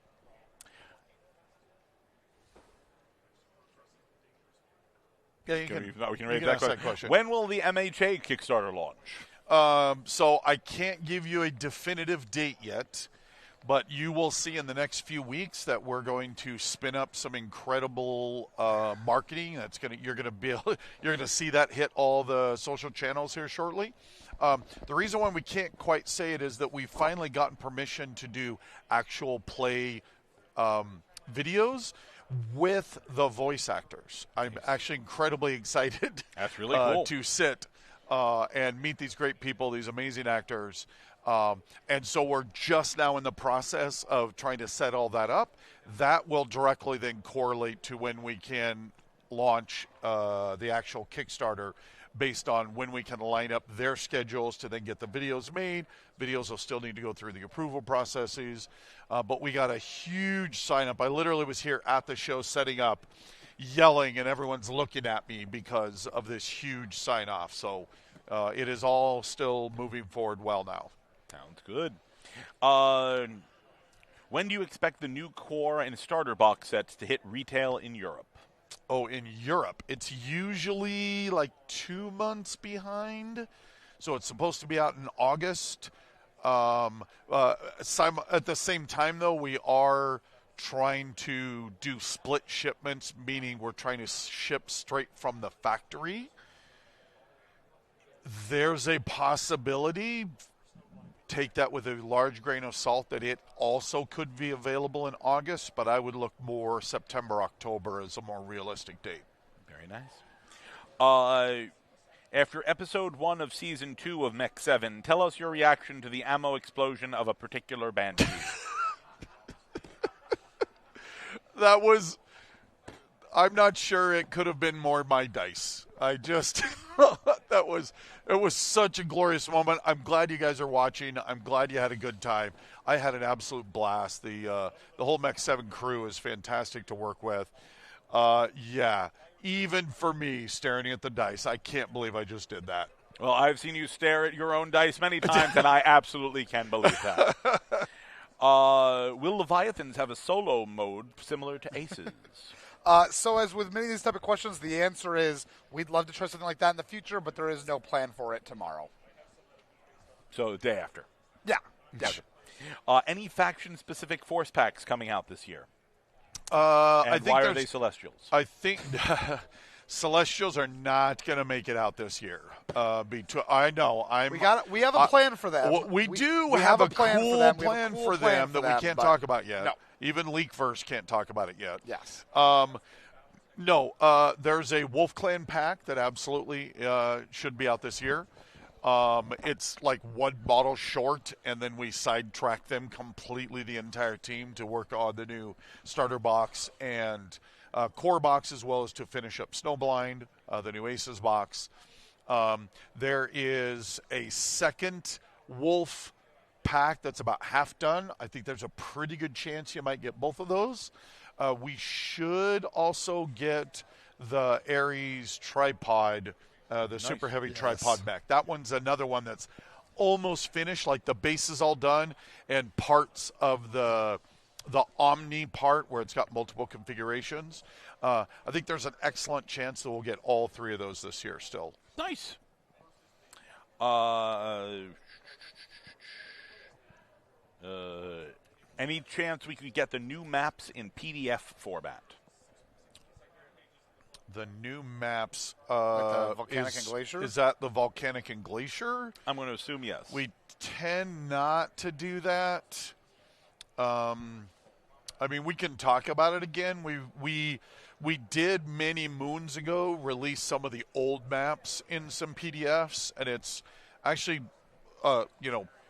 Yeah, we can raise that question. When will the MHA Kickstarter launch? So I can't give you a definitive date yet, but you will see in the next few weeks that we're going to spin up some incredible marketing. You're going to see that hit all the social channels here shortly. The reason why we can't quite say it is that we've finally gotten permission to do actual play videos with the voice actors. I'm actually incredibly excited. That's really cool. To sit and meet these great people, these amazing actors. And so we're just now in the process of trying to set all that up. That will directly then correlate to when we can launch the actual Kickstarter, based on when we can line up their schedules to then get the videos made. Videos will still need to go through the approval processes. But we got a huge sign up. I literally was here at the show setting up, yelling, and everyone's looking at me because of this huge sign off. So it is all still moving forward well now. Sounds good. When do you expect the new core and starter box sets to hit retail in Europe? Oh, in Europe, it's usually like 2 months behind. So it's supposed to be out in August. At the same time, though, we are trying to do split shipments, meaning we're trying to ship straight from the factory There's a possibility, take that with a large grain of salt, that it also could be available in August, but I would look more September, October as a more realistic date. Very nice. After episode 1 of season 2 of Mech 7, tell us your reaction to the ammo explosion of a particular Banshee. That was, I'm not sure it could have been more my dice. I just, it was such a glorious moment. I'm glad you guys are watching. I'm glad you had a good time. I had an absolute blast. The whole Mech 7 crew is fantastic to work with. Yeah, even for me, staring at the dice, I can't believe I just did that. Well, I've seen you stare at your own dice many times, and I absolutely can believe that. Will Leviathans have a solo mode similar to Aces? So as with many of these type of questions, the answer is we'd love to try something like that in the future, but there is no plan for it tomorrow. So the day after. Yeah. Gotcha. Any faction-specific force packs coming out this year? I think why are they Celestials? I think Celestials are not going to make it out this year. I know. We have a plan for them. We have a plan cool for them. plan for them that we can't talk about yet. No. Even Leakverse can't talk about it yet. Yes. No, there's a Wolf Clan pack that absolutely should be out this year. It's like one model short, and then we sidetrack them completely, the entire team, to work on the new starter box and core box, as well as to finish up Snowblind, the new Aces box. There is a second Wolf pack that's about half done. I think there's a pretty good chance you might get both of those. We should also get the Ares tripod, the super heavy tripod mech. That one's another one that's almost finished, like the base is all done, and parts of the Omni part where it's got multiple configurations. I think there's an excellent chance that we'll get all three of those this year still. Nice. Any chance we could get the new maps in PDF format? The new maps. Like the Volcanic and Glacier? Is that the Volcanic and Glacier? I'm going to assume yes. We tend not to do that. I mean, we can talk about it again. We did many moons ago release some of the old maps in some PDFs, and it's actually,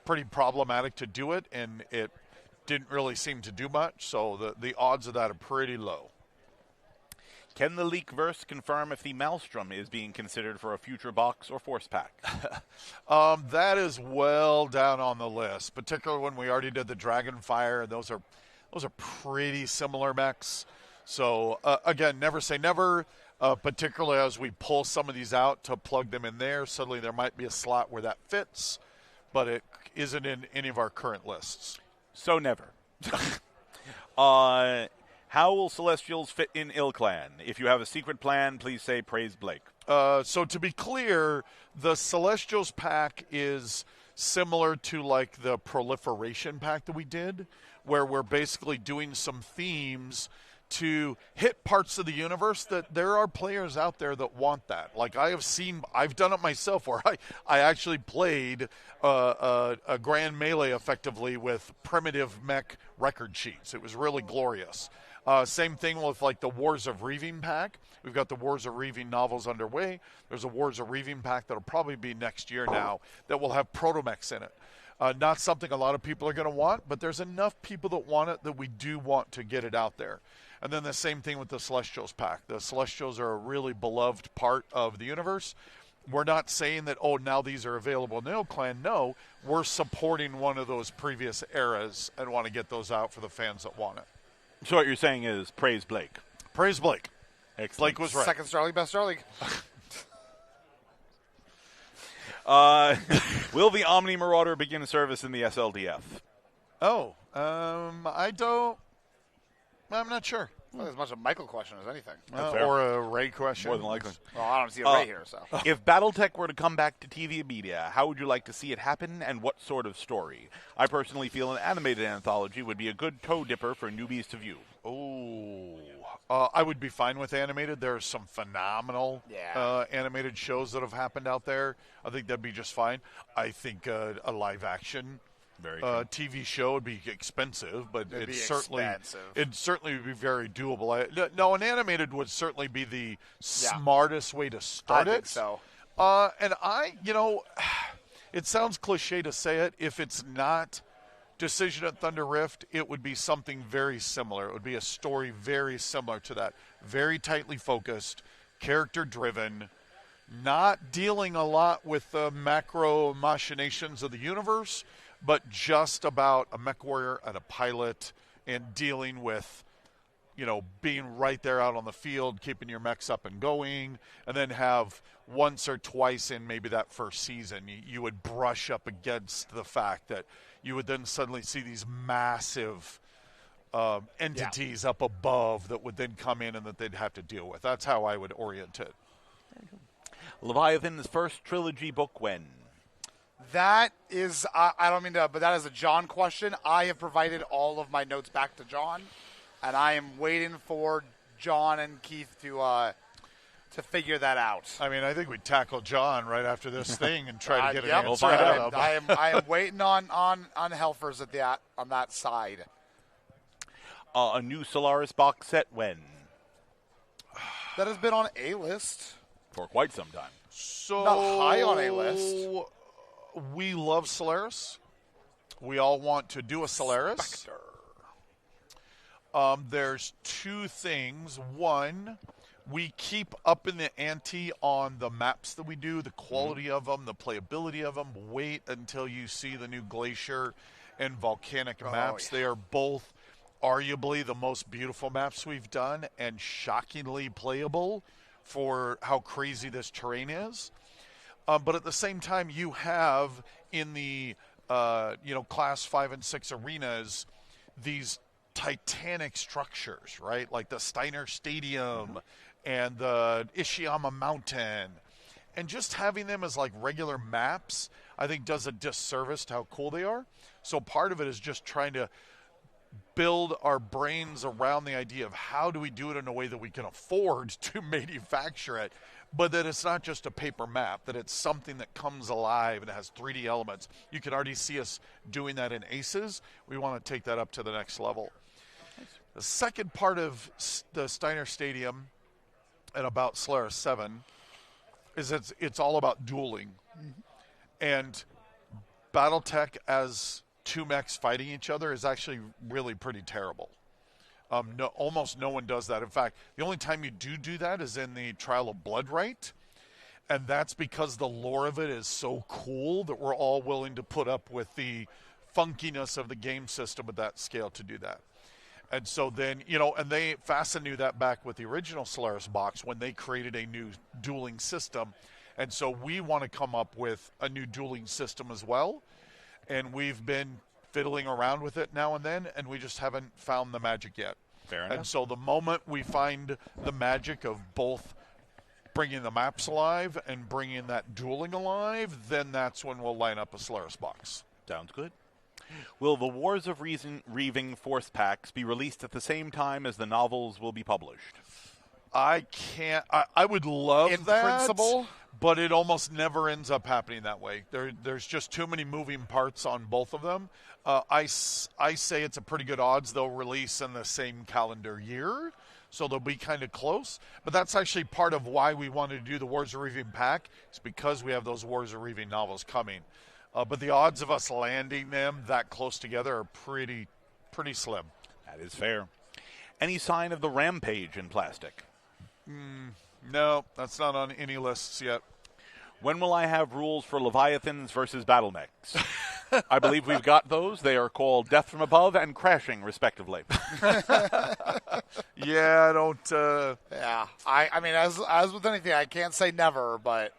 pretty problematic to do it, and it didn't really seem to do much. So the odds of that are pretty low. Can the Leakverse confirm if the Maelstrom is being considered for a future box or force pack? That is well down on the list, particularly when we already did the Dragonfire. Those are pretty similar mechs. So, again, never say never, particularly as we pull some of these out to plug them in there. Suddenly there might be a slot where that fits, but it isn't in any of our current lists. So never. How will Celestials fit in Ilclan? If you have a secret plan, please say praise Blake. So to be clear, the Celestials pack is similar to like the Proliferation pack that we did, where we're basically doing some themes to hit parts of the universe that there are players out there that want that. Like I've done it myself, where I actually played a Grand Melee effectively with primitive mech record sheets. It was really glorious. Same thing with like the Wars of Reaving pack. We've got the Wars of Reaving novels underway. There's a Wars of Reaving pack that'll probably be next year now that will have protomechs in it. Not something a lot of people are going to want, but there's enough people that want it that we do want to get it out there. And then the same thing with the Celestials pack. The Celestials are a really beloved part of the universe. We're not saying that, now these are available in the Ilclan. No, we're supporting one of those previous eras and want to get those out for the fans that want it. So what you're saying is praise Blake. Praise Blake. Excellent. Blake was right. Second Star League, best Star League. Will the Omni Marauder begin service in the SLDF? I'm not sure. Well, as much a Michael question as anything. Or a Ray question. More than likely. Well, I don't see a Ray here, so. If Battletech were to come back to TV media, how would you like to see it happen, and what sort of story? I personally feel an animated anthology would be a good toe dipper for newbies to view. I would be fine with animated. There are some phenomenal animated shows that have happened out there. I think that'd be just fine. I think a live action TV show would be expensive, but it'd certainly be very doable. No, an animated would certainly be the smartest way to start I it. think so. And it sounds cliche to say it. If it's not Decision at Thunder Rift, it would be something very similar. It would be a story very similar to that. Very tightly focused, character-driven, not dealing a lot with the macro machinations of the universe, but just about a mech warrior and a pilot and dealing with, being right there out on the field, keeping your mechs up and going, and then have once or twice in maybe that first season, you would brush up against the fact that you would then suddenly see these massive entities up above that would then come in and that they'd have to deal with. That's how I would orient it. Leviathan's first trilogy book when? That is, I don't mean to, but that is a John question. I have provided all of my notes back to John, and I am waiting for John and Keith to figure that out. I mean, I think we'd tackle John right after this thing and try to get an answer We'll find out of him. I am waiting on Helfers on that side. A new Solaris box set when? That has been on a list For quite some time. So not high on a list. We love Solaris. We all want to do a Solaris. There's two things. One, we keep up in the ante on the maps that we do, the quality of them, the playability of them. Wait until you see the new Glacier and Volcanic maps. Yeah. They are both arguably the most beautiful maps we've done and shockingly playable for how crazy this terrain is. But at the same time, you have in the Class 5 and 6 arenas these titanic structures, right? Like the Steiner Stadium and the Ishiyama Mountain. And just having them as like regular maps, I think does a disservice to how cool they are. So part of it is just trying to build our brains around the idea of how do we do it in a way that we can afford to manufacture it, but that it's not just a paper map, that it's something that comes alive and has 3D elements. You can already see us doing that in Aces. We want to take that up to the next level. The second part of the Steiner Stadium and about Solaris 7 is it's all about dueling. And Battletech as two mechs fighting each other is actually really pretty terrible. Almost no one does that. In fact, the only time you do that is in the Trial of Bloodright, and that's because the lore of it is so cool that we're all willing to put up with the funkiness of the game system at that scale to do that. And so then, and FASA knew that back with the original Solaris box when they created a new dueling system. And so we want to come up with a new dueling system as well. And we've been fiddling around with it now and then, and we just haven't found the magic yet. Fair enough. And so the moment we find the magic of both bringing the maps alive and bringing that dueling alive, then that's when we'll line up a Solaris box. Sounds good. Will the Wars of Reaving Force Packs be released at the same time as the novels will be published? I can't. I would love In that, principle, but it almost never ends up happening that way. There's just too many moving parts on both of them. I say it's a pretty good odds they'll release in the same calendar year, so they'll be kind of close. But that's actually part of why we wanted to do the Wars of Reaving pack. It's because we have those Wars of Reaving novels coming. But the odds of us landing them that close together are pretty slim. That is fair. Any sign of the Rampage in plastic? No, that's not on any lists yet. When will I have rules for Leviathans versus Battlemechs? I believe we've got those. They are called Death from Above and Crashing, respectively. Yeah, I don't. yeah. I mean, as with anything, I can't say never, but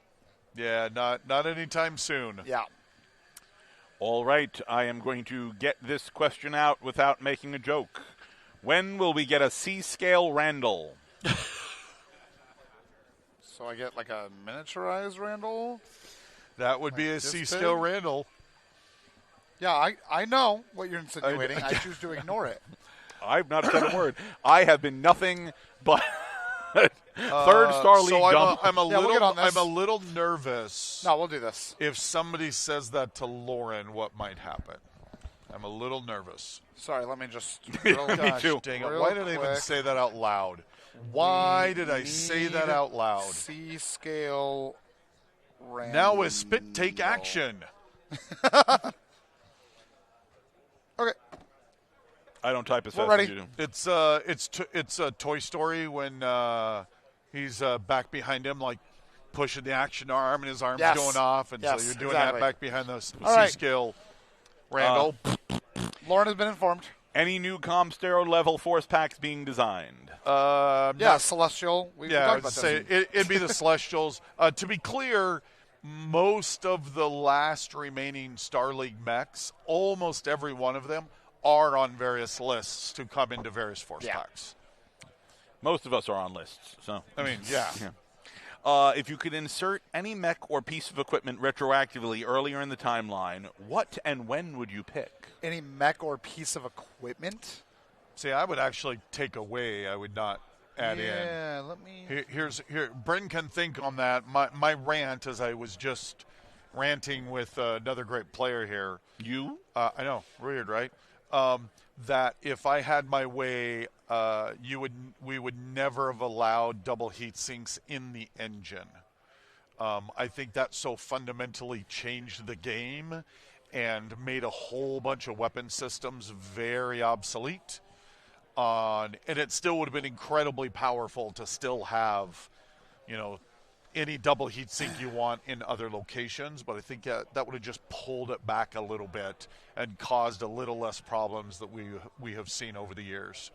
Yeah, not anytime soon. yeah. All right, I am going to get this question out without making a joke. When will we get a C-scale Randall? So I get like a miniaturized Randall. That would be a this C-scale big? Randall. Yeah, I know what you're insinuating. I choose to ignore it. I've not said a word. I have been nothing but third Star League so dump. I'm a we'll get on this. I'm a little nervous. No, we'll do this. If somebody says that to Lauren, what might happen? I'm a little nervous. Sorry, let me just. Me Gosh, too. dang it. Real Why did I even quick. say that out loud? Why did I say that out loud? C scale. Random. Now is spit take action. Okay. I don't type as We're fast as ready. you do. It's Toy Story when he's back behind him, like pushing the action arm, and his arm's Yes. going off, and Yes, so you're doing exactly. that back behind the All right. C-scale. Randall, Lauren has been informed. Any new Comstero level force packs being designed? Yeah, Celestial. We yeah, I talked would about say this. it'd be the Celestials. To be clear, most of the last remaining Star League mechs, almost every one of them, are on various lists to come into various force packs. Most of us are on lists, so. I mean, yeah. If you could insert any mech or piece of equipment retroactively earlier in the timeline, what and when would you pick? Any mech or piece of equipment? See, I would actually take away. I would not add in. Yeah, let me. Here. Bryn can think on that. My rant, as I was just ranting with another great player here. You? I know, weird, right? That if I had my way, we would never have allowed double heat sinks in the engine. I think that so fundamentally changed the game and made a whole bunch of weapon systems very obsolete. And it still would have been incredibly powerful to still have, any double heat sink you want in other locations, but I think that would have just pulled it back a little bit and caused a little less problems that we have seen over the years.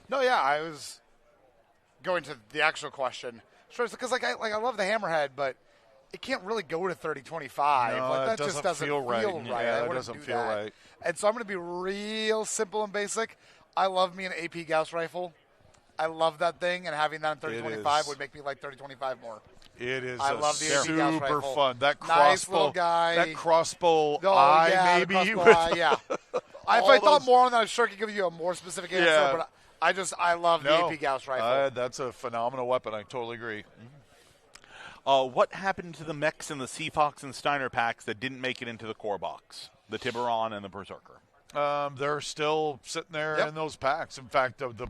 No, yeah, I was going to the actual question. Sure, because I love the Hammerhead, but it can't really go to 3025. No, that it just doesn't feel right. right. Yeah, I it wouldn't doesn't do feel that. right. And so I'm going to be real simple and basic. I love me an AP Gauss rifle. I love that thing, and having that in 3025 would make me like 3025 more. It is I love the AP Gauss super rifle. fun. That Nice crossbow, little guy. that crossbow Oh, eye, yeah, the maybe. crossbow eye, yeah. If I thought those- more on that, I'm sure I could give you a more specific answer, Yeah. but I love the AP Gauss rifle. That's a phenomenal weapon. I totally agree. What happened to the mechs in the Seafox and Steiner packs that didn't make it into the core box? The Tiburon and the Berserker. They're still sitting there Yep. in those packs. In fact, the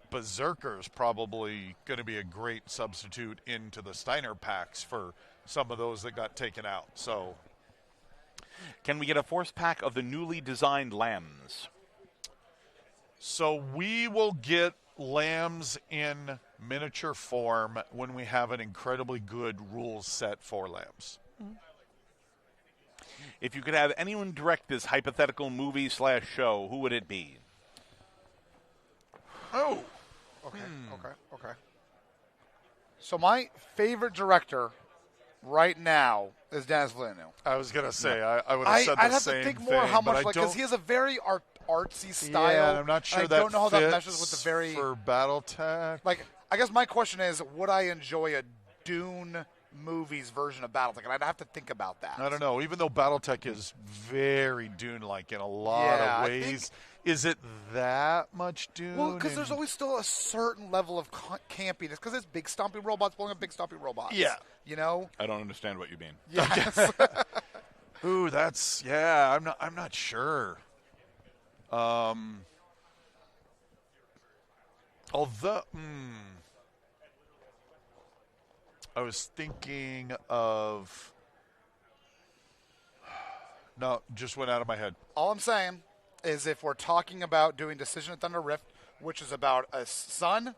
Berserker's probably going to be a great substitute into the Steiner packs for some of those that got taken out. So, Can we get a force pack of the newly designed lambs? so we will get lambs in miniature form when we have an incredibly good rules set for lambs. If you could have anyone direct this hypothetical movie/show, who would it be? Oh, Okay. So my favorite director right now is Dennis Villeneuve. I was going to say, I would have said the I'd have same to think thing, more how but much, I because don't. he has a very artsy style. Yeah, and I'm not and sure I that don't know how that fits meshes with the very for BattleTech. like. I guess my question is, would I enjoy a Dune movies version of BattleTech? And I'd have to think about that. I don't know. Even though BattleTech is very Dune-like in a lot Yeah, of I ways, is it that much Dune? Well, because there's always still a certain level of campiness, because it's big stomping robots blowing up big stomping robots. Yeah. You know? I don't understand what you mean. Yes. Ooh, that's I'm not sure. Although, I was thinking of. No, just went out of my head. All I'm saying is if we're talking about doing Decision at Thunder Rift, which is about a son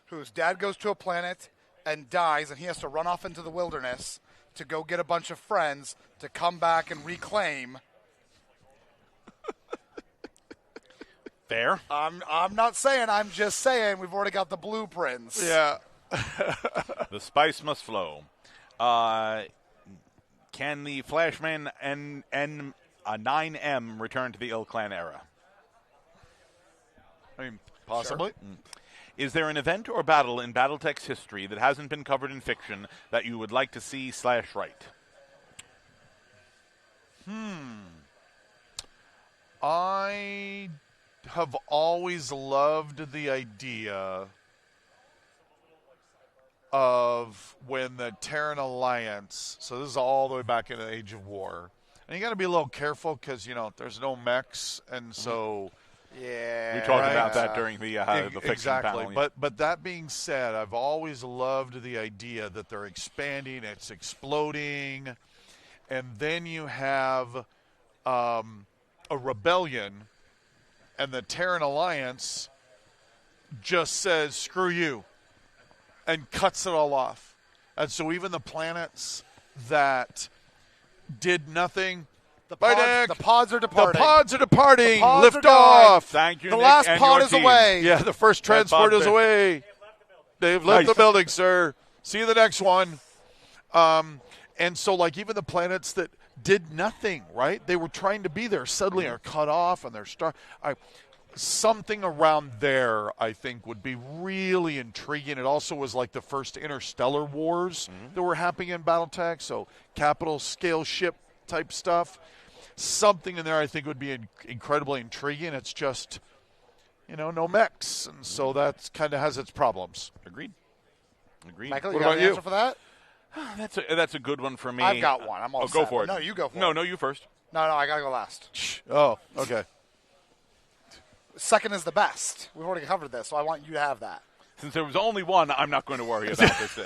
whose dad goes to a planet and dies, and he has to run off into the wilderness to go get a bunch of friends to come back and reclaim. Fair. I'm not saying, I'm just saying we've already got the blueprints. Yeah. The spice must flow. Can the Flashman N9M return to the Ill Clan era? I mean, possibly. Is there an event or battle in BattleTech's history that hasn't been covered in fiction that you would like to see/write? I have always loved the idea of when the Terran Alliance, so this is all the way back in the Age of War, and you got to be a little careful because, there's no mechs, and so... Yeah. We talked about that during the fiction exactly. panel. Yeah. But that being said, I've always loved the idea that they're expanding, it's exploding, and then you have a rebellion, and the Terran Alliance just says, screw you, and cuts it all off. And so even the planets that did nothing... The pods are departing. The pods are departing. Pods Lift are dying. off. Thank you, The Nick, last and pod your is team. away. Yeah, the first transport is pod- away. They've left the building, sir. See you the next one. And so, even the planets that did nothing, right? They were trying to be there, suddenly are cut off, and they're something around there, I think, would be really intriguing. It also was like the first interstellar wars that were happening in BattleTech, so capital scale ship type stuff. Something in there I think would be incredibly intriguing. It's just, no mechs, and so that kind of has its problems. Agreed. Michael, What you got about an you? answer for that? That's a good one for me. I've got one. I'm all go set. for it. No, you go for No, it. no, you first. No, I got to go last. Oh, okay. Second is the best. We've already covered this, so I want you to have that. Since there was only one, I'm not going to worry about this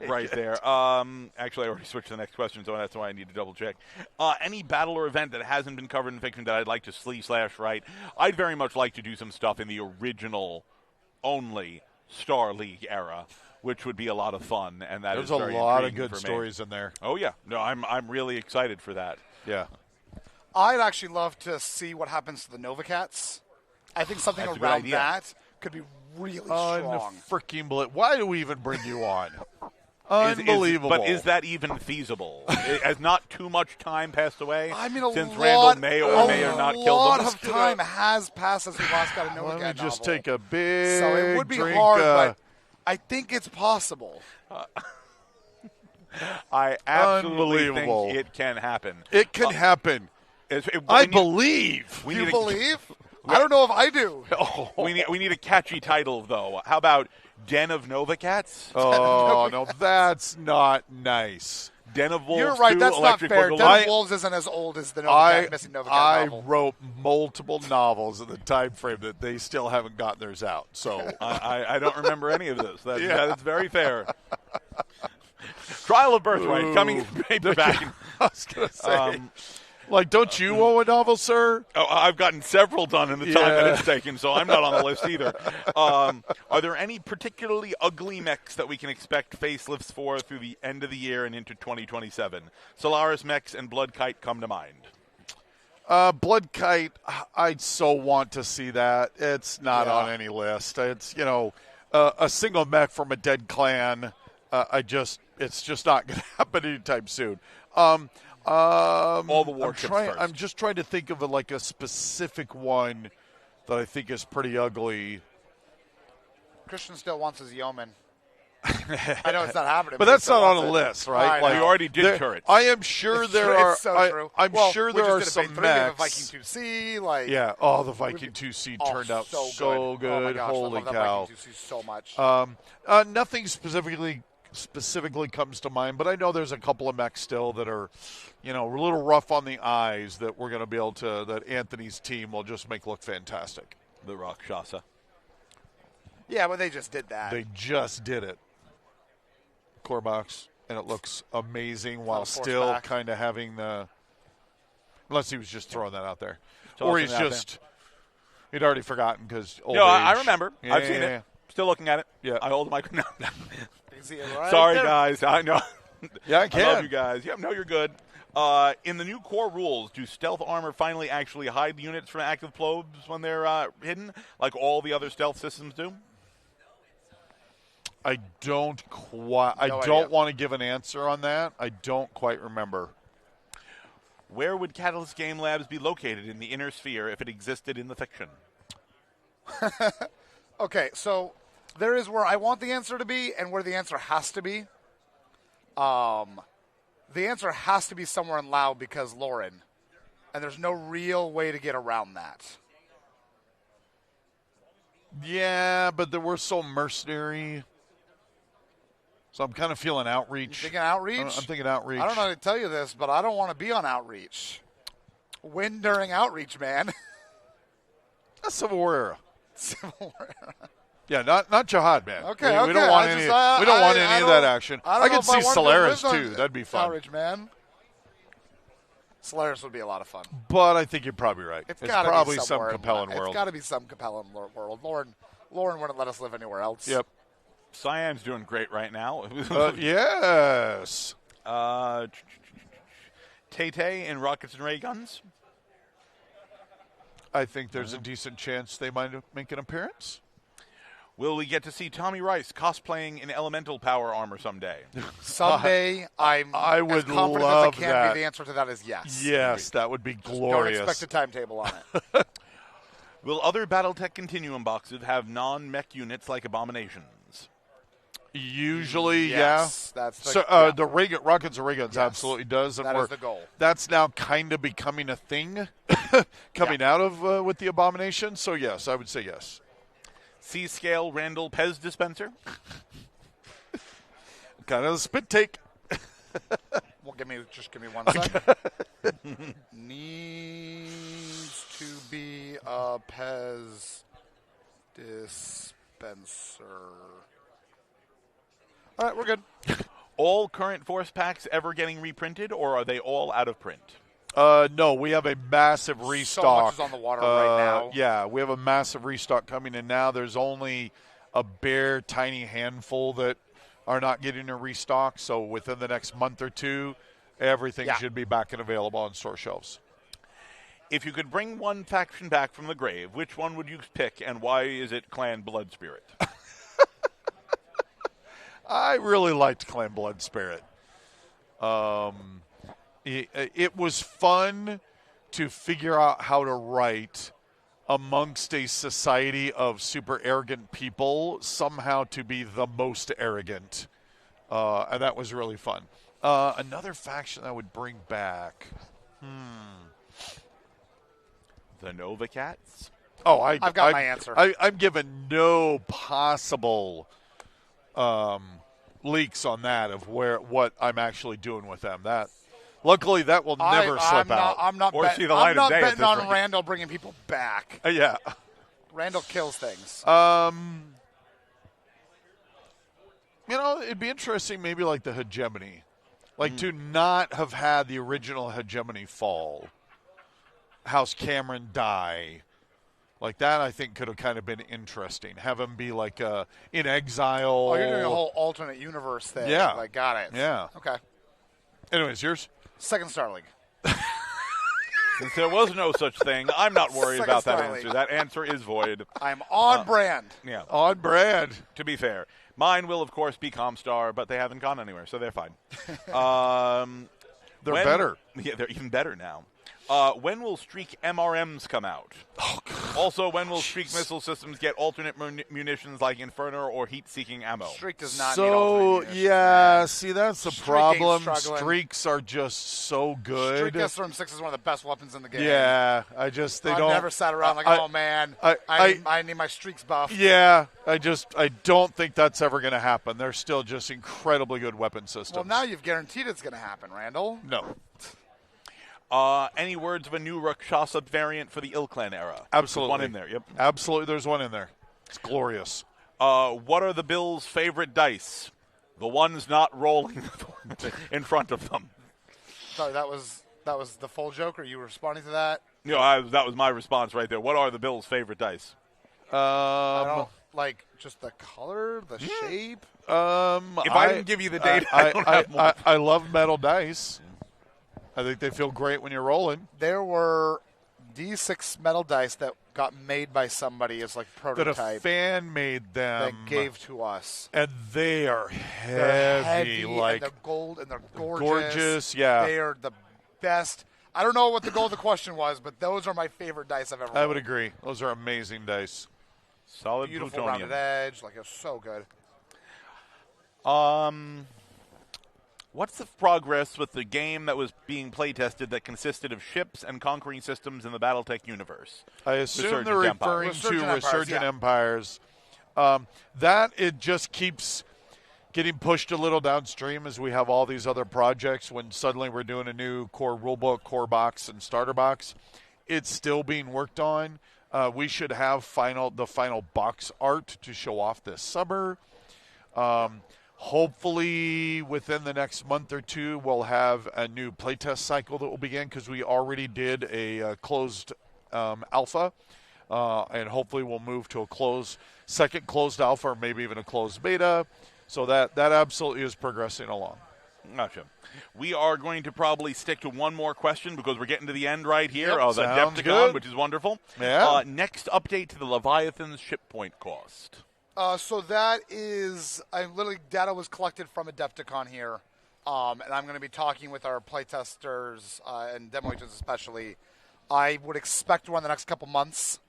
right there. Actually, I already switched to the next question, so that's why I need to double check. Any battle or event that hasn't been covered in fiction that I'd like to /write? I'd very much like to do some stuff in the original only Star League era, which would be a lot of fun, and that There's is very a lot of intriguing good for me. stories in there. Oh yeah, no, I'm really excited for that. Yeah. I'd actually love to see what happens to the Novacats. I think something That's a good around idea. that could be really strong. Freaking why do we even bring you on? Unbelievable. But is that even feasible? Has not too much time passed away I mean, since lot, Randall may or may not a killed lot them? of time has passed since we last got a Novacat Let me just novel. take a big So it would be drink, hard, but I think it's possible. I absolutely Unbelievable. think it can happen. It can happen. I believe. We Do you need believe? I don't know if I do. we need a catchy title though. How about Den of Novacats? Oh, no, that's not nice. Den of Wolves. You're right. 2, That's not Electric fair. Boogaloo. Den of Wolves isn't as old as the Novacat, missing Novacat I novel. wrote multiple novels in the time frame that they still haven't gotten theirs out. So I don't remember any of this. That is very fair. Trial of Birthright coming in paperback. I was going to say, don't you owe a novel, sir? Oh, I've gotten several done in the time that it's taken, so I'm not on the list either. Are there any particularly ugly mechs that we can expect facelifts for through the end of the year and into 2027? Solaris mechs and Bloodkite come to mind. Bloodkite, I'd so want to see that. It's not on any list. It's, a single mech from a dead clan. It's just not going to happen anytime soon. All the warships first. I'm just trying to think of a specific one that I think is pretty ugly. Christian still wants his yeoman. I know it's not happening, But that's he still not on wants the it. list, right? I know. You already did turrets. I am sure It's there true. are. It's so true. I'm Well, sure we there just are did a some big 3. We have a mechs. Viking 2C, Yeah. Oh, the Viking 2C turned out so good. Oh my gosh, Holy I love cow! that Viking 2C so much. Nothing specifically comes to mind, but I know there's a couple of mechs still that are, a little rough on the eyes that we're going to be able to. That Anthony's team will just make look fantastic. The Rakshasa. Yeah, but they just did that. They just did it. Core box, and it looks amazing while Force still back. kind of having the. Unless he was just throwing that out there, Tossing or he's it out just. He'd already forgotten because old No, age. I remember. Yeah, I've seen yeah, it. Still looking at it. Yeah. I hold the mic. No. Is he right Sorry, there? guys. I know. Yeah, I I can. love you guys. Yeah, no, you're good. In the new core rules, do stealth armor finally actually hide units from active probes when they're hidden, like all the other stealth systems do? I don't quite. I No don't idea. want to give an answer on that. I don't quite remember. Where would Catalyst Game Labs be located in the inner sphere if it existed in the fiction? Okay, so there is where I want the answer to be and where the answer has to be. The answer has to be somewhere in Lao because Lauren. and there's no real way to get around that. Yeah, but we're so mercenary. So I'm kind of feeling outreach. You thinking outreach? I'm thinking outreach. I don't know how to tell you this, but I don't want to be on outreach. Win during outreach, man. That's Civil War era. Civil War era. Yeah, not jihad, man. Okay, we okay. don't want any. We don't want any of that action. I can see Solaris too. That'd be fun. Outreach, man. Solaris would be a lot of fun. But I think you're probably right. It's probably some compelling world. It's got to be some compelling world. Lauren wouldn't let us live anywhere else. Yep. Cyan's doing great right now. Yes. Tay-Tay in Rockets and Ray Guns. I think there's a decent chance they might make an appearance. Will we get to see Tommy Rice cosplaying in elemental power armor someday? Someday, I would as confident love as I can that. be. The answer to that is yes. Yes, that would be glorious. Don't expect a timetable on it. Will other BattleTech Continuum boxes have non-mech units like Abominations? Usually, yes, yeah. That's the Rockets and Ray Guns absolutely does. And that is the goal. That's now kind of becoming a thing coming out of with the Abomination. So, yes, I would say yes. C-Scale Randall Pez dispenser? Kind of a spit take. Well, just give me 1 second. Needs to be a Pez dispenser. All right, we're good. All current Force Packs ever getting reprinted, or are they all out of print? No, we have a massive restock. So much is on the water right now. Yeah, we have a massive restock coming in now. There's only a bare tiny handful that are not getting a restock. So within the next month or two, everything should be back and available on store shelves. If you could bring one faction back from the grave, which one would you pick, and why is it Clan Blood Spirit? I really liked Clan Blood Spirit. It was fun to figure out how to write amongst a society of super arrogant people somehow to be the most arrogant. And that was really fun. Another faction I would bring back. The Nova Cats? Oh, I've got my answer. I'm given no possible leaks on that of what I'm actually doing with them. Luckily, that will never slip out. I'm not betting on Randall bringing people back. Yeah. Randall kills things. It'd be interesting maybe like the hegemony. Like to not have had the original hegemony fall. House Cameron die. Like that, I think could have kind of been interesting. Have him be like in exile. Oh, you're doing a whole alternate universe thing. Yeah. Like, got it. Yeah. Okay. Anyways, yours? Second Star League. Since there was no such thing, I'm not worried Second about that Star answer. League. That answer is void. I'm on brand. Yeah. On brand. To be fair. Mine will, of course, be Comstar, but they haven't gone anywhere, so they're fine. They're better. Yeah, they're even better now. When will Streak MRMs come out? Oh, God. Also, when will Streak missile systems get alternate munitions like Inferno or heat-seeking ammo? Streak does not need alternate munitions, see, that's the Streak problem. ain't struggling. Streaks are just so good. Streak S-6 is one of the best weapons in the game. Yeah, I've don't. never sat around like, oh, man, I need my Streaks buff. Yeah, I don't think that's ever going to happen. They're still just incredibly good weapon systems. Well, now you've guaranteed it's going to happen, Randall. No. Any words of a new Rakshasa variant for the Ilclan era? Absolutely. There's one in there, yep. Absolutely, there's one in there. It's glorious. What are the Bills' favorite dice? The ones not rolling in front of them. Sorry, that was the full joke, or you were responding to that? That was my response right there. What are the Bills' favorite dice? I don't like just the color, the shape. If I didn't give you the data, I don't have more. I love metal dice. I think they feel great when you're rolling. There were D6 metal dice that got made by somebody as like prototype. That a fan made them. That gave to us. And they are heavy. They're heavy, like and they're gold, and they're gorgeous. Gorgeous, yeah. They are the best. I don't know what the goal of the question was, but those are my favorite dice I've ever rolled. I would agree. Those are amazing dice. Solid beautiful plutonium. rounded edge. Like, it's so good. What's the progress with the game that was being playtested that consisted of ships and conquering systems in the BattleTech universe? I assume they're Resurgent referring Empires. to Resurgent Empires. That it just keeps getting pushed a little downstream as we have all these other projects. When suddenly we're doing a new core rulebook, core box, and starter box, it's still being worked on. We should have the final box art to show off this summer. Hopefully within the next month or two, we'll have a new playtest cycle that will begin, because we already did a closed alpha, and hopefully we'll move to a second closed alpha, or maybe even a closed beta. So that absolutely is progressing along. Gotcha. We are going to probably stick to one more question because we're getting to the end right here Yep, of the sounds Adepticon, good. which is wonderful. Yeah. Next update to the Leviathan's ship point cost. So that is, data was collected from Adepticon here, and I'm going to be talking with our playtesters and demo agents especially. I would expect one the next couple months,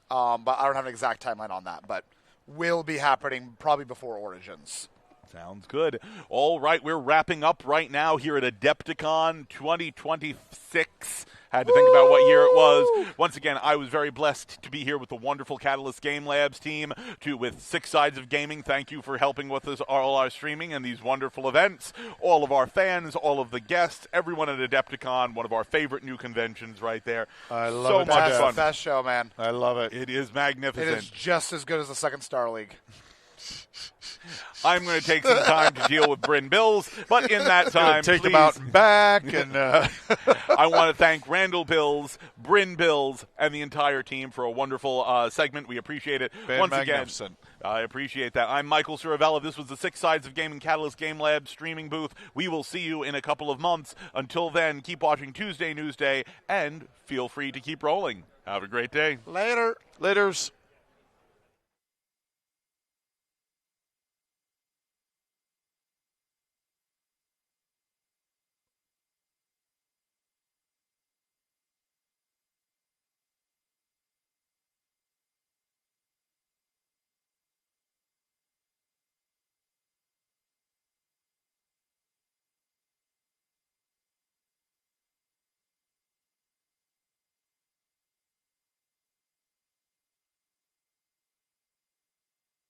but I don't have an exact timeline on that, but will be happening probably before Origins. Sounds good. All right, we're wrapping up right now here at Adepticon 2026. Had to think about what year it was. Once again, I was very blessed to be here with the wonderful Catalyst Game Labs team, with Six Sides of Gaming. Thank you for helping with us all our streaming and these wonderful events. All of our fans, all of the guests, everyone at Adepticon, one of our favorite new conventions right there. I love so it. much That's fun. the best show, man. I love it. It is It magnificent. is just as good as the second Star League. I'm going to take some time to deal with Bryn Bills, but in that time, Take please, them out and back, and I want to thank Randall Bills, Bryn Bills, and the entire team for a wonderful segment. We appreciate it. Been Once magnificent. again, I appreciate that. I'm Michael Ciravella. This was the Six Sides of Gaming Catalyst Game Lab streaming booth. We will see you in a couple of months. Until then, keep watching Tuesday Newsday, and feel free to keep rolling. Have a great day. Later. Laters.